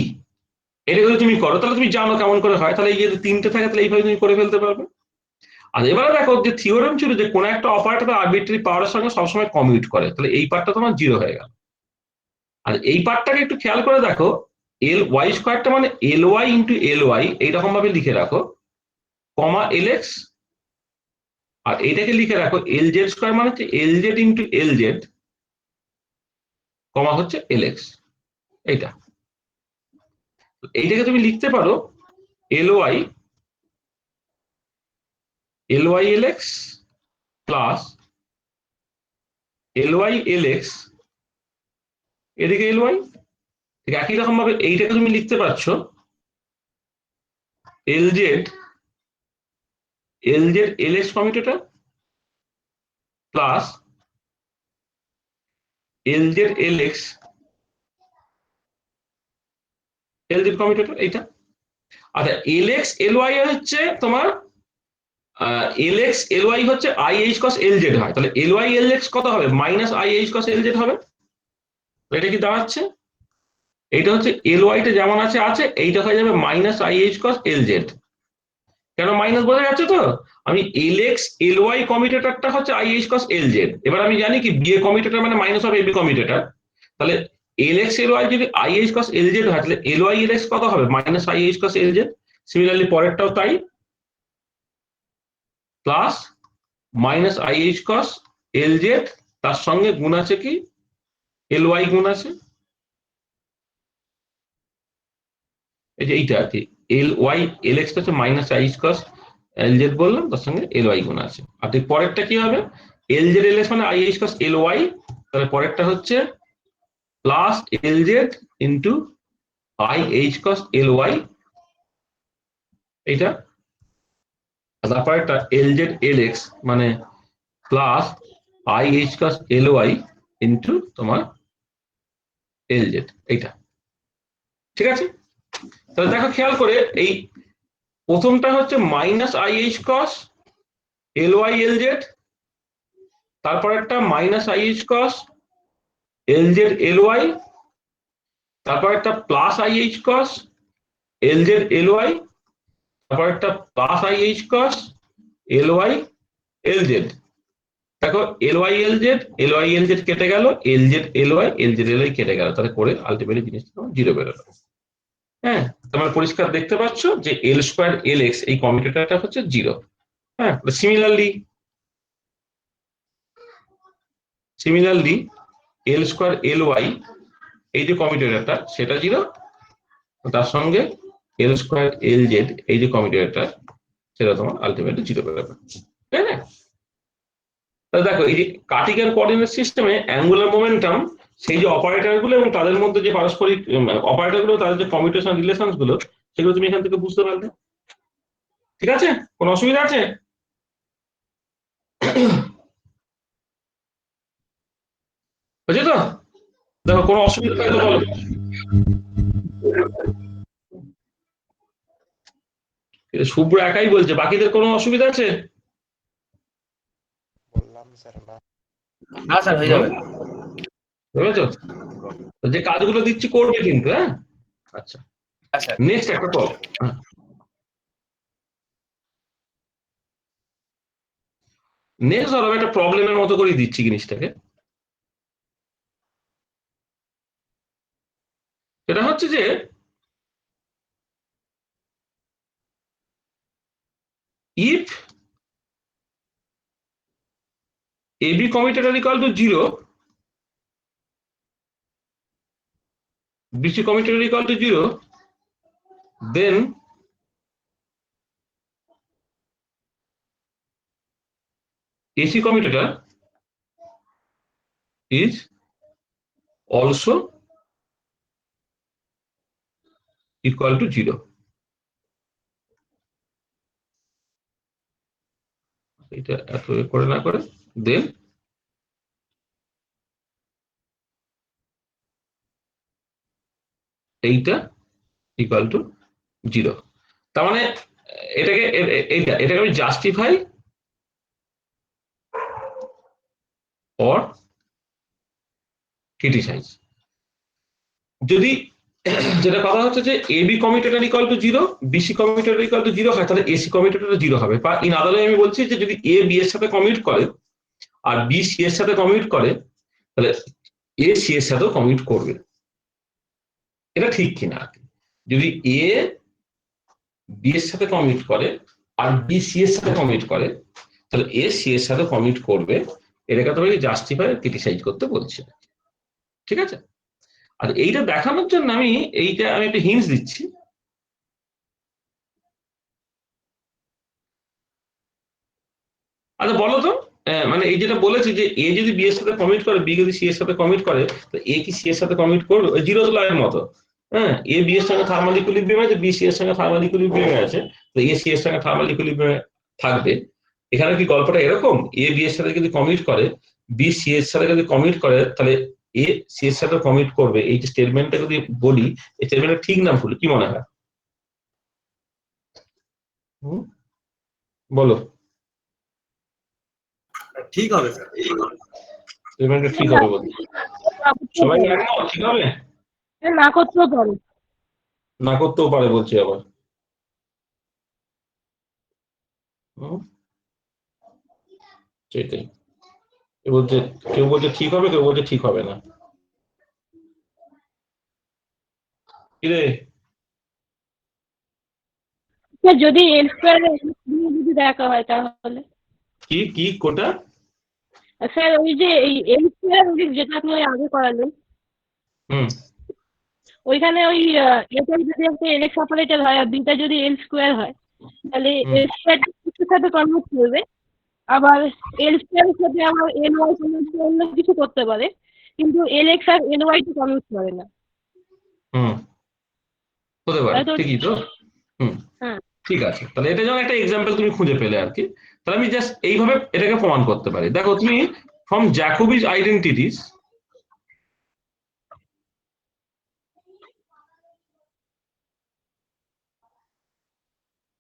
এটা যদি তুমি করো তাহলে তুমি জানো কেমন করে হয়, তাহলে এই যে তিনটে থাকে তাহলে এইভাবে তুমি করে ফেলতে পারবে। আর এবারে দেখো যে থিওরেম ছিল যে কোন একটা অপারেটর আরবিট্রারি পাওয়ারের সঙ্গে সবসময় কমিউট করে, তাহলে এই পার্টটা তোমার জিরো হয়ে গেল। আর এই পার্টটাকে একটু খেয়াল করে দেখো, এল ওয়াই স্কোয়ারটা মানে l y into l y এইরকম ভাবে লিখে রাখো, কমা এল এক্স, আর এইটাকে লিখে রাখো এল জেড স্কোয়ার মানে হচ্ছে এল জেড ইন্টু এল জেড, কমা হচ্ছে এল এক্স। এইটা এইটাকে তুমি লিখতে পারো এল ওয়াই এল এক্স প্লাস এল ওয়াই এল এক্স, এদিকে এল ওয়াই। ঠিক একই রকম ভাবে এইটাকে তুমি লিখতে পারছো এল জেড এল এক্স কমিউটেটর প্লাস এল জেড এল এক্স এল জেড কমিউটেটর। এইটা আচ্ছা এল এক্স এল ওয়াই হচ্ছে তোমার এল এক্স এল ওয়াই হচ্ছে i h cross L z হয়, তাহলে এল ওয়াই এল এক্স কত হবে minus i h cross L z হবে। এটা কি দাঁড়াচ্ছে, এইটা হচ্ছে এল ওয়াইটা যেমন আছে আছে, এইটা হয়ে যাবে minus i h cross L Z. কেন মাইনাস বোঝা যাচ্ছে তো, আমি এল এক্স এল ওয়াই কমিউটেটরটা হচ্ছে i h cross L z, এবার আমি জানি কি বি এ কমিউটেটর মানে মাইনাস অফ এবি কমিউটেটর, তাহলে এল এক্স এল ওয়াই যদি i h cross L z হয় তাহলে এল ওয়াই এল এক্স কত হবে minus i h cross L z. Similarly পরেরটাও তাই, plus minus i h cross L z, তার সঙ্গে গুণ আছে কি এল ওয়াই গুণ আছে, এই যে এইটা আর কি এল ওয়াই এল এক্স হচ্ছে minus i h cross L Z বললাম, তার সঙ্গে এল ওয়াই গুণ আছে। আর ঠিক পরেরটা কি হবে এল জেড এল এক্স মানে i h cross L y, তাহলে পরেরটা হচ্ছে plus L z into i h cross L y, এইটা। তারপর একটা এল জেড এল এক্স মানে plus i h cross L y into তোমার এল জেড, এইটা। ঠিক আছে, তাহলে দেখো খেয়াল করে এই প্রথমটা হচ্ছে minus i h cross L y L z, তারপর একটা minus i h cross L z L y, তারপর একটা plus i h cross L z L y, তারপর একটা plus i h cross L y L z. দেখো l y L Z কেটে গেল, এল z L Y কেটে গেল, তাহলে করে আলটিমেটলি জিনিসটা জিরো বেরোলো। হ্যাঁ, তোমরা পরিষ্কার দেখতে পাচ্ছ যে এল স্কোয়ার এল এক্স এই কমিউটেটরটা হচ্ছে জিরো। হ্যাঁ, সিমিলারলি এল স্কোয়ার এল ওয়াই এই যে কমিউটেটরটা সেটা 0, তার সঙ্গে এল স্কোয়ার এল জেড এই যে কমিউটেটরটা সেটা তোমার আলটিমেটলি 0 পেয়ে যাবে, তাই না? তাহলে দেখো এই যে কার্টিক্যাল কোঅর্ডিনেট সিস্টেমে অ্যাঙ্গুলার মোমেন্টাম সেই যে অপারেটর গুলো এবং তাদের মধ্যে যে পারস্পরিক অপারেটর গুলো তাদের যে কমিউটেশন রিলেশন গুলো সেগুলো তুমি এখান থেকে বুঝতে পারলে। ঠিক আছে, কোনো অসুবিধা আছে? বুঝলি তো? দেখো কোনো অসুবিধা থাকলে বলো। শুভ্র একাই বলছে, বাকিদের কোনো অসুবিধা আছে? না স্যার হয়ে যাবে। বুঝেছো? তো যে কাজগুলো দিচ্ছি করবে কিন্তু, হ্যাঁ? আচ্ছা, হ্যাঁ স্যার। নেক্সট একটা কল। নেক্সট ধরো আমি একটা প্রবলেমের মতো করে দিচ্ছি জিনিসটাকে। সেটা হচ্ছে যে if AB commutator equal to 0, BC commutator equal to 0, then AC commutator is also equal to 0. এটা এত করে না করে দেন এইটা ইকুয়াল টু 0। তার মানে এটাকে এটাকে আমি জাস্টিফাই অর ক্রিটিসাইজ। যদি যেটা কথা হচ্ছে যে AB commutator equal to 0, BC commutator equal to 0 হয়, তাহলে এসি কমিউটেটর 0 হবে। বা ইন আদার ওয়ে আমি বলছি যে যদি এ বি এর সাথে কমিউট করে আর বি সি এর সাথে কমিউট করে তাহলে এ সি এর সাথেও কমিউট করবে। এটা ঠিক কিনা? যদি এ বি এর সাথে কমিউট করে আর বি সি এর সাথে কমিউট করে তাহলে এ সি এর সাথে কমিউট করবে। এটাকে তোমাকে জাস্টিফাই ক্রিটিসাইজ করতে বলছি, ঠিক আছে? আর এইটা দেখানোর জন্য আমি একটা হিন্টস দিচ্ছি। আচ্ছা বলো তো, মানে এই যেটা বলেছি যে এ যদি বি এর সাথে কমিট করে, বি যদি সি এর সাথে কমিট করে, তো এ কি সি এর সাথে কমিট করবে? ওই জিরো লাইনের মতো। হ্যাঁ, এ বি এর সঙ্গে থার্মাল ইকুইলিব্রিয়াম আছে, বি সি এর সঙ্গে থার্মাল ইকুইলিব্রিয়াম আছে, তো এ সি এর সঙ্গে থার্মাল ইকুইলিব্রিয়াম থাকবে। এখানে কি গল্পটা এরকম? এ বি এর সাথে যদি কমিট করে, বি সি এর সাথে যদি কমিট করে, তাহলে এ সি এর সাথে কমিট করবে। এই যে স্টেটমেন্টটা যদি বলি, এই স্টেটমেন্টটা ঠিক না ভুল কি মনে হয়? বলো। ঠিক হবে স্যার। স্টেটমেন্টটা ঠিক হবে বলো, সবাই একমত? ঠিক হবে? না করতেও পারে। না করতেও পারে বলছি আবার। সেটাই, কেউ বলছে ঠিক হবে, কেউ বলছে ঠিক হবে না। কিরে যদি এল স্কয়ার যদি দেখা হয় তাহলে কি কি কোটা? স্যার ওই যে এই এল স্কয়ার যেটা আপনি ওই আগে করালেন হুম ওইখানে ওই এটা যদি একটা এলএক্স অপারেটর হয় আর বিটা যদি এল স্কয়ার হয় তাহলে এল স্কয়ার কিছুর সাথে কনভার্ট করবে, আবার এল স্কয়ারের সাথে আবার এল ওয়াই অন্য কিছু করতে পারে, কিন্তু এল এক্স আর এল ওয়াই কে কনভার্ট করে না। হুম হতে পারে, তাই তো? ঠিকই তো। হুম হ্যাঁ ঠিক আছে, তাহলে এটা যেমন একটা এক্সাম্পল তুমি খুঁজে পেলে আর কি। তাহলে আমি জাস্ট এইভাবে এটাকে প্রমাণ করতে পারি। দেখো তুমি ফ্রম জ্যাকোবিজ আইডেন্টিটিস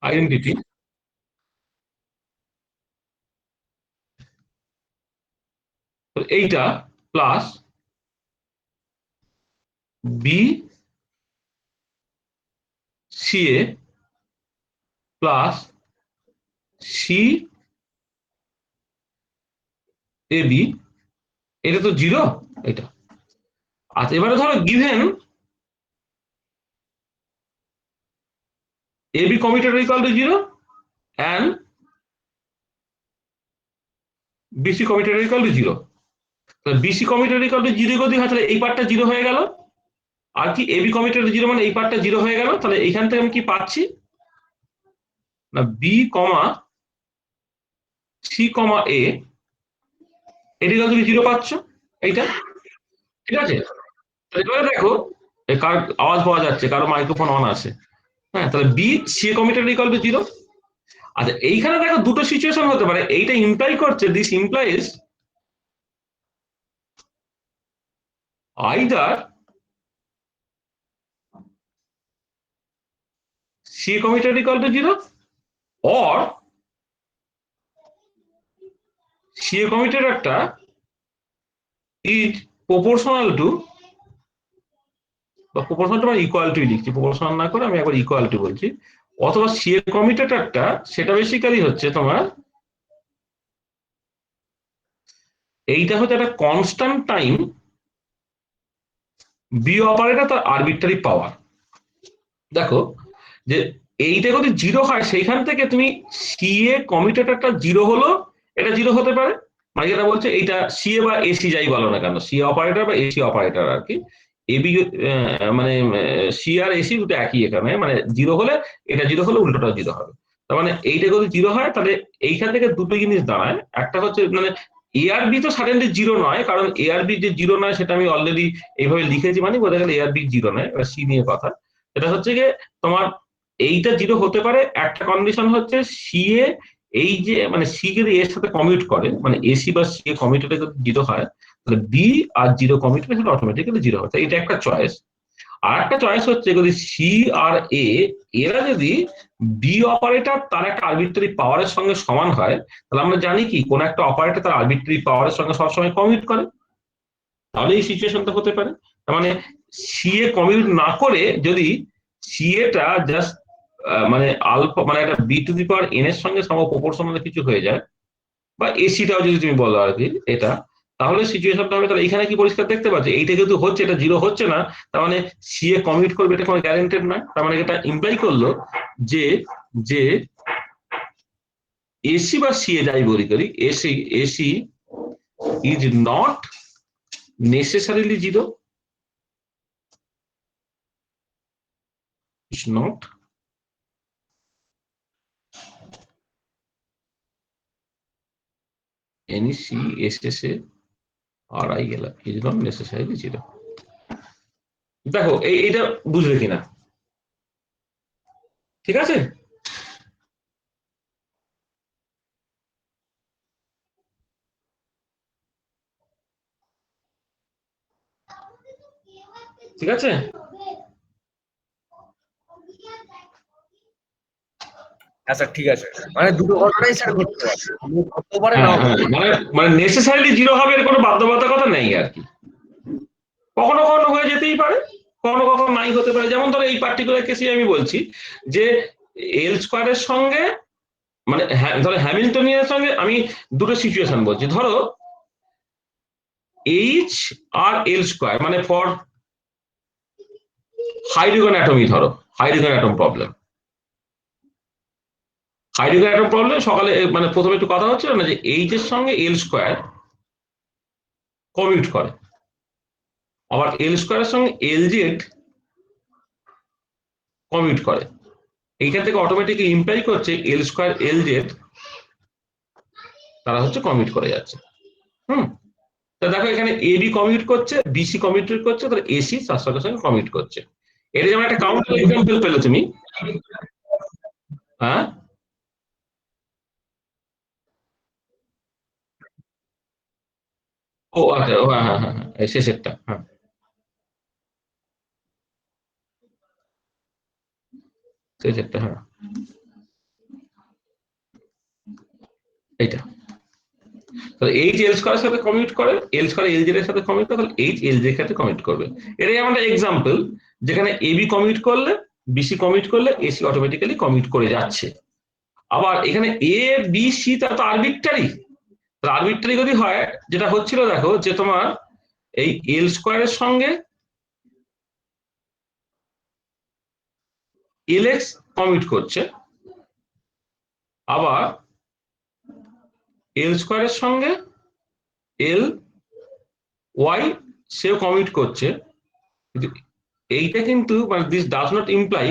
আইডেন্টিটি এইটা plus B C A plus C A B, এটা তো 0 এটা। আচ্ছা এবারে ধরো given AB commutator equal to 0 and BC commutator equal to 0। তাহলে BC commutator equal to 0 যদি হয় তাহলে এই পার্টটা 0 হয়ে গেল, আর কি এবি কমিটেড জিরো মানে এই পার্টটা জিরো হয়ে গেল, তাহলে এইখান থেকে আমি কি পাচ্ছি না বি কমা সি কমা এ এদিকে তুমি জিরো পাচ্ছ এইটা, ঠিক আছে। এবারে দেখো কার আওয়াজ পাওয়া যাচ্ছে, কারো মাইক্রোফোন অন আছে, হ্যাঁ, তাহলে B C A committed equal to zero. আচ্ছা এইখানে দেখো দুটো সিচুয়েশন হতে পারে, এইটা ইমপ্লাই করছে this implies either C committed equal to zero or C committed একটা ইজ প্রপোর্শনাল টু, বা প্রপোর্শনাল টু মানে ইকুয়াল টু লিখছি, প্রপোর্শনাল না করে আমি একবার ইকুয়াল টু বলছি, অথবা সি এ কমিটেটরটা সেটা বেসিক্যালি হচ্ছে তোমার এইটা হচ্ছে একটা কনস্ট্যান্ট টাইম বি অপারেটর তার আরবিট্রারি পাওয়ার। দেখো যে এইটা যদি জিরো হয় সেইখান থেকে তুমি সি এ কমিটেটরটা জিরো হলো, এটা জিরো হতে পারে, মানে যেটা বলছে এইটা সি এ বা এসি যাই বলো না কেন, সি অপারেটর বা এসি অপারেটর আর কি, এবি মানে সি আর এসি দুটো একই এখানে, মানে জিরো হলে এটা জিরো হলে উল্টোটা জিরো হবে। তার মানে এইটা যদি জিরো হয় তাহলে এইখান থেকে দুটো জিনিস দাঁড়ায়, একটা হচ্ছে মানে এ আর বি তো সাডেনলি জিরো নয়, কারণ এ আর বি যে জিরো নয় সেটা আমি অলরেডি এইভাবে লিখেছি, মানে বোঝা গেল এ আর বি জিরো নয়। এবার সি নিয়ে কথা, এটা হচ্ছে গিয়ে তোমার এইটা জিরো হতে পারে, একটা কন্ডিশন হচ্ছে সি এ এই যে মানে সি যদি এর সাথে কমিউট করে, মানে এসি বা সি এ কমিউটেড যদি জিরো হয় তাহলে বি আর জিরো কমিউটেড সেটা অটোমেটিক্যালি জিরো হয়, এটা একটা চয়েস। আর একটা চয়েস হচ্ছে যদি সি আর এ এরা যদি বি অপারেটর তার একটা আরবিট্রারি পাওয়ারের সঙ্গে সমান হয়, তাহলে আমরা জানি কি কোন একটা অপারেটর তার আরবিট্রারি পাওয়ারের সঙ্গে সবসময় কমিউট করে, তাহলে এই সিচুয়েশনটা হতে পারে। তার মানে সি এ কমিউট না করে যদি সি এটা জাস্ট মানে আলফা মানে একটা B to the power n এর সঙ্গে সম প্রপোর্শনাল কিছু হয়ে যায়, বা এসিটাও যদি তুমি বলো আর কি এটা, তাহলে সিচুয়েশনটা হবে। তাহলে এখানে কি পরিষ্কার দেখতে পাচ্ছি এইটা যেহেতু হচ্ছে এটা জিরো হচ্ছে না, তার মানে সি এ কমিট করবে এটা কোনো গ্যারান্টেড নয়। তার মানে এটা ইমপ্লাই করলো যে যে এসি বা সি এ যাই বলি করি, AC AC is not necessarily zero, is not any C SSA আর আই গেল ইজ নট নেসেসারিলি জিরো। দেখো এইটা বুঝলে কিনা, ঠিক আছে। ঠিক আছে, হ্যাঁ স্যার ঠিক আছে, মানে দুটো ঘটনাই স্যার ঘটতে পারে, হতে পারে না মানে মানে নেসেসারিলি জিরো হবে এর কোনো বাধ্যবাধকতা নেই আর কি, কখনো কখনো হয়ে যেতেই পারে, কখনো কখনো নাই হতে পারে। যেমন ধরো এই পার্টিকুলার কেসে আমি বলছি যে এল স্কোয়ারের সঙ্গে মানে ধরো হ্যামিল্টনিয়ানের সঙ্গে আমি দুটো সিচুয়েশন বলছি, ধরো এইচ আর এল স্কোয়ার মানে ফর হাইড্রোজেন অ্যাটমই, ধরো hydrogen atom problem, hydrogen atom problem সকালে মানে প্রথমে একটু কথা হচ্ছিল না যে এইচ এর সঙ্গে এল স্কোয়ার কমিউট করে, আবার এল স্কোয়ারের সঙ্গে এল জেড কমিউট করে, এইখান থেকে অটোমেটিকলি ইমপ্লাই করছে এল স্কোয়ার এল জেড তারা হচ্ছে কমিউট করে যাচ্ছে। তা দেখো এখানে এবি কমিউট করছে, বিসি কমিউট করছে, তাহলে এসি তার সঙ্গে সঙ্গে কমিউট করছে। এটা যেমন একটা কাউন্টার এক্সাম্পল পেলে তুমি, হ্যাঁ ও আচ্ছা হ্যাঁ হ্যাঁ হ্যাঁ হ্যাঁ শেষেরটা, হ্যাঁ শেষেরটা, হ্যাঁ এইটা, তাহলে এইচ এল স্কোয়ারের সাথে কমিউট করে, এল স্কোয়ার এল জেড এর সাথে কমিউট করে, তাহলে এইচ এল জেড এর সাথে কমিউট করবে। এটাই আমাদের এক্সাম্পল যেখানে এবি কমিউট করলে বিসি কমিউট করলে এসি অটোমেটিক্যালি কমিউট করে যাচ্ছে। আবার এখানে এ বি সি তার তো আরবিট্রারি, আরবিট্রারি যদি হয় যেটা হচ্ছিল দেখো যে তোমার এই এল স্কোয়ারের সঙ্গে এল এক্স কমিউট করছে, আবার এল স্কোয়ারের সঙ্গে এল ওয়াই সেও কমিউট করছে, কিন্তু এইটা কিন্তু মানে দিস ডাজ নট ইমপ্লাই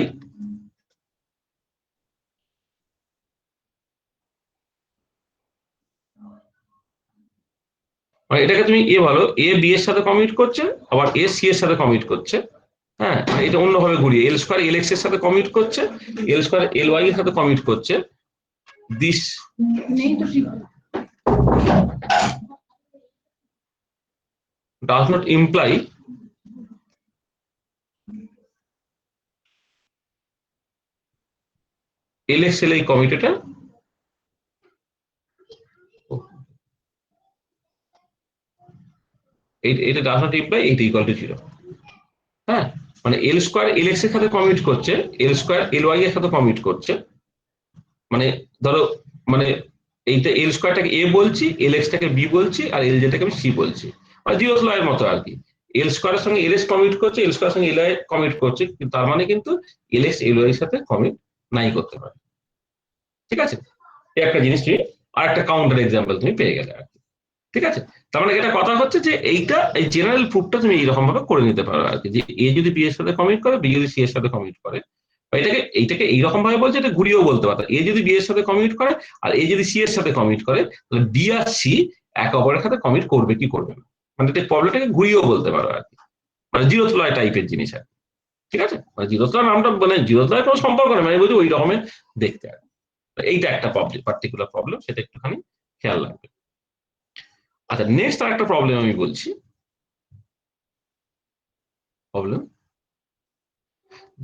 মানে এটাকে তুমি বলো এ বি এর সাথে কমিউট করছে, আবার এ সি এর সাথে কমিউট করছে। হ্যাঁ, মানে এটা অন্যভাবে ঘুরিয়ে এল স্কোয়ার এল এক্স এর সাথে কমিউট করছে, এল স্কোয়ার এল ওয়াই এর সাথে কমিউট করছে। This does not imply LXL এই কমিউটেটর এটা ডাজ নট ইমপ্লাই এইটা ইকুয়াল টু 0। হ্যাঁ, মানে এল স্কোয়ার এল এক্স এর সাথে কমিউট করছে, এল স্কোয়ার এল ওয়াই এর সাথে কমিউট করছে। মানে ধরো মানে এইটা এল স্কোয়ারটাকে এ বলছি, এল এক্স টাকে বি বলছি, আর এল জেটাকে আমি সি বলছি, মানে জিরোস ল এর মতো আর কি। এল স্কোয়ারের সঙ্গে এল এক্স কমিউট করছে, এল স্কোয়ারের সঙ্গে এল ওয়াই কমিউট করছে, কিন্তু তার মানে কিন্তু এল এক্স এল ওয়াই এর সাথে কমিউট নাই করতে পারে। ঠিক আছে, এই একটা জিনিস তুমি আর একটা কাউন্টার এক্সাম্পল তুমি পেয়ে গেলে আর কি। ঠিক আছে, তার মানে এটা কথা হচ্ছে যে এইটা এই জেনারেল প্রুফটা তুমি এইরকম ভাবে করে নিতে পারো আর কি, যে এ যদি বি এর সাথে কমিউট করে, বি যদি সি এর সাথে কমিউট করে, বা এইটাকে এইরকম ভাবে বলছে, এটা ঘুরিয়েও বলতে পারতো, এ যদি বি এর সাথে কমিউট করে আর এ যদি সি এর সাথে কমিউট করে, তাহলে বি আর সি একে অপরের সাথে কমিউট করবে কি করবে না, মানে এই প্রবলেমটাকে ঘুরিয়েও বলতে পারো আর কি, মানে জিরো লয় টাইপের জিনিস আর কি। ঠিক আছে, মানে জিরো লয় নামটা মানে জিরো লয় কোনো সম্পর্ক নেই, মানে বলছি ওই রকমের দেখতে আর কি। এইটা একটা প্রবলেম, পার্টিকুলার প্রবলেম, সেটা একটুখানি খেয়াল রাখবে। আচ্ছা, নেক্সট আর একটা প্রবলেম আমি বলছি। প্রবলেম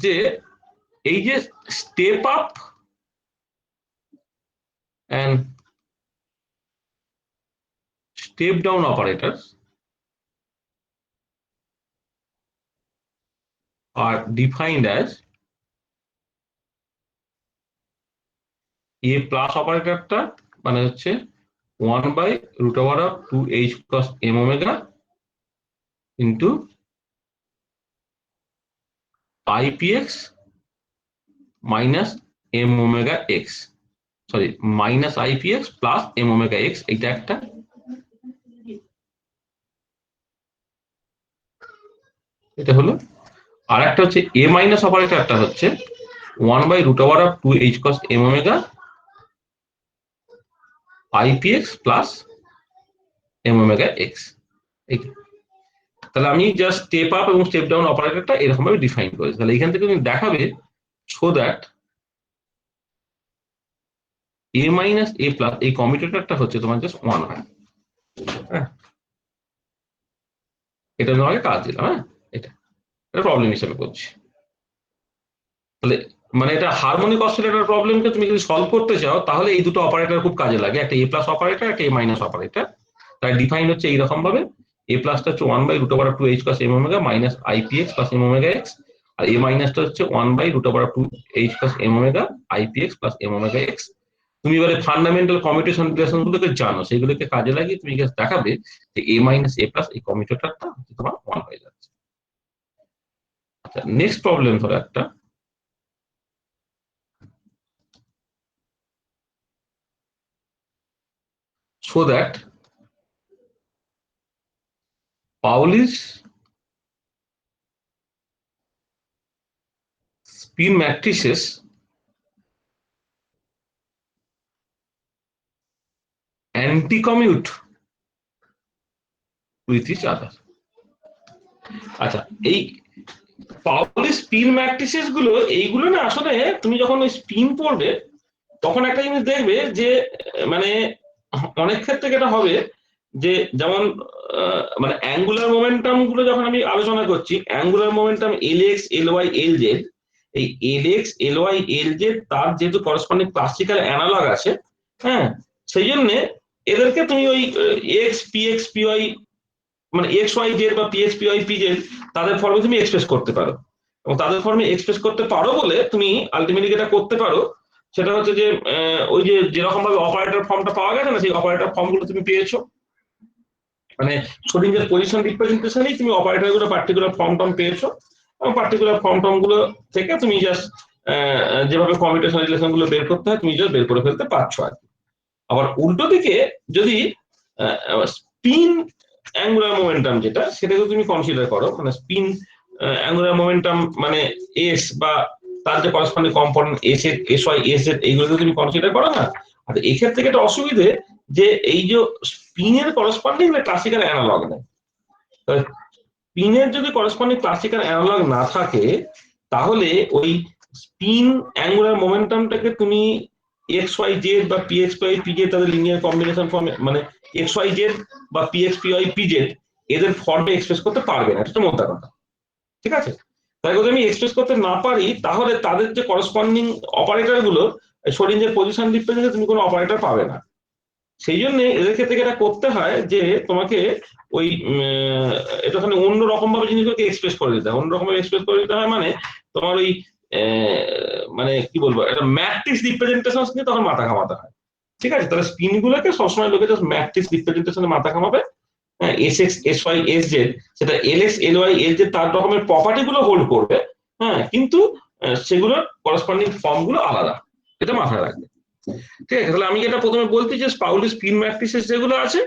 যে এই যে step up and step down operators are defined as a plus operatorটা মানে হচ্ছে 1/√2h cos m omega into ipx minus m omega x, sorry minus ipx plus m omega x, এইটা একটা। এটা হলো। আর একটা হচ্ছে a মাইনাস অপারেটরটা হচ্ছে 1/√2h cos m omega ipx plus m omega x। তাহলে আমি জাস্ট স্টেপ আপ এবং স্টেপ ডাউন অপারেটরটা এরকম ভাবে ডিফাইন করেছি। তাহলে এখান থেকে তুমি দেখাবে so that a minus A plus এই কমিউটেটরটা হচ্ছে তোমার জাস্ট 1 হয়। হ্যাঁ, এটা তোমাকে কাজ দিলাম। হ্যাঁ, এটা প্রবলেম হিসেবে করছি। তাহলে মানে এটা হারমোনিক অসিলেটর প্রবলেমকে তুমি যদি সলভ করতে চাও, তাহলে এই দুটো অপারেটর খুব কাজে লাগে, একটা এ প্লাস অপারেটর, একটা এ মাইনাস অপারেটর। তাই ডিফাইন হচ্ছে এইরকম ভাবে, এ প্লাসটা হচ্ছে 1/√2h cos m omega minus ipx plus m omega x, আর এ মাইনাসটা হচ্ছে 1/√2h cos m omega ipx plus m omega x। তুমি এবারে ফান্ডামেন্টাল কমিউটেশন রিলেশন গুলোকে জানো, সেগুলোকে কাজে লাগিয়ে তুমি দেখাবে যে এ মাইনাস এ প্লাস এই কমিউটেটরটা তোমার 1 হয়ে যাচ্ছে। আচ্ছা, নেক্সট প্রবলেম ধরো একটা, so that Pauli's spin matrices anti-commute with each other। আচ্ছা, এই পাউলি স্পিন ম্যাট্রিসেস গুলো, এইগুলো না আসলে তুমি যখন ওই স্পিন পড়বে তখন একটা জিনিস দেখবে যে মানে অনেক ক্ষেত্রে যেটা হবে যে যেমন মানে অ্যাঙ্গুলার মোমেন্টাম গুলো যখন আমি আলোচনা করছি, angular momentum L x L y এল জেড, এই এল এক্স এল ওয়াই এল জেড তার যেহেতু করসপন্ডিং ক্লাসিক্যাল অ্যানালগ আছে, হ্যাঁ, সেই জন্য এদেরকে তুমি ওই x P x P y মানে এক্স ওয়াই জেড বা p x P y p z তাদের ফর্মে তুমি এক্সপ্রেস করতে পারো, এবং তাদের ফর্মে এক্সপ্রেস করতে পারো বলে তুমি আলটিমেটলি যেটা করতে পারো সেটা হচ্ছে যে ওই যে যেরকম ভাবে অপারেটর ফর্মটা পাওয়া গেছে না, সেই অপারেটর ফর্ম গুলো তুমি পেয়েছো, মানে স্ক্রোডিঞ্জার পজিশন রিপ্রেজেন্টেশনেই তুমি অপারেটর গুলো পার্টিকুলার ফর্ম টর্ম পেয়েছো, এবং পার্টিকুলার ফর্ম টর্ম গুলো থেকে তুমি জাস্ট যেভাবে কমিউটেশন রিলেশন গুলো বের করতে হয় তুমি জাস্ট বের করে ফেলতে পারছো আর কি। আবার উল্টো দিকে যদি স্পিন অ্যাঙ্গুলার মোমেন্টাম যেটা, সেটাকে তুমি কনসিডার করো, মানে স্পিন অ্যাঙ্গুলার মোমেন্টাম মানে এস বা তার যে করসপন্ডিং কম্পোনেন্ট এস এর এস ওয়াই এস জেড এইগুলোকে তুমি কনসিডার করো না। আর এক্ষেত্রে একটা অসুবিধে যে এই যে স্পিনের করসপন্ডিং না ক্লাসিক্যাল অ্যানালগ নেই। স্পিনের যদি করসপন্ডিং ক্লাসিক্যাল অ্যানালগ না থাকে তাহলে ওই স্পিন অ্যাঙ্গুলার মোমেন্টামটাকে তুমি এক্স ওয়াই জেড বা পিএক্স পিওয়াই পিজেড তাদের লিনিয়ার কম্বিনেশন ফর্মে মানে এক্স ওয়াই জেড বা পিএক্স পিওয়াই পিজেড এদের ফর্মে এক্সপ্রেস করতে পারবে না, এটা মোদ্দা কথা। ঠিক আছে, তাই যদি আমি এক্সপ্রেস করতে না পারি তাহলে তাদের যে করসপন্ডিং অপারেটর গুলো শরীরের পজিশন ডিপেন্ডেন্সে তুমি কোনো অপারেটর পাবে না। সেই জন্য এদের ক্ষেত্রে এটা করতে হয় যে তোমাকে ওই এটা অন্য রকম ভাবে জিনিসগুলোকে এক্সপ্রেস করে দিতে হয়। অন্য রকম এক্সপ্রেস করে দিতে হয় মানে তোমার ওই মানে কি বলবো একটা ম্যাট্রিক্স রিপ্রেজেন্টেশন নিয়ে তখন মাথা ঘামাতে হয়। ঠিক আছে, তাহলে স্পিন গুলোকে সবসময় লোকে জাস্ট ম্যাট্রিক্স রিপ্রেজেন্টেশনে মাথা ঘামাবে। S x S y S z সেটা এল এক্স এল ওয়াই এল জেড তার রকমের প্রপার্টি গুলো হোল্ড করবে, হ্যাঁ, কিন্তু সেগুলোর করসপন্ডিং ফর্ম গুলো আলাদা, এটা মাথায় রাখবে। ঠিক আছে, তাহলে আমি যেটা প্রথমে বলছি যে পাউলি স্পিন ম্যাট্রিসেস যেগুলো আছে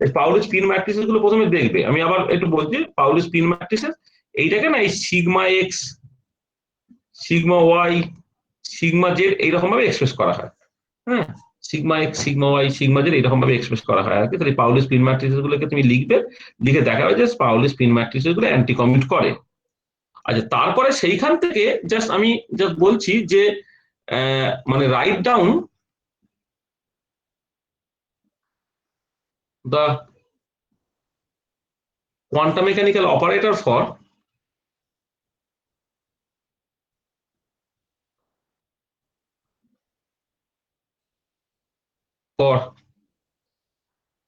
এই পাউলি স্পিন ম্যাট্রিসেস গুলো প্রথমে দেখবে। আমি আবার একটু বলছি পাউলি স্পিন ম্যাট্রিসেস এইটাকে না এই sigma x sigma y sigma z এইরকম ভাবে এক্সপ্রেস করা হয়। হ্যাঁ, sigma x sigma y sigma z এইরকম ভাবে এক্সপ্রেস করা হয় আর কি। তাহলে পাউলি স্পিন ম্যাট্রিসেস গুলোকে তুমি লিখবে, লিখে দেখাবে যে পাউলি স্পিন ম্যাট্রিসেস গুলো অ্যান্টি কমিউট করে। আচ্ছা, তারপরে সেইখান থেকে জাস্ট আমি জাস্ট বলছি যে মানে write down the quantum mechanical operator for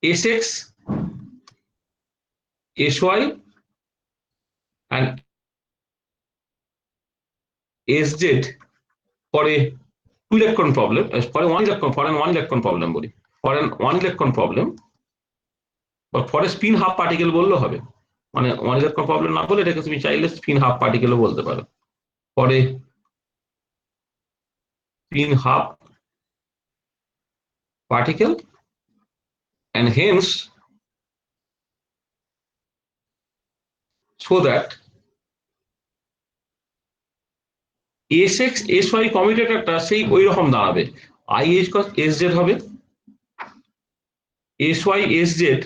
Sx, Sy and Sz for a 2 electron problem, for an 1 electron problem বলি, for an 1 electron problem বা for a spin half particle বললেও হবে। মানে 1 electron problem না বলে এটাকে তুমি চাইলে spin half particle ও বলতে পারো। for a spin half particle and hence so that Sx Sy কমিউটেটরটা সেই ওই রকম দাঁড়াবে, IH cos Sz হবে, Sy Sz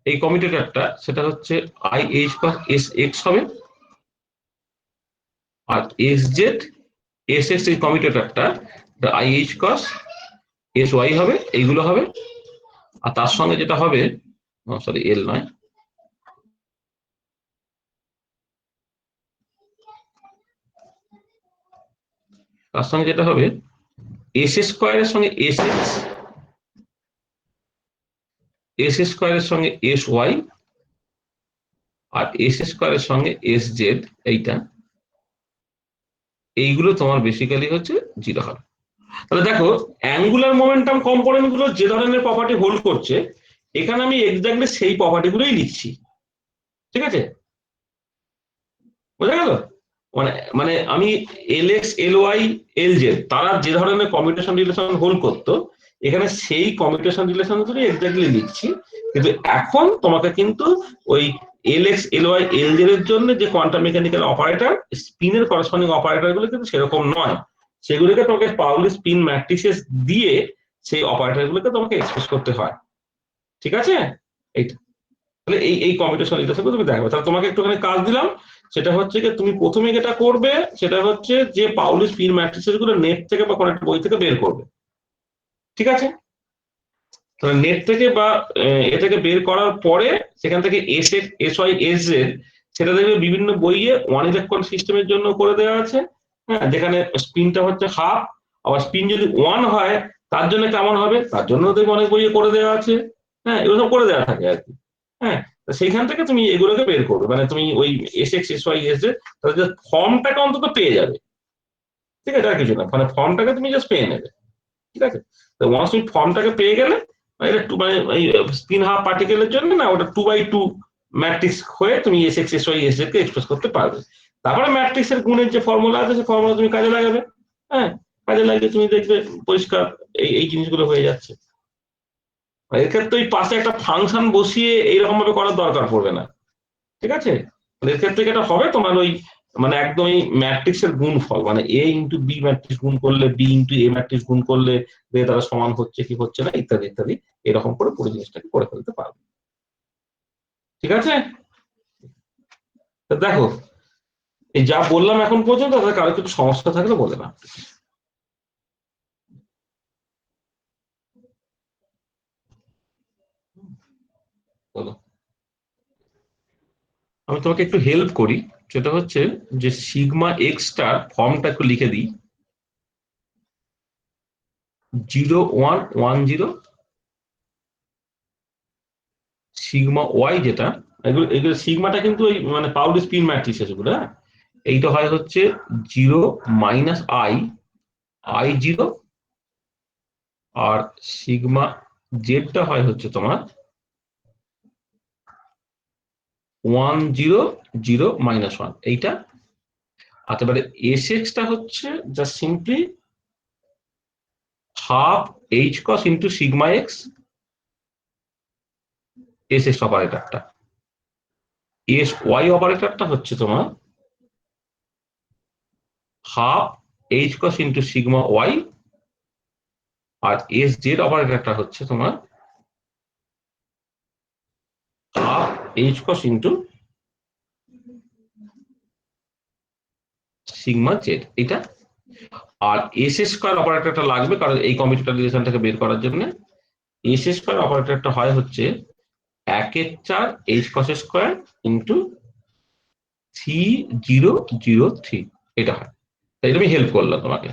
এই কমিউটেটরটা সেটা হচ্ছে IH cos Sx হবে, আর Sz Sx এই কমিউটেটরটা IH cos Sy হবে, এইগুলো হবে। আর তার সঙ্গে যেটা হবে, সরি এল নয়, তার সঙ্গে যেটা হবে এস স্কোয়ারের সঙ্গে এস এক্স, এস স্কোয়ারের সঙ্গে এস ওয়াই আর এস স্কোয়ারের সঙ্গে এস জেড, এইগুলো তোমার বেসিক্যালি হচ্ছে 0 হবে। তাহলে দেখো অ্যাঙ্গুলার মোমেন্টাম কম্পোনেন্ট গুলো যে ধরনের প্রপার্টি হোল্ড করছে এখানে আমি এক্স্যাক্টলি সেই প্রপার্টি গুলোই লিখছি। ঠিক আছে, বোঝা গেল? মানে মানে আমি এল এক্স এল ওয়াই এল জেড তারা যে ধরনের কমিউটেশন রিলেশন হোল্ড করতো এখানে সেই কমিউটেশন রিলেশন গুলো এক্স্যাক্টলি লিখছি। কিন্তু এখন তোমাকে কিন্তু ওই এল এক্স এল ওয়াই এল জেড এর জন্য যে কোয়ান্টাম মেকানিক্যাল অপারেটর স্পিনের করসপন্ডিং অপারেটর গুলো কিন্তু সেরকম নয়, সেগুলোকে তোমাকে পাউলি স্পিন ম্যাট্রিসেস দিয়ে সেই অপারেটর গুলোকে তোমাকে এক্সপ্রেস করতে হয়। ঠিক আছে, এইটা তাহলে এই কমিউটেশন রিলেশন তুমি দেখবে। তাহলে তোমাকে একটুখানি কাজ দিলাম, সেটা হচ্ছে যে তুমি প্রথমে যেটা করবে সেটা হচ্ছে যে পাউলি স্পিন ম্যাট্রিসেস গুলো নেট থেকে বা কোনো একটা বই থেকে বের করবে। ঠিক আছে, তাহলে নেট থেকে বা এ থেকে বের করার পরে সেখান থেকে s x S y S z সেটা দেখবে বিভিন্ন বইয়ে 1 ইলেকট্রন সিস্টেমের জন্য করে দেওয়া আছে। হ্যাঁ, যেখানে স্পিনটা হচ্ছে হাফ, আবার স্পিন যদি 1 হয় তার জন্য কেমন হবে তার জন্য দেখবে অনেক বইয়ে করে দেওয়া আছে। হ্যাঁ, এগুলো সব করে দেওয়া থাকে আর কি। হ্যাঁ, সেইখান থেকে তুমি এগুলোকে বের করবে, মানে তুমি ওই s x S y S z তাহলে ফর্মটাকে অন্তত পেয়ে যাবে। ঠিক আছে, আর কিছু না, মানে ফর্মটাকে তুমি জাস্ট পেয়ে নেবে। ঠিক আছে, তো ওয়ান্স তুমি ফর্মটাকে পেয়ে গেলে এটা মানে এই স্পিন হাফ পার্টিকেলের জন্য না ওটা 2x2 ম্যাট্রিক্স হয়ে তুমি S x S y S z কে এক্সপ্রেস করতে পারবে। তারপরে ম্যাট্রিক্সের গুণের যে ফর্মুলা আছে সেই ফর্মুলা তুমি কাজে লাগাবে। হ্যাঁ, কাজে লাগিয়ে তুমি দেখবে পরিষ্কার এই জিনিসগুলো হয়ে যাচ্ছে। এক্ষেত্রে ওই পাশে একটা ফাংশন বসিয়ে এইরকম ভাবে করার দরকার পড়বে না। ঠিক আছে, এর ক্ষেত্রে যেটা হবে তোমার ওই মানে একদমই ম্যাট্রিক্সের গুণফল, মানে এ ইন্টু বি ম্যাট্রিক্স গুণ করলে বি ইন্টু এ ম্যাট্রিক্স গুণ করলে তারা সমান হচ্ছে কি হচ্ছে না ইত্যাদি ইত্যাদি, এরকম করে পুরো জিনিসটাকে করে ফেলতে পারবে। ঠিক আছে, দেখো এই যা বললাম এখন পর্যন্ত, তাদের কারো কিছু সমস্যা থাকলে বলে না। বলো, আমি তোমাকে একটু হেল্প করি, সেটা হচ্ছে যে সিগমা এক্সটার ফর্মটা একটু লিখে দিই। 0 1 1 0 সিগমা ওয়াই যেটা, এগুলো এগুলো সিগমাটা কিন্তু ওই মানে পাউলি স্পিন ম্যাট্রিক্স এগুলো, হ্যাঁ। এইটা হয় হচ্ছে 0 মাইনাস আই 0, আর সিগমা জেডটা হয় হচ্ছে তোমার 1 0 0 মাইনাস 1 এইটা। আর তারপরে এস এক্সটা হচ্ছে just simply half h cross into sigma x, S x অপারেটরটা। এস ওয়াই অপারেটরটা হচ্ছে তোমার half h cross into sigma y, আর এস জেড অপারেটরটা হচ্ছে তোমার half h cross into sigma z এটা। আর এস স্কোয়ার অপারেটরটা লাগবে, কারণ এই কমিউটেটর রিলেশনটাকে বের করার জন্য এস স্কোয়ার অপারেটরটা হয় হচ্ছে 1/4 এইচ কস স্কোয়ার ইন্টু 3003, এটা হয়। তাই আমি হেল্প করলাম তোমাকে,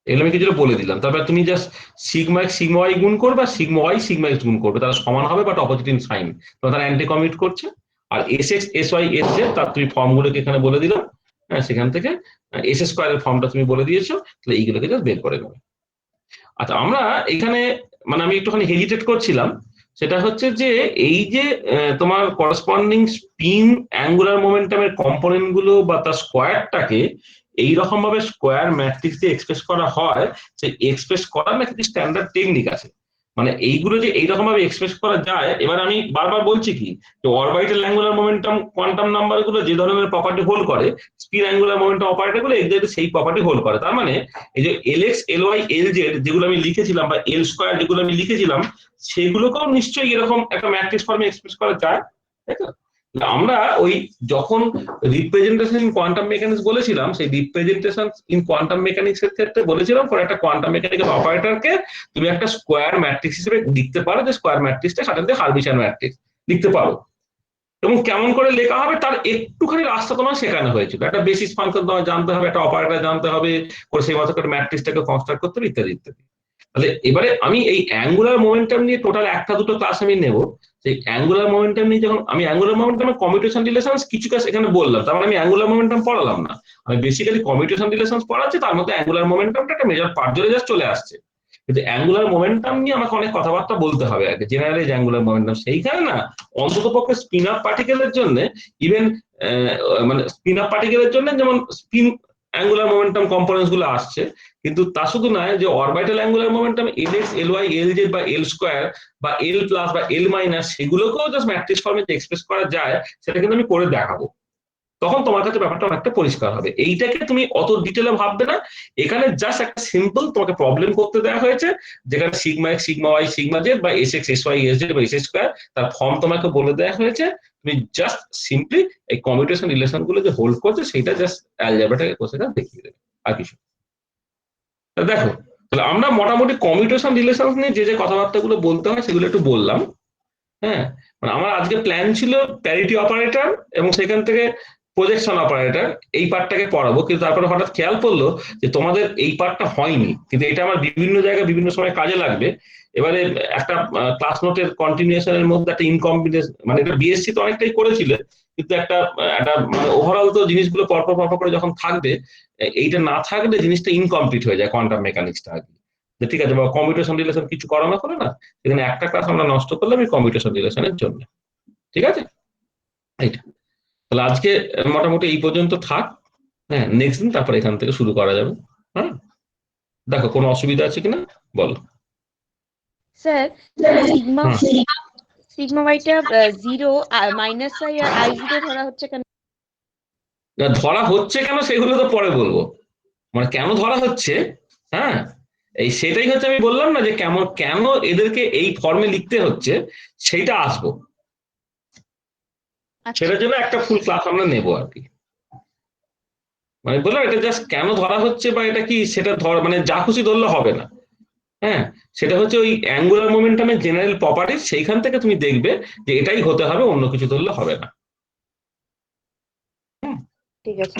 এগুলো আমি কিছুটা বলে দিলাম। তারপর তুমি just sigma x sigma y গুণ করবে, আর সিগমা ওয়াই সিগমা এক্স গুণ করবে, তারা সমান হবে বাট অপোজিট ইন সাইন, তোমার তারা অ্যান্টি কমিউট করছে। আর S x S y S z তার তুমি ফর্মগুলোকে এখানে বলে দিলাম, হ্যাঁ, সেখান থেকে এস স্কোয়ারের ফর্মটা তুমি বলে দিয়েছো, তাহলে এইগুলোকে জাস্ট বের করে নেবে। আচ্ছা, আমরা এখানে মানে আমি একটুখানি হেজিটেট করছিলাম, সেটা হচ্ছে যে এই যে তোমার করসপন্ডিং স্পিন অ্যাঙ্গুলার মোমেন্টামের কম্পোনেন্ট গুলো বা তার স্কোয়ারটাকে এইরকম ভাবে স্কোয়ার ম্যাট্রিক্স দিয়ে এক্সপ্রেস করা হয়, সেই এক্সপ্রেস করার না কিছু স্ট্যান্ডার্ড টেকনিক আছে। মানে এইগুলো যে এইরকম ভাবে এক্সপ্রেস করা যায়, এবার আমি বারবার বলছি কি, যে orbital angular momentum quantum number গুলো যে ধরনের প্রপার্টি হোল্ড করে, স্পিন অ্যাঙ্গুলার মোমেন্টাম অপারেটর গুলো এক্স্যাক্টলি সেই প্রপার্টি হোল্ড করে। তার মানে এই যে এল এক্স এল ওয়াই এল জেড যেগুলো আমি লিখেছিলাম, বা এল স্কোয়ার যেগুলো আমি লিখেছিলাম, সেগুলোকেও নিশ্চয়ই এরকম একটা ম্যাট্রিক্স ফর্মে এক্সপ্রেস করা যায়, তাই তো? আমরা ওই যখন রিপ্রেজেন্টেশন ইন কোয়ান্টাম মেকানিক্স বলেছিলাম, সেই রিপ্রেজেন্টেশন ইন কোয়ান্টাম মেকানিক্স এর ক্ষেত্রে বলেছিলাম পরে একটা কোয়ান্টাম মেকানিক্যাল অপারেটরকে তুমি একটা স্কোয়ার ম্যাট্রিক্স হিসেবে লিখতে পারো, যে স্কোয়ার ম্যাট্রিক্সটা সাধারণত হার্মিটিয়ান ম্যাট্রিক্স লিখতে পারো, এবং কেমন করে লেখা হবে তার একটুখানি রাস্তা তোমার শেখানো হয়েছিল। একটা বেসিস ফাংশন তোমার জানতে হবে, একটা অপারেটর জানতে হবে, করে সেই মতো করে ম্যাট্রিক্সটাকে কনস্ট্রাক্ট করতে হবে, ইত্যাদি ইত্যাদি। তাহলে এবারে আমি এই অ্যাঙ্গুলার মোমেন্টাম নিয়ে টোটাল একটা দুটো ক্লাস আমি নেব। সেই অ্যাঙ্গুলার মোমেন্টাম নিয়ে যখন আমি অ্যাঙ্গুলার মোমেন্টামের কমিউটেশন রিলেশনস কিছু কাজ এখানে বললাম, তার মানে আমি অ্যাঙ্গুলার মোমেন্টাম পড়ালাম না, আমি বেসিক্যালি কমিউটেশন রিলেশনস পড়াচ্ছি, তার মধ্যে অ্যাঙ্গুলার মোমেন্টামটা একটা মেজর পার্ট জুড়ে জাস্ট চলে আসছে। কিন্তু অ্যাঙ্গুলার মোমেন্টাম নিয়ে আমাকে অনেক কথাবার্তা বলতে হবে আগে, জেনারেলি অ্যাঙ্গুলার মোমেন্টাম সেইখানে না অন্তত পক্ষে স্পিন আপ পার্টিকেলের জন্য, ইভেন মানে স্পিন আপ পার্টিকেলের জন্য যেমন স্পিন অ্যাঙ্গুলার মোমেন্টাম কম্পোনেন্টস গুলো আসছে, কিন্তু তা শুধু নয় যে orbital angular momentum L x L y এল জেড বা এল স্কোয়ার বা এল প্লাস বা এল মাইনাস, সেগুলোকেও জাস্ট ম্যাট্রিক্স ফর্মে এক্সপ্রেস করা যায়, সেটা কিন্তু আমি করে দেখাবো। তখন তোমার কাছে ব্যাপারটা অনেকটা পরিষ্কার হবে। এইটাকে তুমি অত ডিটেলে ভাববে না, এখানে জাস্ট একটা সিম্পল তোমাকে প্রবলেম করতে দেওয়া হয়েছে, যেখানে sigma x sigma y sigma z বা S x S y S z বা এস স্কোয়ার তার ফর্ম তোমাকে বলে দেওয়া হয়েছে, তুমি জাস্ট সিম্পলি এই কমিউটেশন রিলেশন গুলো যে হোল্ড করছে সেটা জাস্ট অ্যালজেব্রাটাকে কোষে দেখিয়ে দেবে, আর কিছু। দেখো, তাহলে আমরা মোটামুটি কমিউটেশন রিলেশন নিয়ে যে যে কথাবার্তা গুলো বলতে হয় সেগুলো একটু বললাম, হ্যাঁ। মানে আমার আজকে প্ল্যান ছিল প্যারিটি অপারেটর এবং সেখান থেকে প্রজেকশন অপারেটর এই পার্টটাকে পড়াবো, কিন্তু তারপরে হঠাৎ খেয়াল পড়লো যে তোমাদের এই পার্টটা হয়নি, কিন্তু এটা আমার বিভিন্ন জায়গায় বিভিন্ন সময় কাজে লাগবে। এবারে একটা ক্লাস নোটের কন্টিনিউশনের মধ্যে একটা ইনকম্বিনেশন, মানে এটা বিএসসি তো অনেকটাই করেছিল, কিন্তু একটা একটা মানে ওভারঅল তো জিনিসগুলো পরপর পরপর করে যখন থাকবে, এইটা না থাকলে জিনিসটা ইনকমপ্লিট হয়ে যায় কোয়ান্টাম মেকানিক্সটা আগে। ঠিক আছে, বা কমিউটেশন রিলেশন কিছু করা না করে না, এখানে একটা ক্লাস আমরা নষ্ট করলাম এই কমিউটেশন রিলেশনের জন্য। ঠিক আছে, এইটা তাহলে আজকে মোটামুটি এই পর্যন্ত থাক, হ্যাঁ। নেক্সট দিন তারপর এখান থেকে শুরু করা যাবে, হ্যাঁ। দেখো কোনো অসুবিধা আছে কিনা বলো। স্যার, সিগমা হ্যাঁ, সিগমা ওয়াইটা 0 মাইনাস আই আর I0 ধরা হচ্ছে কেন? ধরা হচ্ছে কেন সেগুলো তো পরে বলবো, মানে কেন ধরা হচ্ছে, হ্যাঁ সেটাই হচ্ছে আমি বললাম না যে কেন এদেরকে এই ফর্মে লিখতে হচ্ছে, সেইটা আসবো, আচ্ছা সেটার জন্য একটা ফুল ক্লাস আমরা নেবো আর কি। মানে বললাম এটা জাস্ট কেন ধরা হচ্ছে বা এটা কি সেটা মানে যা খুশি ধরলে হবে না। হ্যাঁ, সেটা হচ্ছে ওই অ্যাঙ্গুলার মোমেন্টামের জেনারেল প্রপার্টিজ, সেইখান থেকে তুমি দেখবে যে এটাই হতে হবে, অন্য কিছু ধরলে হবে না। ঠিক আছে।